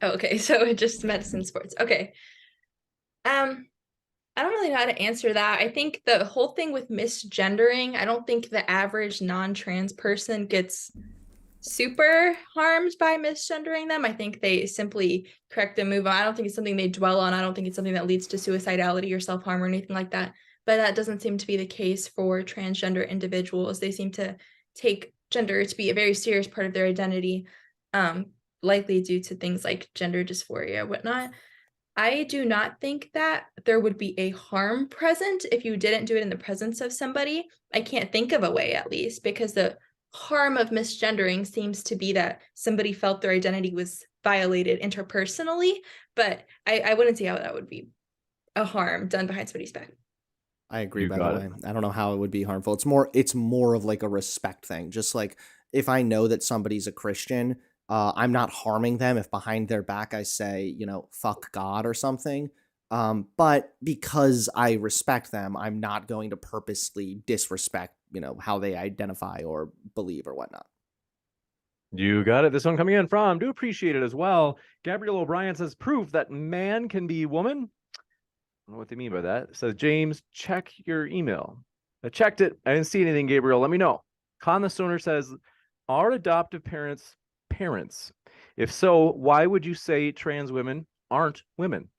Oh, okay, so just medicine, sports. Okay. I don't really know how to answer that. I think the whole thing with misgendering, I don't think the average non-trans person gets super harmed by misgendering them. I think they simply correct and move on. I don't think it's something they dwell on. I don't think it's something that leads to suicidality or self-harm or anything like that. But that doesn't seem to be the case for transgender individuals. They seem to take gender to be a very serious part of their identity, likely due to things like gender dysphoria, whatnot. I do not think that there would be a harm present if you didn't do it in the presence of somebody. I can't think of a way, at least, because the harm of misgendering seems to be that somebody felt their identity was violated interpersonally, but I wouldn't see how that would be a harm done behind somebody's back. I agree, You by the got way. it. I don't know how it would be harmful. It's more of like a respect thing. Just like if I know that somebody's a Christian, I'm not harming them if behind their back I say, fuck God or something. But because I respect them, I'm not going to purposely disrespect, how they identify or believe or whatnot. You got it. This one coming in from, do appreciate it as well. Gabriel O'Brien says, proof that man can be woman. I don't know what they mean by that. It says, James, check your email. I checked it. I didn't see anything, Gabriel. Let me know. Con the Stoner says, are adoptive parents parents? If so, why would you say trans women aren't women?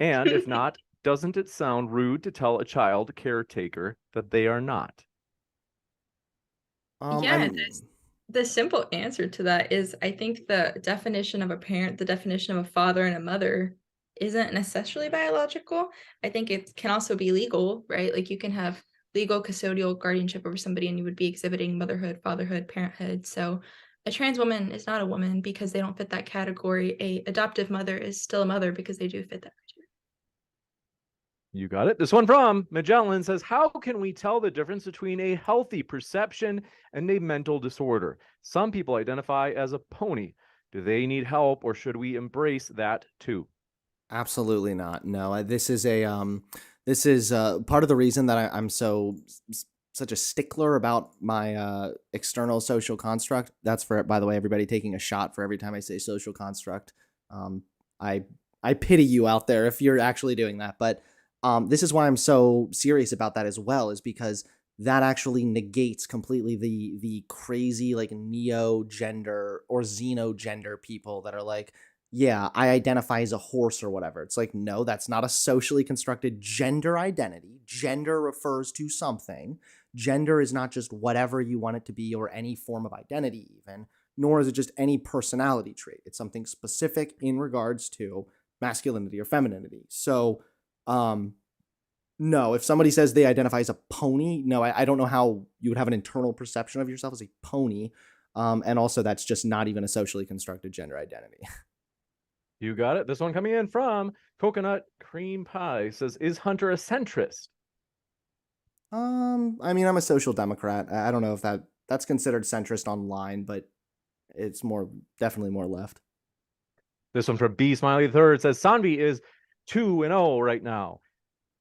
And if not, doesn't it sound rude to tell a child caretaker that they are not? Yeah, the simple answer to that is I think the definition of a parent, the definition of a father and a mother isn't necessarily biological. I think it can also be legal, right? Like you can have legal custodial guardianship over somebody and you would be exhibiting motherhood, fatherhood, parenthood. So a trans woman is not a woman because they don't fit that category. A adoptive mother is still a mother because they do fit that criteria. You got it. This one from Magellan says, how can we tell the difference between a healthy perception and a mental disorder? Some people identify as a pony. Do they need help or should we embrace that too? Absolutely not. No, this is part of the reason that I'm such a stickler about my external social construct. That's for, by the way, everybody taking a shot for every time I say social construct. I pity you out there if you're actually doing that, but this is why I'm so serious about that as well, is because that actually negates completely the crazy like neo-gender or xenogender people that are like, yeah, I identify as a horse or whatever. It's like, no, that's not a socially constructed gender identity. Gender refers to something. Gender is not just whatever you want it to be or any form of identity even, nor is it just any personality trait. It's something specific in regards to masculinity or femininity. So, no, if somebody says they identify as a pony, no, I don't know how you would have an internal perception of yourself as a pony. And also that's just not even a socially constructed gender identity. You got it. This one coming in from Coconut Cream Pie says, is Hunter a centrist? I mean, I'm a social democrat. I don't know if that's considered centrist online, but it's definitely more left. This one from B Smiley III says, Sanvi is 2-0 right now.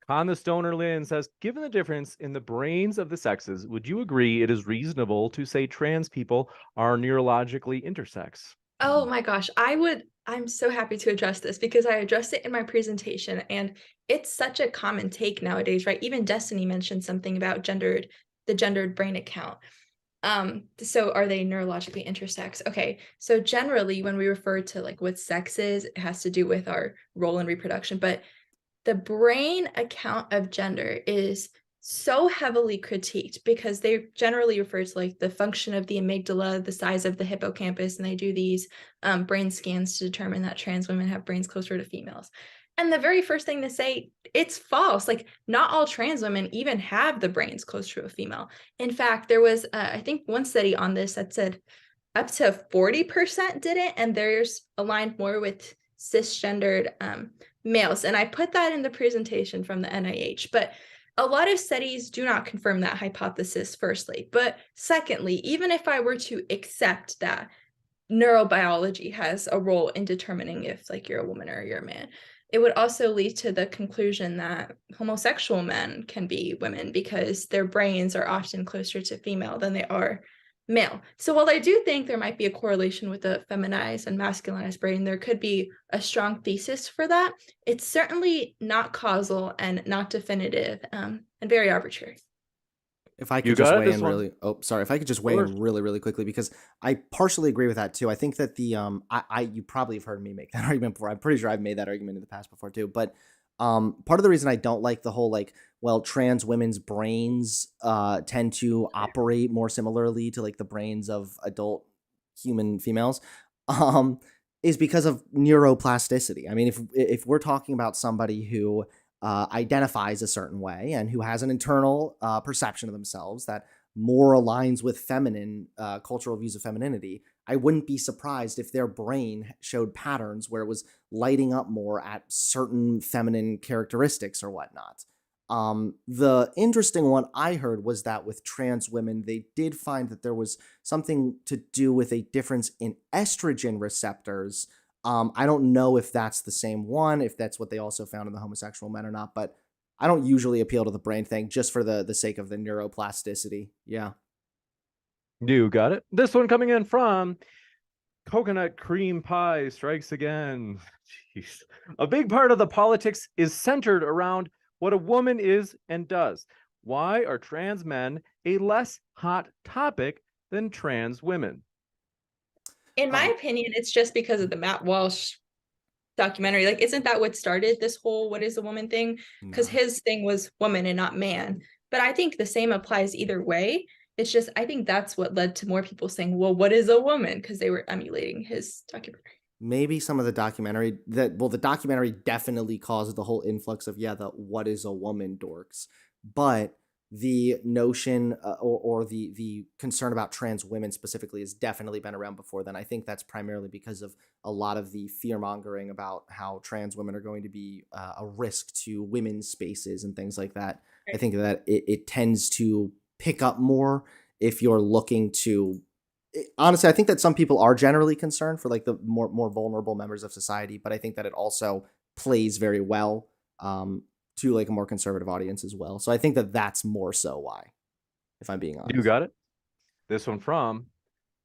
Con the Stoner Lynn says, given the difference in the brains of the sexes, would you agree it is reasonable to say trans people are neurologically intersex? Oh my gosh, I'm so happy to address this because I addressed it in my presentation and it's such a common take nowadays, right? Even Destiny mentioned something about the gendered brain account. So are they neurologically intersex? Okay, so generally when we refer to like what sex is, it has to do with our role in reproduction, but the brain account of gender is so heavily critiqued because they generally refer to like the function of the amygdala, the size of the hippocampus, and they do these brain scans to determine that trans women have brains closer to females. And the very first thing to say, it's false. Like not all trans women even have the brains closer to a female. In fact, there was, I think, one study on this that said up to 40% didn't, and there's aligned more with cisgendered males. And I put that in the presentation from the NIH, but a lot of studies do not confirm that hypothesis, firstly. But secondly, even if I were to accept that neurobiology has a role in determining if like you're a woman or you're a man, it would also lead to the conclusion that homosexual men can be women because their brains are often closer to female than they are male. So while I do think there might be a correlation with the feminized and masculinized brain, there could be a strong thesis for that. It's certainly not causal and not definitive, and very arbitrary. If I You could just got it, weigh this in one. really, oh, sorry. If I could just weigh course. in really quickly, because I partially agree with that too. I think that you probably have heard me make that argument before. I'm pretty sure I've made that argument in the past before too. But part of the reason I don't like the whole like, well, trans women's brains tend to operate more similarly to like the brains of adult human females, is because of neuroplasticity. I mean, if we're talking about somebody who identifies a certain way and who has an internal perception of themselves that more aligns with feminine cultural views of femininity, I wouldn't be surprised if their brain showed patterns where it was lighting up more at certain feminine characteristics or whatnot. The interesting one I heard was that with trans women, they did find that there was something to do with a difference in estrogen receptors. I don't know if that's the same one, if that's what they also found in the homosexual men or not, but I don't usually appeal to the brain thing just for the sake of the neuroplasticity. Yeah. You got it. This one coming in from Coconut Cream Pie strikes again. Jeez. A big part of the politics is centered around what a woman is and does. Why are trans men a less hot topic than trans women? In my opinion, it's just because of the Matt Walsh documentary. Like, isn't that what started this whole "what is a woman" thing? Because No. his thing was woman and not man. But I think the same applies either way. It's just, I think that's what led to more people saying, well, what is a woman? Because they were emulating his documentary. Maybe some of the documentary the documentary definitely caused the whole influx of, the what is a woman dorks. But the notion or the concern about trans women specifically has definitely been around before then. I think that's primarily because of a lot of the fear mongering about how trans women are going to be a risk to women's spaces and things like that. I think that it tends to pick up more if you're looking to honestly, I think that some people are generally concerned for like the more vulnerable members of society, but I think that it also plays very well to like a more conservative audience as well. So I think that that's more so why, if I'm being honest. You got it. This one from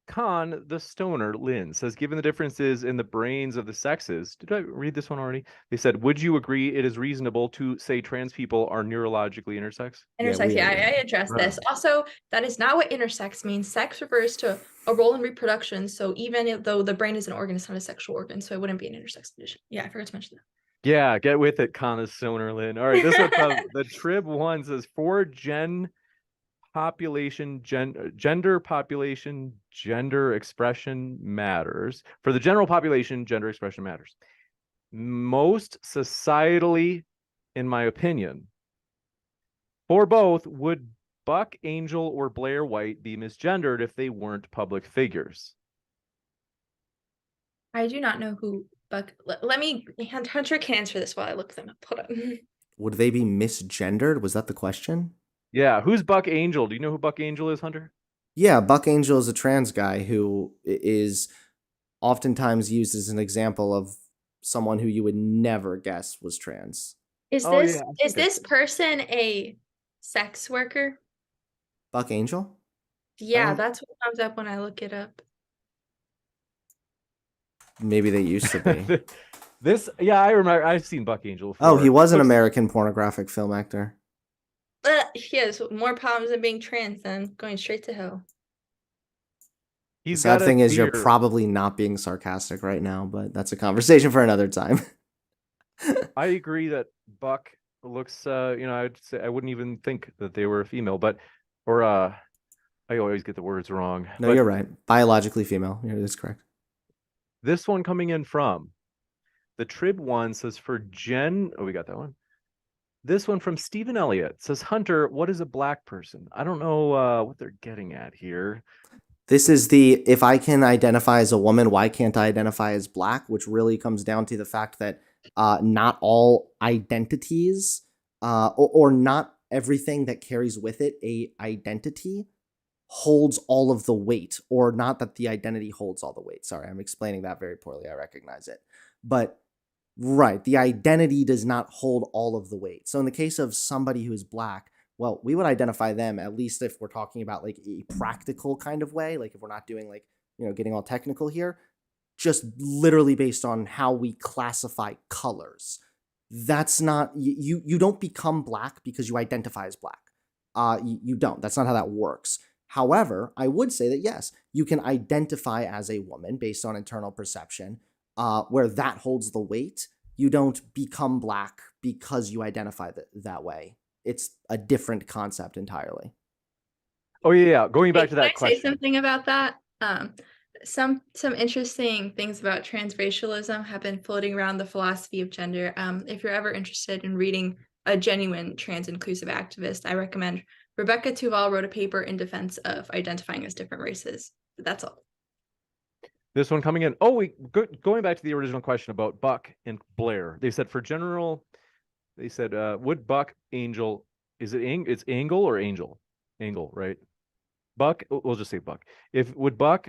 Con the Stoner Lynn says, given the differences in the brains of the sexes, did I read this one already? They said, would you agree it is reasonable to say trans people are neurologically intersex? Intersex, we I agree. addressed Right. this. Also, that is not what intersex means. Sex refers to a role in reproduction. So even though the brain is an organ, it's not a sexual organ. So it wouldn't be an intersex condition. Yeah, I forgot to mention that. Yeah, get with it, Con the Stoner Lynn. All right, this one from the Trib one says, for gender population, gender expression matters. For the general population, gender expression matters. Most societally, in my opinion, for both, would Buck Angel or Blair White be misgendered if they weren't public figures? I do not know who Buck. Let me. Hunter can answer this while I look them up. Hold on. Would they be misgendered? Was that the question? Yeah, who's Buck Angel? Do you know who Buck Angel is, Hunter? Yeah, Buck Angel is a trans guy who is oftentimes used as an example of someone who you would never guess was trans. Is Oh, this yeah, I is think this person a sex worker? Buck Angel? Yeah, Um, that's what comes up when I look it up. Maybe they used to be. Yeah, I remember. I've seen Buck Angel before. Oh, he was an Looks- American pornographic film actor. He has more problems than being trans than going straight to hell. The He's sad got a thing is you're beard. probably not being sarcastic right now, but that's a conversation for another time. I agree that Buck looks. I'd say I wouldn't even think that they were a female, I always get the words wrong. No, But you're right. Biologically female. Yeah, that's correct. this one coming in from the Trib one says for Jen. Oh, we got that one. This one from Stephen Elliott says, Hunter, what is a black person? I don't know what they're getting at here. This is the if I can identify as a woman, why can't I identify as black? Which really comes down to the fact that not all identities or not everything that carries with it a identity holds all of the weight, or not that the identity holds all the weight. Sorry, I'm explaining that very poorly. I recognize it. But Right. The identity does not hold all of the weight. So in the case of somebody who is black, well, we would identify them, at least if we're talking about like a practical kind of way, like if we're not doing like, getting all technical here, just literally based on how we classify colors. That's not, you don't become black because you identify as black. You don't. That's not how that works. However, I would say that yes, you can identify as a woman based on internal perception, where that holds the weight. You don't become black because you identify that way. It's a different concept entirely. Oh yeah. Going back to Can I that question. say something about that? Some interesting things about transracialism have been floating around the philosophy of gender. If you're ever interested in reading a genuine trans inclusive activist, I recommend Rebecca Tuval wrote a paper in defense of identifying as different races. But that's all. This one coming in. Going back to the original question about Buck and Blair. They said would Buck Angel, it's Angle or Angel? Angle, right? Buck, we'll just say Buck. Would Buck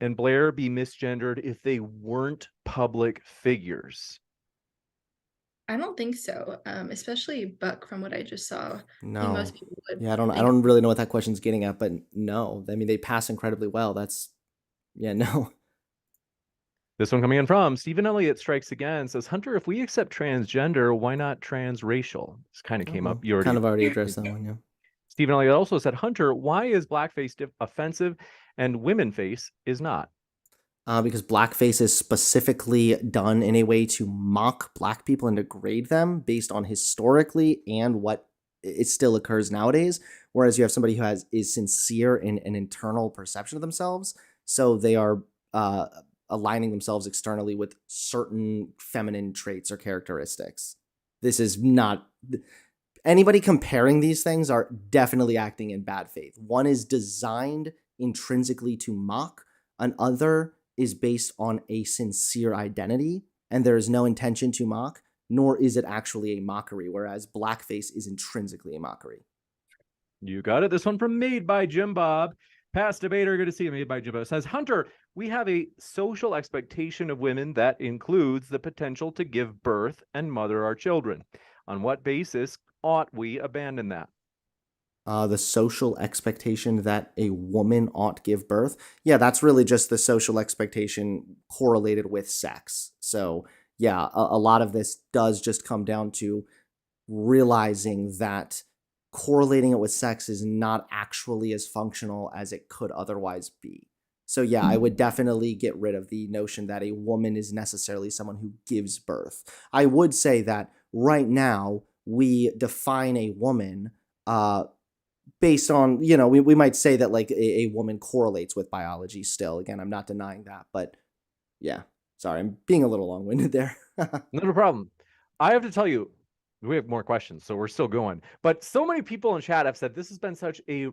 and Blair be misgendered if they weren't public figures? I don't think so. Especially Buck, from what I just saw. I think No. most people would. Yeah, I don't think- really know what that question's getting at, but no. I mean, they pass incredibly well. No. This one coming in from Stephen Elliott strikes again, says, Hunter, if we accept transgender, why not transracial? This kind of came up. You kind of already addressed that one, yeah. Stephen Elliott also said, Hunter, why is blackface offensive and women face is not? Because blackface is specifically done in a way to mock black people and degrade them based on historically and what it still occurs nowadays. Whereas you have somebody who is sincere in an internal perception of themselves, so they are aligning themselves externally with certain feminine traits or characteristics. This is not... Anybody comparing these things are definitely acting in bad faith. One is designed intrinsically to mock, another is based on a sincere identity, and there is no intention to mock, nor is it actually a mockery, whereas blackface is intrinsically a mockery. You got it. This one from Made by Jim Bob. Past debater, good to see you. Made by Jim Bob says, Hunter, we have a social expectation of women that includes the potential to give birth and mother our children. On what basis ought we abandon that? The social expectation that a woman ought give birth. Yeah, that's really just the social expectation correlated with sex. So yeah, a lot of this does just come down to realizing that correlating it with sex is not actually as functional as it could otherwise be. So yeah, I would definitely get rid of the notion that a woman is necessarily someone who gives birth. I would say that right now we define a woman based on, we might say that like a woman correlates with biology still. Again, I'm not denying that, but yeah, sorry, I'm being a little long-winded there. Not a problem. I have to tell you, we have more questions, so we're still going. But so many people in chat have said this has been such a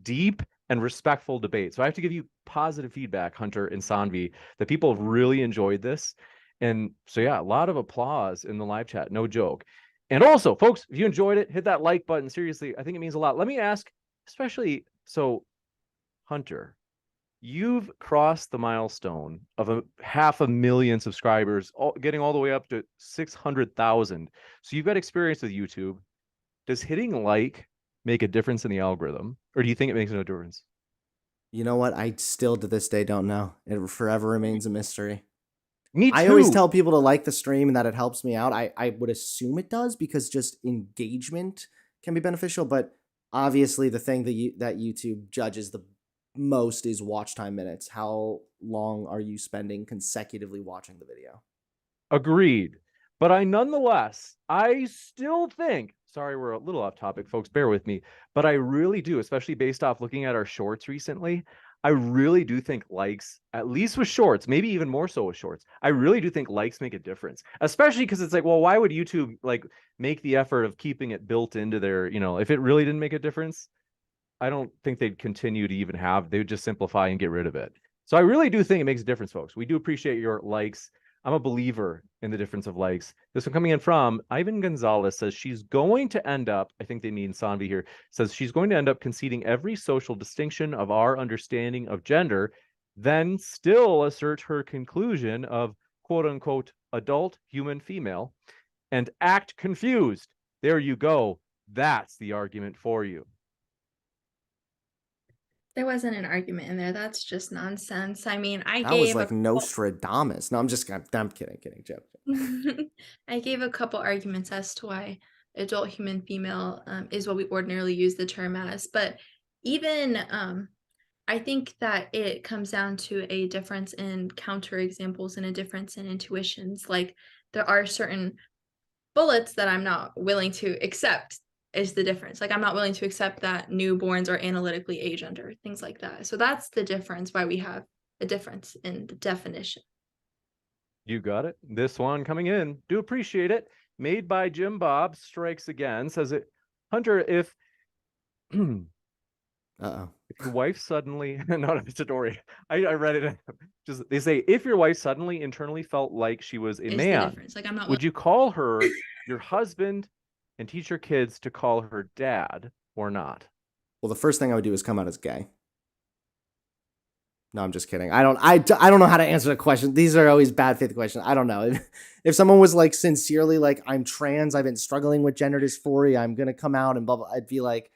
deep and respectful debate. So I have to give you positive feedback, Hunter and Sanvi, that people have really enjoyed this. And so yeah, a lot of applause in the live chat, no joke. And also, folks, if you enjoyed it, hit that like button. Seriously, I think it means a lot. Let me ask, especially, so Hunter, you've crossed the milestone of 500,000 subscribers, getting all the way up to 600,000. So you've got experience with YouTube. Does hitting like make a difference in the algorithm, or do you think it makes no difference? You know what? I still to this day don't know. It forever remains a mystery. Me too. I always tell people to like the stream and that it helps me out. I would assume it does because just engagement can be beneficial, but obviously the thing that YouTube judges the most is watch time minutes. How long are you spending consecutively watching the video? Agreed. But I still think, sorry, we're a little off topic, folks, bear with me, but I really do, especially based off looking at our shorts recently, I really do think likes, at least with shorts, maybe even more so with shorts, I really do think likes make a difference, especially because it's like, well, why would YouTube like make the effort of keeping it built into their, if it really didn't make a difference, I don't think they'd continue to even they would just simplify and get rid of it. So I really do think it makes a difference, folks. We do appreciate your likes. I'm a believer in the difference of likes. This one coming in from Ivan Gonzalez says she's going to end up, I think they mean Sanvi here, says she's going to end up conceding every social distinction of our understanding of gender, then still assert her conclusion of, quote unquote adult human female and act confused. There you go. That's the argument for you. There wasn't an argument in there. That's just nonsense. I mean, I That was gave a like couple- Nostradamus. No, I'm kidding, joke. I gave a couple arguments as to why adult human female is what we ordinarily use the term as, but even I think that it comes down to a difference in counterexamples and a difference in intuitions. Like there are certain bullets that I'm not willing to accept is the difference. Like I'm not willing to accept that newborns are analytically age under, things like that. So that's the difference why we have a difference in the definition. You got it. This one coming in. Do appreciate it. Made by Jim Bob strikes again. Says it, Hunter, if Uh-oh. if your wife suddenly no, it's a story. I read it. Just they say if your wife suddenly internally felt like she was a Is the man, difference. Like I'm not would you call her your husband and teach your kids to call her dad or not? Well, the first thing I would do is come out as gay. No, I'm just kidding. I don't know how to answer the question. These are always bad faith questions. I don't know. If someone was like sincerely like, I'm trans, I've been struggling with gender dysphoria, I'm going to come out and blah, blah, I'd be like,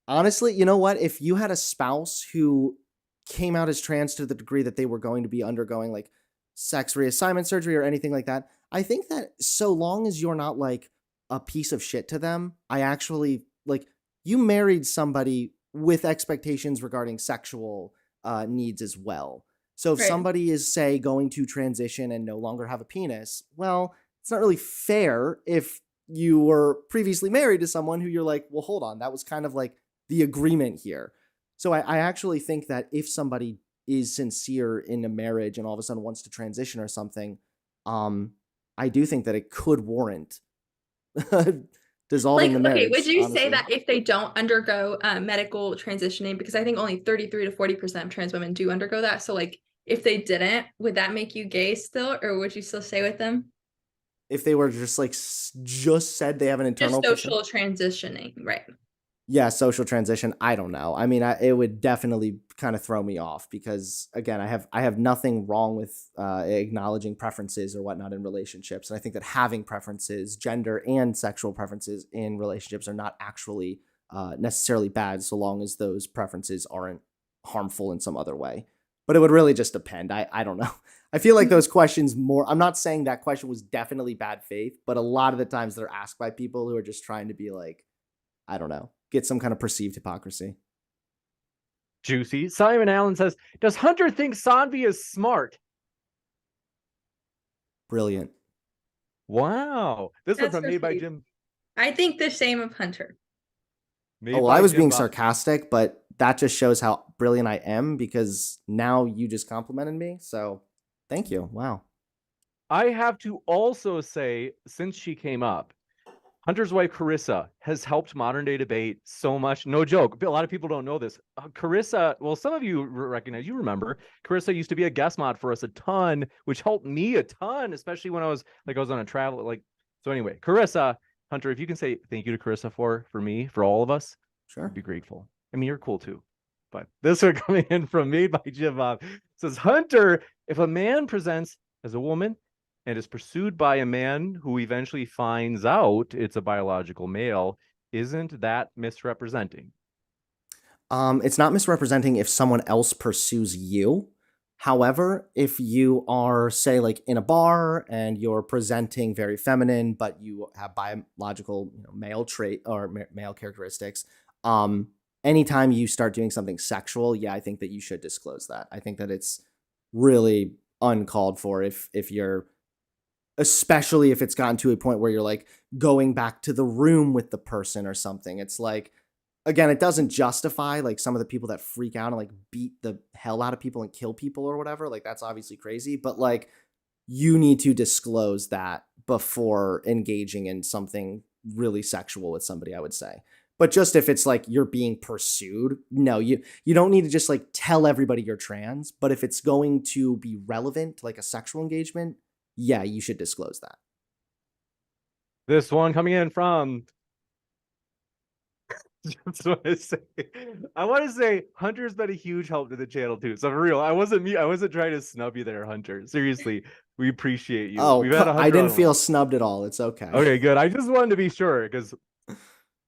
honestly, you know what? If you had a spouse who came out as trans to the degree that they were going to be undergoing like sex reassignment surgery or anything like that, I think that so long as you're not like a piece of shit to them, I actually like you married somebody with expectations regarding sexual needs as well. So if Right. somebody is, say, going to transition and no longer have a penis, well, it's not really fair if you were previously married to someone who you're like, well, hold on, that was kind of like the agreement here. So I actually think that if somebody is sincere in a marriage and all of a sudden wants to transition or something, I do think that it could warrant dissolving the marriage. Okay, would you honestly. say that if they don't undergo medical transitioning, because I think only 33 to 40% of trans women do undergo that. So like if they didn't, would that make you gay still, or would you still stay with them? If they were just like just said they have an internal Just social transitioning, right? Yeah, social transition. I don't know. I mean, it would definitely kind of throw me off because, again, I have nothing wrong with acknowledging preferences or whatnot in relationships, and I think that having preferences, gender and sexual preferences in relationships, are not actually necessarily bad, so long as those preferences aren't harmful in some other way. But it would really just depend. I don't know. I feel like those questions more. I'm not saying that question was definitely bad faith, but a lot of the times they're asked by people who are just trying to be like, I don't know, get some kind of perceived hypocrisy. Juicy. Simon Allen says, does Hunter think Sanvi is smart? Brilliant. Wow. This That's one from Made by perceived. Jim. I think the same of Hunter. Made Oh, well, by I was Jim being Bob. sarcastic, but that just shows how brilliant I am because now you just complimented me. So thank you. Wow. I have to also say, since she came up, Hunter's wife, Carissa, has helped modern day debate so much. No joke. A lot of people don't know this. Carissa, well, some of you recognize, you remember, Carissa used to be a guest mod for us a ton, which helped me a ton, especially when I was on a travel. So anyway, Carissa, Hunter, if you can say thank you to Carissa for me, for all of us, Sure. I'd be grateful. I mean, you're cool too. But this one coming in from Made by Jim Bob says, Hunter, if a man presents as a woman and is pursued by a man who eventually finds out it's a biological male, isn't that misrepresenting? It's not misrepresenting if someone else pursues you. However, if you are, say, like in a bar and you're presenting very feminine, but you have biological male trait or male characteristics, anytime you start doing something sexual, yeah, I think that you should disclose that. I think that it's really uncalled for if you're, especially if it's gotten to a point where you're like going back to the room with the person or something. It's like, again, it doesn't justify like some of the people that freak out and like beat the hell out of people and kill people or whatever. Like that's obviously crazy, but like you need to disclose that before engaging in something really sexual with somebody, I would say. But just if it's like you're being pursued, no, you don't need to just like tell everybody you're trans. But if it's going to be relevant, like a sexual engagement, yeah, you should disclose that. This one coming in from Just want to say, I want to say Hunter's been a huge help to the channel too. So for real, I wasn't trying to snub you there, Hunter. Seriously, we appreciate you. Oh, We've had I Hunter didn't on feel snubbed at all. It's okay. Okay, good. I just wanted to be sure because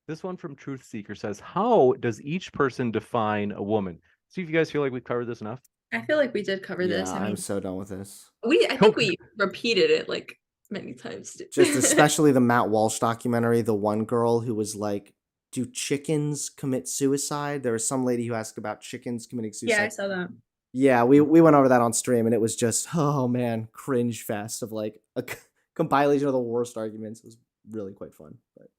this one from Truth Seeker says, "How does each person define a woman?" See if you guys feel like we've covered this enough. I feel like we did cover this. Yeah, I mean, I'm so done with this. I think we repeated it like many times. Just especially the Matt Walsh documentary, the one girl who was like, do chickens commit suicide? There was some lady who asked about chickens committing suicide. Yeah, I saw that. Yeah, we went over that on stream, and it was just, oh man, cringe fest of like a compilation of the worst arguments. It was really quite fun. But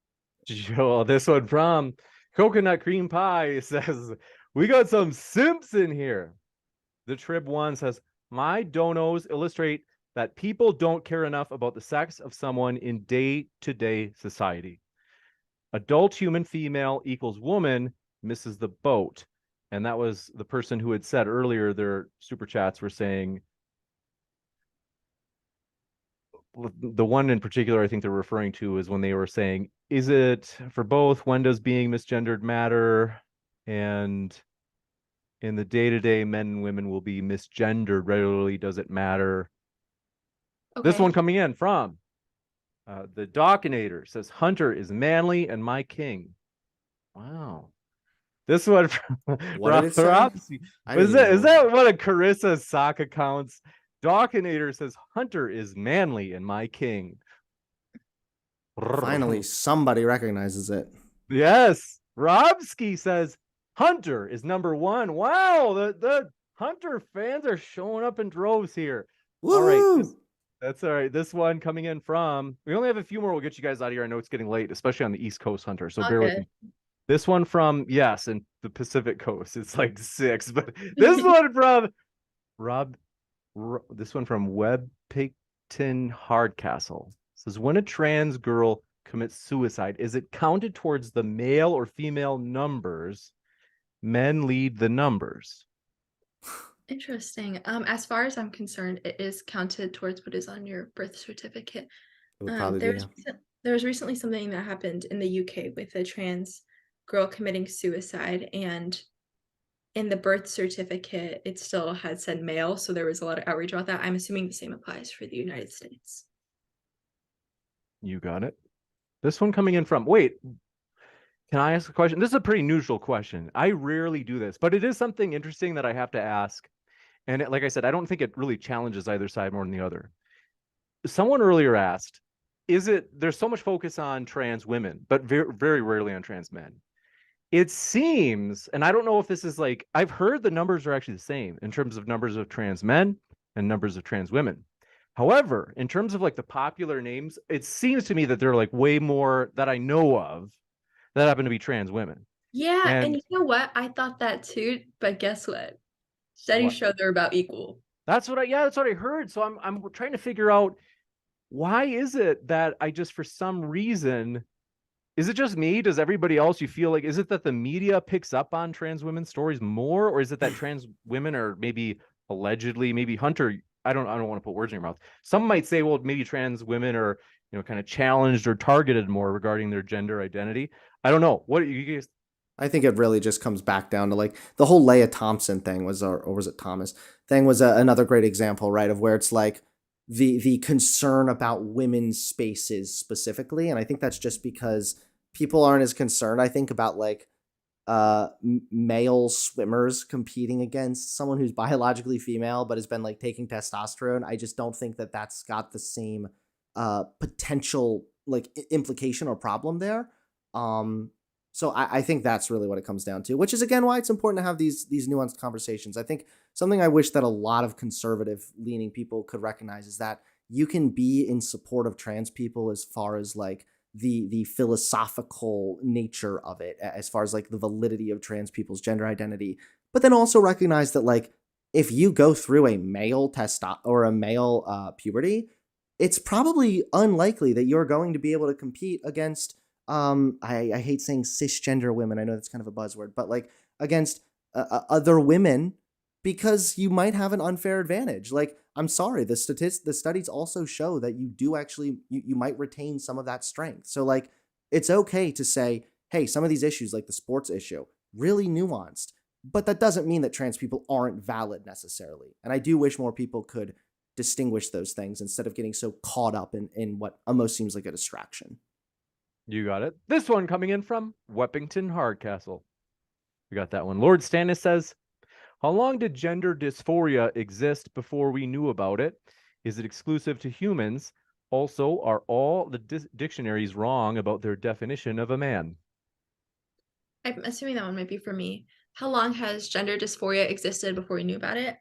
Joel, this one from Coconut Cream Pie says, "We got some simps in here." The Trib One says, "My donos illustrate that people don't care enough about the sex of someone in day-to-day society. Adult human female equals woman misses the boat." And that was the person who had said earlier, their super chats were saying, the one in particular I think they're referring to is when they were saying, is it for both? When does being misgendered matter? And in the day-to-day, men and women will be misgendered regularly. Does it matter? This Okay. one coming in from the Dockinator says, "Hunter is manly and my king." Wow. This one from What did it say? Ropsy. I Is didn't even that one of Carissa's sock accounts? Dockinator says, "Hunter is manly and my king." finally somebody recognizes it. Yes. Robsky says, "Hunter is number one." Wow, the Hunter fans are showing up in droves here. All right, Woo! that's all right. This one coming in from, we only have a few more. We'll get you guys out of here. I know it's getting late, especially on the East Coast, Hunter. So bear with Okay. me. This one from, yes, and the Pacific Coast. It's like 6, but this one from this one from Web Picton Hardcastle says, "When a trans girl commits suicide, is it counted towards the male or female numbers? Men lead the numbers." Interesting. As far as I'm concerned, it is counted towards what is on your birth certificate. It would probably There be. was there was recently something that happened in the UK with a trans girl committing suicide, and in the birth certificate, it still had said male, so there was a lot of outrage about that. I'm assuming the same applies for the United States. You got it. This one coming in from, wait, can I ask a question? This is a pretty neutral question. I rarely do this, but it is something interesting that I have to ask. And like I said, I don't think it really challenges either side more than the other. Someone earlier asked, there's so much focus on trans women, but very, very rarely on trans men. It seems, and I don't know if this is like, I've heard the numbers are actually the same in terms of numbers of trans men and numbers of trans women. However, in terms of like the popular names, it seems to me that there are like way more that I know of that happen to be trans women. Yeah, and And you know what? I thought that too, but guess what? Studies What? show they're about equal. That's what I heard. So I'm trying to figure out, why is it that I just, for some reason, is it just me? Does everybody else, you feel like, is it that the media picks up on trans women's stories more, or is it that trans women are maybe allegedly, maybe Hunter, I don't want to put words in your mouth. Some might say, well, maybe trans women are, kind of challenged or targeted more regarding their gender identity. I don't know. What do you guys? I think it really just comes back down to like the whole Leah Thompson thing was, or was it Thomas thing was another great example, right? Of where it's like the concern about women's spaces specifically. And I think that's just because people aren't as concerned, I think, about like male swimmers competing against someone who's biologically female but has been like taking testosterone. I just don't think that that's got the same potential like implication or problem there. So I think that's really what it comes down to, which is again why it's important to have these nuanced conversations. I think something I wish that a lot of conservative leaning people could recognize is that you can be in support of trans people as far as like the philosophical nature of it, as far as like the validity of trans people's gender identity, but then also recognize that like if you go through a male or a male puberty, it's probably unlikely that you're going to be able to compete against I hate saying cisgender women. I know that's kind of a buzzword, but like against other women, because you might have an unfair advantage. Like, I'm sorry, the studies also show that you do actually, you might retain some of that strength. So like, it's okay to say, hey, some of these issues, like the sports issue, really nuanced. But that doesn't mean that trans people aren't valid necessarily. And I do wish more people could distinguish those things instead of getting so caught up in what almost seems like a distraction. You got it. This one coming in from Weppington Hardcastle. We got that one. Lord Stannis says, how long did gender dysphoria exist before we knew about it? Is it exclusive to humans? Also, are all the dictionaries wrong about their definition of a man? I'm assuming that one might be for me. How long has gender dysphoria existed before we knew about it?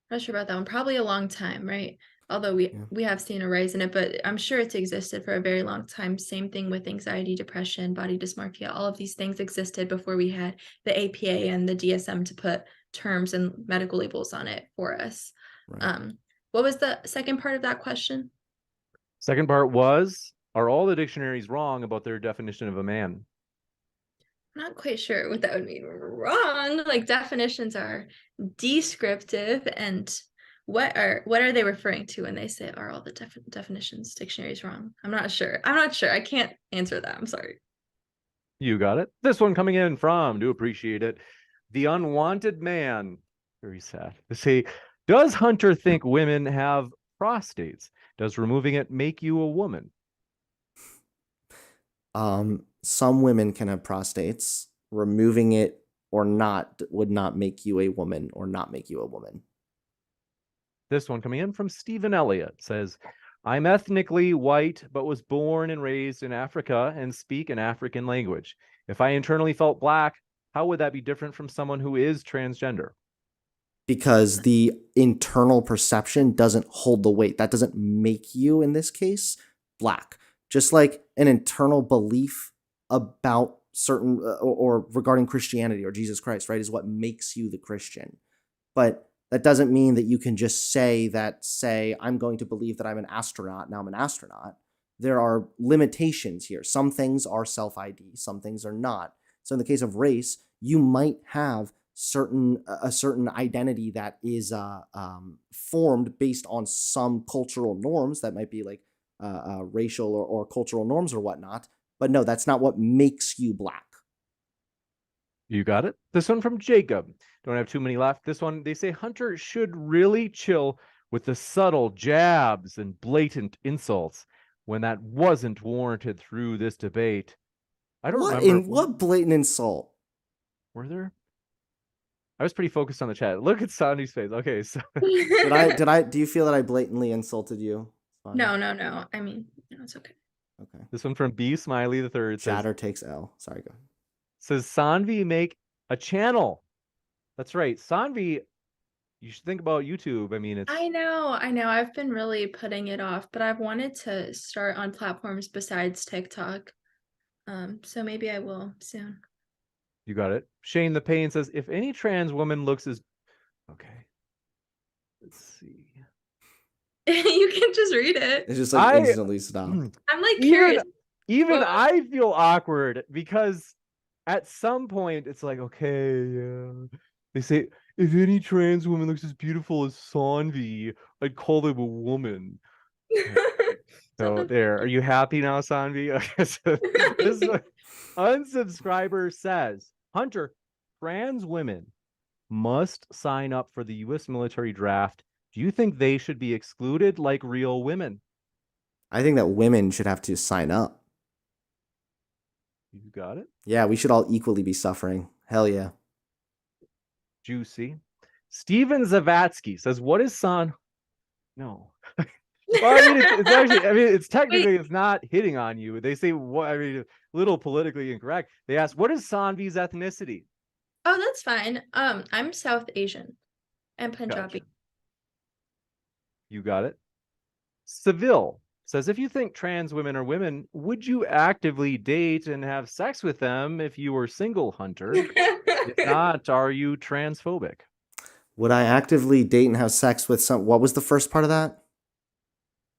Not sure about that one. Probably a long time, right? Although we have seen a rise in it, but I'm sure it's existed for a very long time. Same thing with anxiety, depression, body dysmorphia. All of these things existed before we had the APA and the DSM to put terms and medical labels on it for us. Right. What was the second part of that question? Second part was, are all the dictionaries wrong about their definition of a man? I'm not quite sure what that would mean. Wrong. Like definitions are descriptive, and what are they referring to when they say are all the definitions dictionaries wrong? I'm not sure. I can't answer that. I'm sorry. You got it. This one coming in from, do appreciate it, The Unwanted Man. Very sad. They say, does Hunter think women have prostates? Does removing it make you a woman? Some women can have prostates. Removing it or not would not make you a woman or not make you a woman. This one coming in from Stephen Elliott says, I'm ethnically white, but was born and raised in Africa and speak an African language. If I internally felt black, how would that be different from someone who is transgender? Because the internal perception doesn't hold the weight. That doesn't make you, in this case, black. Just like an internal belief about certain or regarding Christianity or Jesus Christ, right, is what makes you the Christian. But that doesn't mean that you can just say, I'm going to believe that I'm an astronaut. Now I'm an astronaut. There are limitations here. Some things are self-ID, some things are not. So in the case of race, you might have a certain identity that is formed based on some cultural norms that might be like racial or cultural norms or whatnot. But no, that's not what makes you black. You got it. This one from Jacob. Don't have too many left. This one, they say Hunter should really chill with the subtle jabs and blatant insults when that wasn't warranted through this debate. I don't remember. What blatant insult? Were there? I was pretty focused on the chat. Look at Sandy's face. Okay, so do you feel that I blatantly insulted you? No. I mean, no, it's okay. Okay. This one from B Smiley the third Chatter takes L. Sorry, go ahead. Says Sanvi make a channel. That's right. Sanvi, you should think about YouTube. I mean, I know. I've been really putting it off, but I've wanted to start on platforms besides TikTok. So maybe I will soon. You got it. Shane the Pain says, if any trans woman looks as okay. Let's see. You can just read it. It's just like instantly stop. I'm like curious. Even I feel awkward because at some point it's like, okay, they say, if any trans woman looks as beautiful as Sanvi, I'd call them a woman. So there, are you happy now, Sanvi? Okay, so this unsubscriber says, Hunter, trans women must sign up for the U.S. military draft. Do you think they should be excluded like real women? I think that women should have to sign up. You got it? Yeah, we should all equally be suffering. Hell yeah. Juicy. Steven Zavatsky says, what is No. Well, I mean, it's actually, I mean, it's technically, it's not hitting on you. They say, what, I mean, a little politically incorrect. They ask, what is Sanvi's ethnicity? Oh, that's fine. I'm South Asian and Punjabi. Gotcha. You got it. Seville says, if you think trans women are women, would you actively date and have sex with them if you were single, Hunter? If not, are you transphobic? Would I actively date and have sex with what was the first part of that?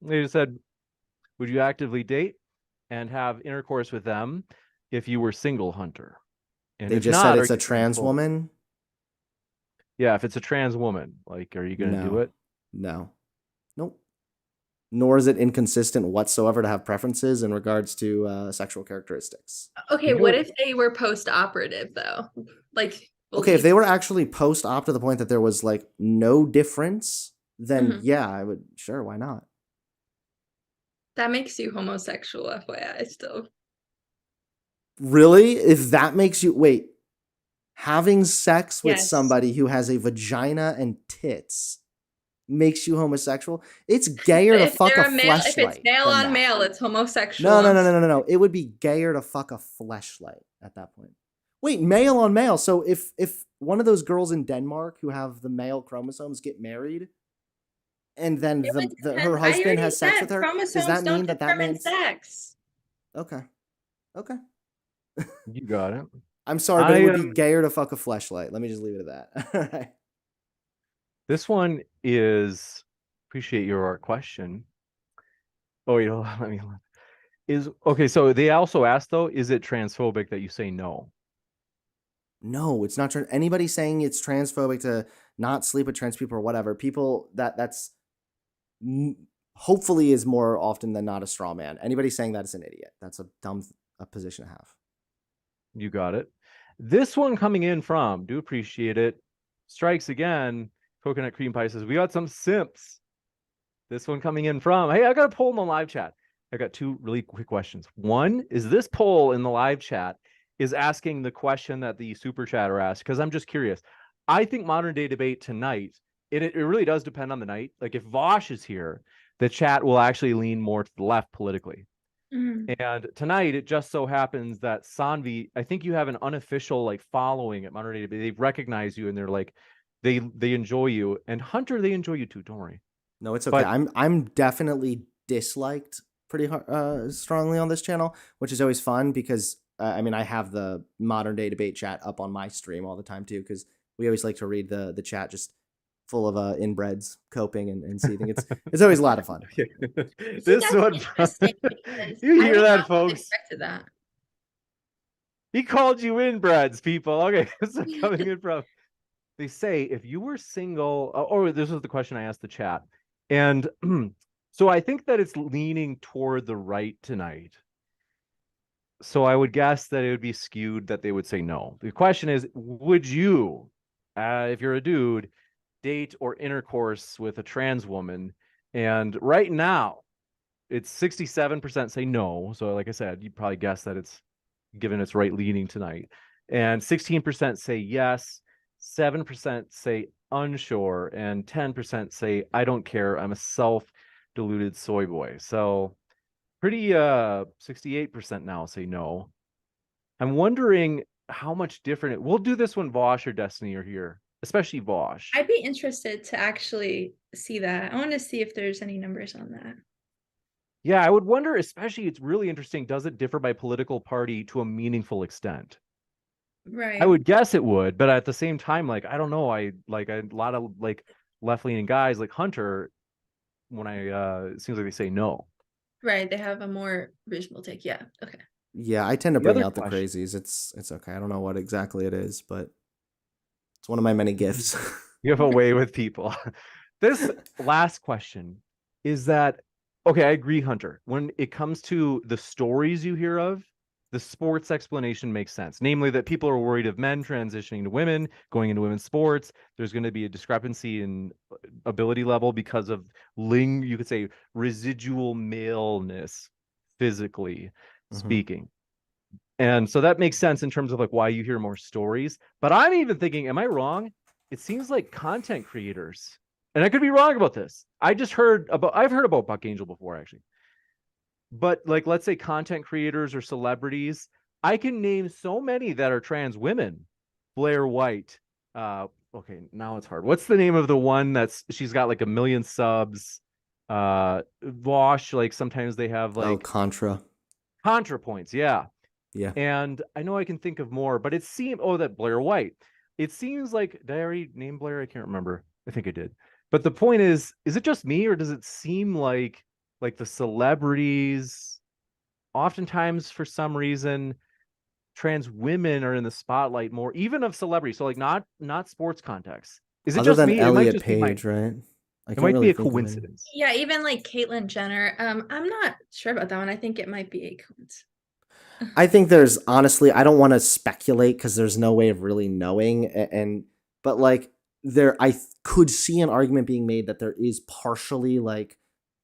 They just said, would you actively date and have intercourse with them if you were single, Hunter? And they just said it's a trans woman? Yeah, if it's a trans woman, like, are you going to do it? No. Nope. nor is it inconsistent whatsoever to have preferences in regards to sexual characteristics. Okay, what if they were post-operative though? Like, Okay, if they were actually post-op to the point that there was like no difference, then Mhm. yeah, I would, sure, why not? That makes you homosexual, FYI, still. Really? If that makes you, wait, having sex with Yes. somebody who has a vagina and tits makes you homosexual? It's gayer to If fuck a they're male, if it's fleshlight male than on that. male, it's homosexual. No, no, I'm no, no, no, no, no. It would be gayer to fuck a fleshlight at that point. Wait, male on male. So if one of those girls in Denmark who have the male chromosomes get married, and then It would her depend. I husband already has sex said with her, does chromosomes that don't mean that determine means sex. okay? Okay. You got it. I'm sorry, but it would be I, gayer to fuck a fleshlight. Let me just leave it at that. All right. This one is, appreciate your question. Oh, you know, let me, is, okay, so they also asked though, is it transphobic that you say no? No, it's not trans. Anybody saying it's transphobic to not sleep with trans people or whatever, people that's hopefully is more often than not a straw man. Anybody saying that is an idiot. That's a dumb position to have. You got it. This one coming in from, do appreciate it. Strikes again. Coconut Cream Pie says, we got some simps. This one coming in from, hey, I got a poll in the live chat. I got two really quick questions. One is this poll in the live chat is asking the question that the super chatter asked, because I'm just curious. I think modern day debate tonight, it really does depend on the night. Like if Vosh is here, the chat will actually lean more to the left politically. And tonight, it just so happens that Sanvi, I think you have an unofficial like following at Modern Day Debate. They recognize you and they're like, they enjoy you. And Hunter, they enjoy you too. Don't worry. No, it's okay. But, I'm definitely disliked pretty strongly on this channel, which is always fun because I mean I have the Modern Day Debate chat up on my stream all the time too because we always like to read the chat just full of inbreds coping and seething. It's always a lot of fun. This one, you hear that, folks? Expected that. He called you inbreds, people. Okay, so coming in from, they say if you were single, or this was the question I asked the chat, and so I think that it's leaning toward the right tonight. So I would guess that it would be skewed that they would say no. The question is, would you, if you're a dude, date or intercourse with a trans woman? And right now, it's 67% say no. So like I said, you probably guess that it's given its right leaning tonight. And 16% say yes, 7% say unsure, and 10% say I don't care. I'm a self-deluded soy boy. So pretty 68% now say no. I'm wondering how much different we'll do this when Vosh or Destiny are here, especially Vosh. I'd be interested to actually see that. I want to see if there's any numbers on that. Yeah, I would wonder, especially it's really interesting, does it differ by political party to a meaningful extent? Right. I would guess it would, but at the same time, like, I don't know, I like a lot of like left-leaning guys like Hunter, when it seems like they say no. Right, they have a more reasonable take. Yeah. Okay. Yeah, I tend to The bring other out the question- crazies. It's okay. I don't know what exactly it is, but it's one of my many gifts. You have a way with people. This last question is that, okay, I agree, Hunter. When it comes to the stories you hear of, the sports explanation makes sense. Namely, that people are worried of men transitioning to women, going into women's sports. There's going to be a discrepancy in ability level because of you could say residual maleness, physically speaking. And so that makes sense in terms of like why you hear more stories. But I'm even thinking, am I wrong? It seems like content creators, and I could be wrong about this. I've heard about Buck Angel before, actually. But like, let's say content creators or celebrities, I can name so many that are trans women. Blair White. Okay, now it's hard. What's the name of the one she's got like 1 million subs? Vosh, like sometimes they have like Contra points, yeah. And I know I can think of more, but it seemed that Blair White. It seems like, did I already name Blair? I can't remember. I think I did. But the point is it just me, or does it seem like the celebrities, oftentimes for some reason, trans women are in the spotlight more, even of celebrities? So like not sports context. Is it Other just than me? Elliot Page, right? I It can't might really be a think of any. coincidence. Yeah, even like Caitlyn Jenner. I'm not sure about that one. I think it might be a coincidence. I think there's honestly, I don't want to speculate because there's no way of really knowing. But like could see an argument being made that there is partially like,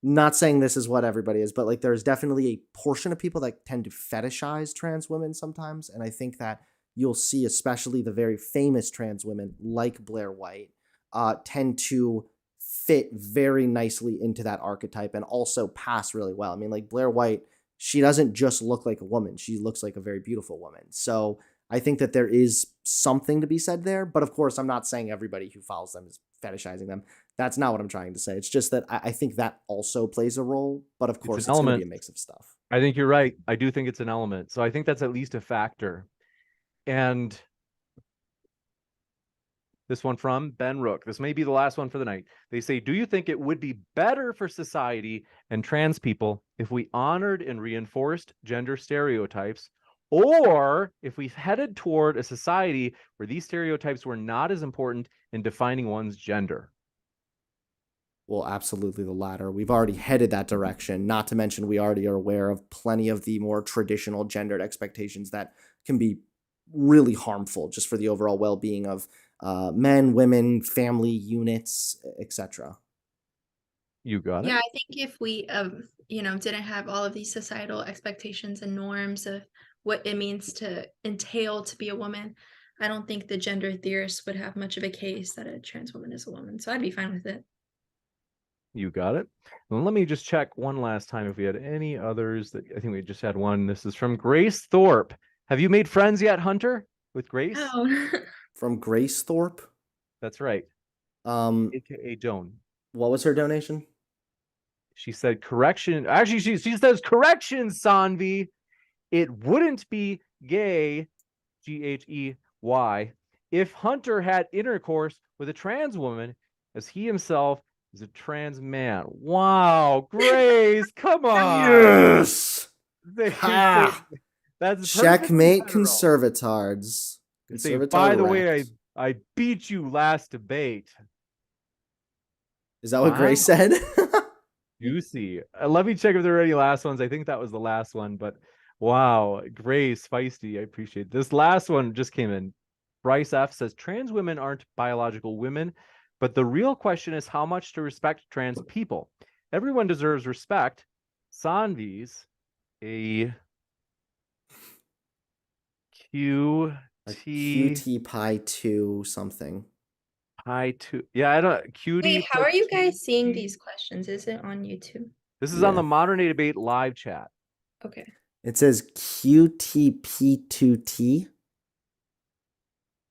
not saying this is what everybody is, but like there's definitely a portion of people that tend to fetishize trans women sometimes. And I think that you'll see, especially the very famous trans women like Blair White, tend to fit very nicely into that archetype and also pass really well. I mean, like Blair White, she doesn't just look like a woman, she looks like a very beautiful woman. So I think that there is something to be said there. But of course, I'm not saying everybody who follows them is fetishizing them. That's not what I'm trying to say. It's just that I think that also plays a role. But of course, it's going to be a mix of stuff. I think you're right. I do think it's an element. So I think that's at least a factor. And this one from Ben Rook. This may be the last one for the night. They say, do you think it would be better for society and trans people if we honored and reinforced gender stereotypes, or if we headed toward a society where these stereotypes were not as important in defining one's gender? Well, absolutely the latter. We've already headed that direction, not to mention we already are aware of plenty of the more traditional gendered expectations that can be really harmful just for the overall well-being of men, women, family units, etc. You got it. Yeah, I think if we, didn't have all of these societal expectations and norms of what it means to entail to be a woman, I don't think the gender theorists would have much of a case that a trans woman is a woman. So I'd be fine with it. You got it. And let me just check one last time if we had any others. That I think we just had one. This is from Grace Thorpe. Have you made friends yet, Hunter, with Grace? Oh. From Grace Thorpe. That's right. AKA Joan. What was her donation? She said correction. Actually, she says correction, Sanvi. It wouldn't be gay, Ghey, if Hunter had intercourse with a trans woman, as he himself is a trans man. Wow, Grace, come on. Yes. That's checkmate, conservatards. By the way, I beat you last debate. Is that what Grace said? Juicy. Let me check if there are any last ones. I think that was the last one, but wow, Grace, feisty. I appreciate it. This last one just came in. Bryce F says trans women aren't biological women, but the real question is how much to respect trans people. Everyone deserves respect. Sanvi's a QT pi 2 something. Pi 2. Yeah, I don't. QT. Wait, how are you guys seeing these questions? Is it on YouTube? This is on the Modern Day Debate live chat. Okay. It says QTP2T.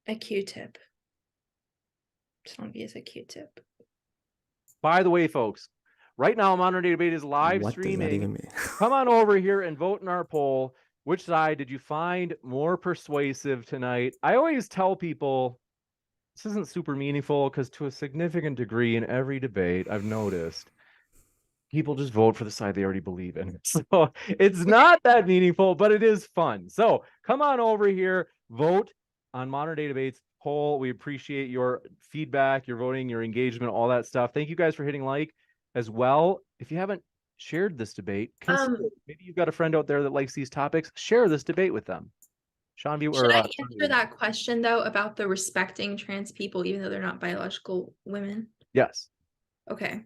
A Q-tip. Sanvi is a Q-tip. By the way, folks, right now Modern Day Debate is live What streaming. does that even mean? Come on over here and vote in our poll. Which side did you find more persuasive tonight? I always tell people this isn't super meaningful because to a significant degree in every debate I've noticed people just vote for the side they already believe in. So it's not that meaningful, but it is fun. So come on over here, vote on Modern Day Debates poll. We appreciate your feedback, your voting, your engagement, all that stuff. Thank you guys for hitting like as well. If you haven't shared this debate, maybe you've got a friend out there that likes these topics, share this debate with them. Sean, should I answer that question though about the respecting trans people even though they're not biological women? Yes. Okay.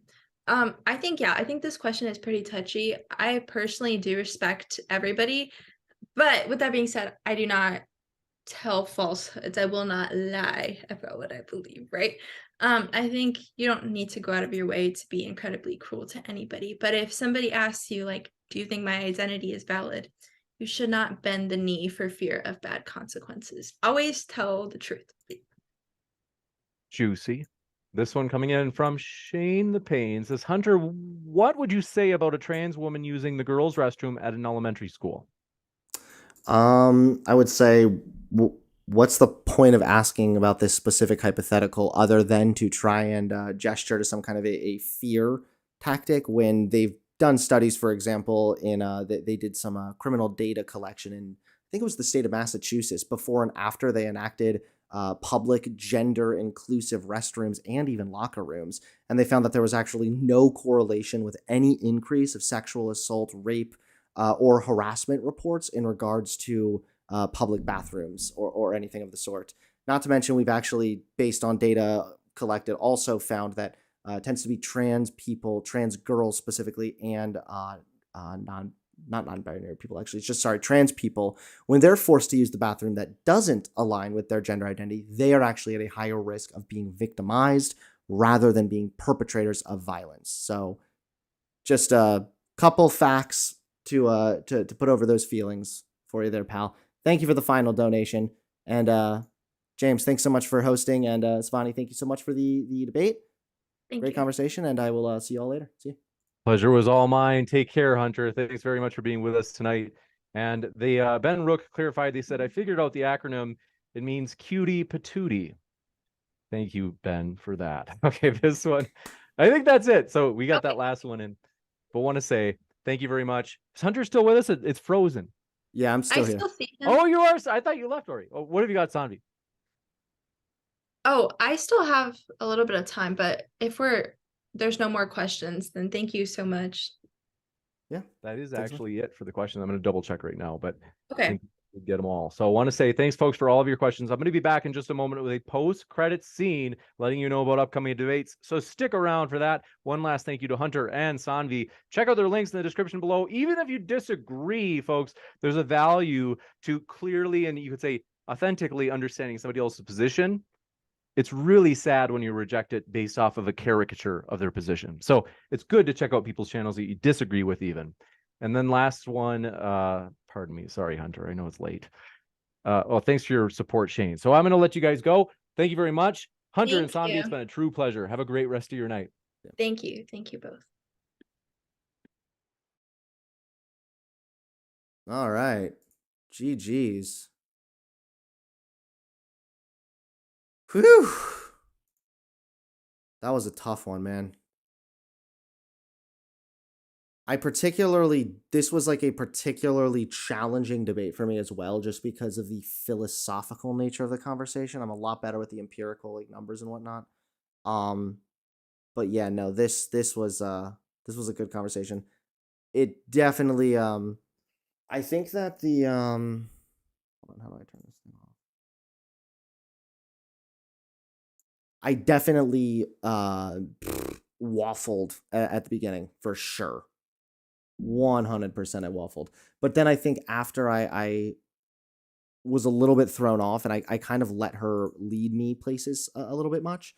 I think this question is pretty touchy. I personally do respect everybody, but with that being said, I do not tell falsehoods. I will not lie about what I believe, right? I think you don't need to go out of your way to be incredibly cruel to anybody. But if somebody asks you, like, do you think my identity is valid? You should not bend the knee for fear of bad consequences. Always tell the truth. Juicy. This one coming in from Shane the Pain says, Hunter, what would you say about a trans woman using the girls' restroom at an elementary school? I would say, what's the point of asking about this specific hypothetical other than to try and gesture to some kind of a fear tactic when they've done studies, for example, in they did some criminal data collection in, I think it was the state of Massachusetts, before and after they enacted public gender inclusive restrooms and even locker rooms. And they found that there was actually no correlation with any increase of sexual assault, rape, or harassment reports in regards to public bathrooms or anything of the sort. Not to mention, we've actually, based on data collected, also found that it tends to be trans people, trans girls specifically, and not non-binary people, actually. It's just, trans people. When they're forced to use the bathroom that doesn't align with their gender identity, they are actually at a higher risk of being victimized rather than being perpetrators of violence. So just a couple facts to put over those feelings for you there, pal. Thank you for the final donation. And James, thanks so much for hosting. And Svani, thank you so much for the debate. Thank Great you. conversation. And I will see you all later. See you. Pleasure was all mine. Take care, Hunter. Thanks very much for being with us tonight. And they Ben Rook clarified, they said, I figured out the acronym. It means cutie patootie. Thank you, Ben, for that. Okay, this one, I think that's it. So we got that last one in. But want to say thank you very much. Is Hunter still with us? It's frozen. Yeah, I'm still here. Still see him. Oh, you are? I thought you left already. Oh, what have you got, Sanvi? Oh, I still have a little bit of time, but if there's no more questions, then thank you so much. Yeah, that is Thanks, actually it for the questions. I'm going to double check right now, but I Okay. think we get them all. So I want to say thanks, folks, for all of your questions. I'm going to be back in just a moment with a post-credit scene letting you know about upcoming debates. So stick around for that. One last thank you to Hunter and Sanvi. Check out their links in the description below. Even if you disagree, folks, there's a value to clearly, and you could say authentically, understanding somebody else's position. It's really sad when you reject it based off of a caricature of their position. So it's good to check out people's channels that you disagree with even. And then last one, pardon me. Sorry, Hunter. I know it's late. Well, thanks for your support, Shane. So I'm going to let you guys go. Thank you very much. Hunter and Thank Sanvi, you. it's been a true pleasure. Have a great rest of your night. Thank you. Thank you both. All right. GG's. Whew. That was a tough one, man. This was like a particularly challenging debate for me as well, just because of the philosophical nature of the conversation. I'm a lot better with the empirical numbers and whatnot. But yeah, no, this was a good conversation. It definitely I think that the hold on, how do I turn this thing off? I definitely waffled at the beginning for sure. 100% I waffled. But then I think after I was a little bit thrown off and I kind of let her lead me places a little bit much.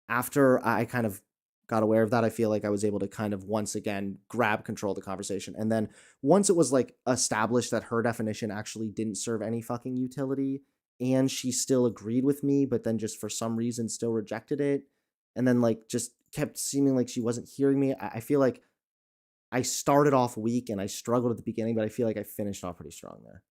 After I kind of got aware of that, I feel like I was able to kind of once again grab control of the conversation. And then once it was like established that her definition actually didn't serve any fucking utility and she still agreed with me, but then just for some reason still rejected it, and then like just kept seeming like she wasn't hearing me, I feel like I started off weak and I struggled at the beginning, but I feel like I finished off pretty strong there.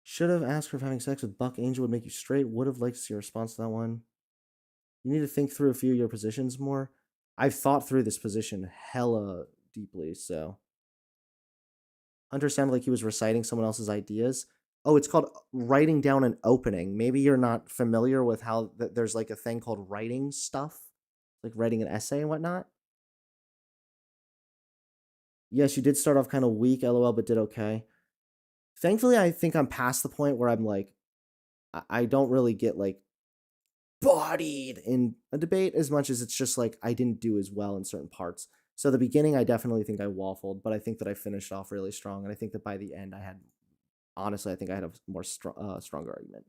Should have asked her if having sex with Buck Angel would make you straight. Would have liked to see your response to that one. You need to think through a few of your positions more. I've thought through this position hella deeply, so. Hunter sounded like he was reciting someone else's ideas. Oh, it's called writing down an opening. Maybe you're not familiar with how there's like a thing called writing stuff, like writing an essay and whatnot. Yes, you did start off kind of weak, LOL, but did okay. Thankfully, I think I'm past the point where I'm like, I don't really get like bodied in a debate as much as it's just like I didn't do as well in certain parts. So the beginning, I definitely think I waffled, but I think that I finished off really strong. And I think that by the end, honestly, I think I had a more stronger argument.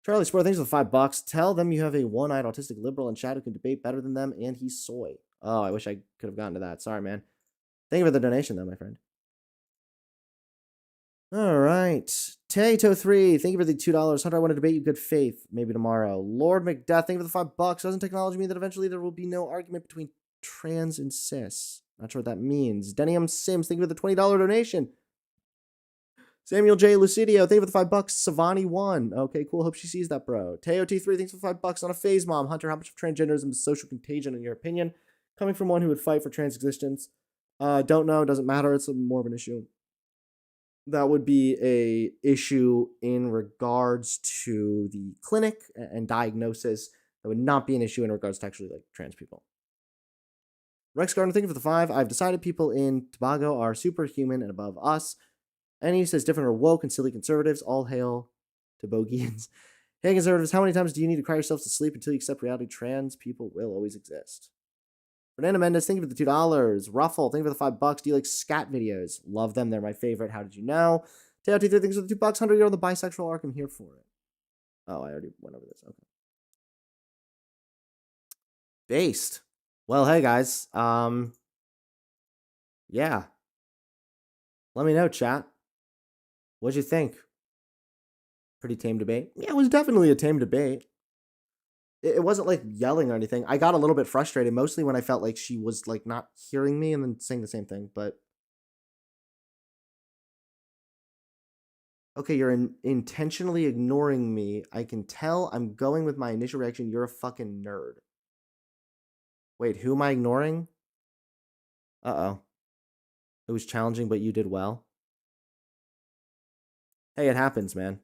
Charlie Sport, thanks for the $5. Tell them you have a one-eyed autistic liberal in chat who can debate better than them, and he's soy. Oh, I wish I could have gotten to that. Sorry, man. Thank you for the donation, though, my friend. All right. Tato3, thank you for the $2. Hunter, I want to debate you good faith. Maybe tomorrow. Lord Macduff, thank you for the $5. Doesn't technology mean that eventually there will be no argument between trans and cis? Not sure what that means. Denium Sims, thank you for the $20 donation. Samuel J. Lucidio, thank you for the $5. Savani1. Okay, cool. Hope she sees that, bro. Teo T3, thanks for the $5 on a phase mom. Hunter, how much of transgenderism is social contagion in your opinion? Coming from one who would fight for trans existence. Don't know, doesn't matter. It's more of an issue. That would be a issue in regards to the clinic and diagnosis. That would not be an issue in regards to actually like trans people. Rex Gardner, thank you for the 5. I've decided people in Tobago are superhuman and above us. And he says different are woke and silly conservatives. All hail Tobagians. Hey conservatives, how many times do you need to cry yourselves to sleep until you accept reality? Trans people will always exist. Fernando Mendez, thank you for the $2. Ruffle, thank you for the $5. Do you like scat videos? Love them. They're my favorite. How did you know? Teo23, thanks for the $2. 100, you're on the bisexual arc. I'm here for it. Oh, I already went over this. Okay. Based. Well, hey guys. Yeah. Let me know, chat. What'd you think? Pretty tame debate? Yeah, it was definitely a tame debate. It wasn't like yelling or anything. I got a little bit frustrated, mostly when I felt like she was like not hearing me and then saying the same thing. But okay, you're intentionally ignoring me. I can tell. I'm going with my initial reaction. You're a fucking nerd. Wait, who am I ignoring? Uh-oh. It was challenging, but you did well. Hey, it happens, man.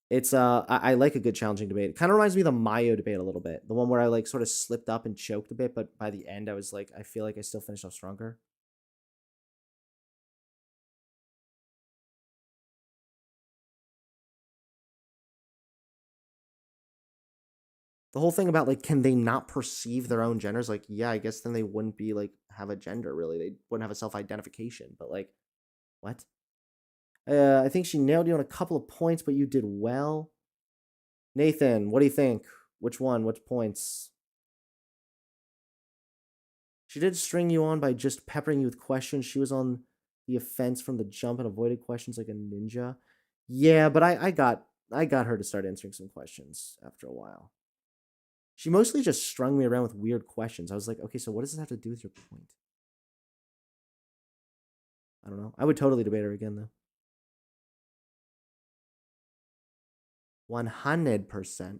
It's I like a good challenging debate. It kind of reminds me of the Mayo debate a little bit. The one where I like sort of slipped up and choked a bit, but by the end I was like, I feel like I still finished off stronger. The whole thing about like, can they not perceive their own genders? Like, yeah, I guess then they wouldn't be like have a gender really. They wouldn't have a self-identification. But like, what? I think she nailed you on a couple of points, but you did well. Nathan, what do you think? Which one? Which points? She did string you on by just peppering you with questions. She was on the offense from the jump and avoided questions like a ninja. Yeah, but I got her to start answering some questions after a while. She mostly just strung me around with weird questions. I was like, okay, so what does this have to do with your point? I don't know. I would totally debate her again, though. 100%.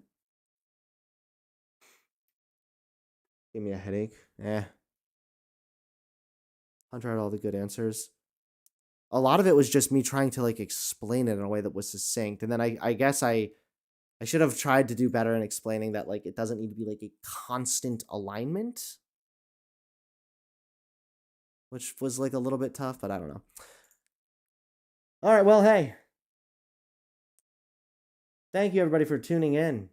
Give me a headache. Hunter had all the good answers. A lot of it was just me trying to like explain it in a way that was succinct. And then I guess I should have tried to do better in explaining that like it doesn't need to be like a constant alignment. Which was like a little bit tough, but I don't know. All right, well, hey. Thank you, everybody, for tuning in.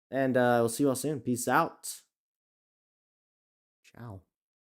And we'll see you all soon. Peace out. Ciao.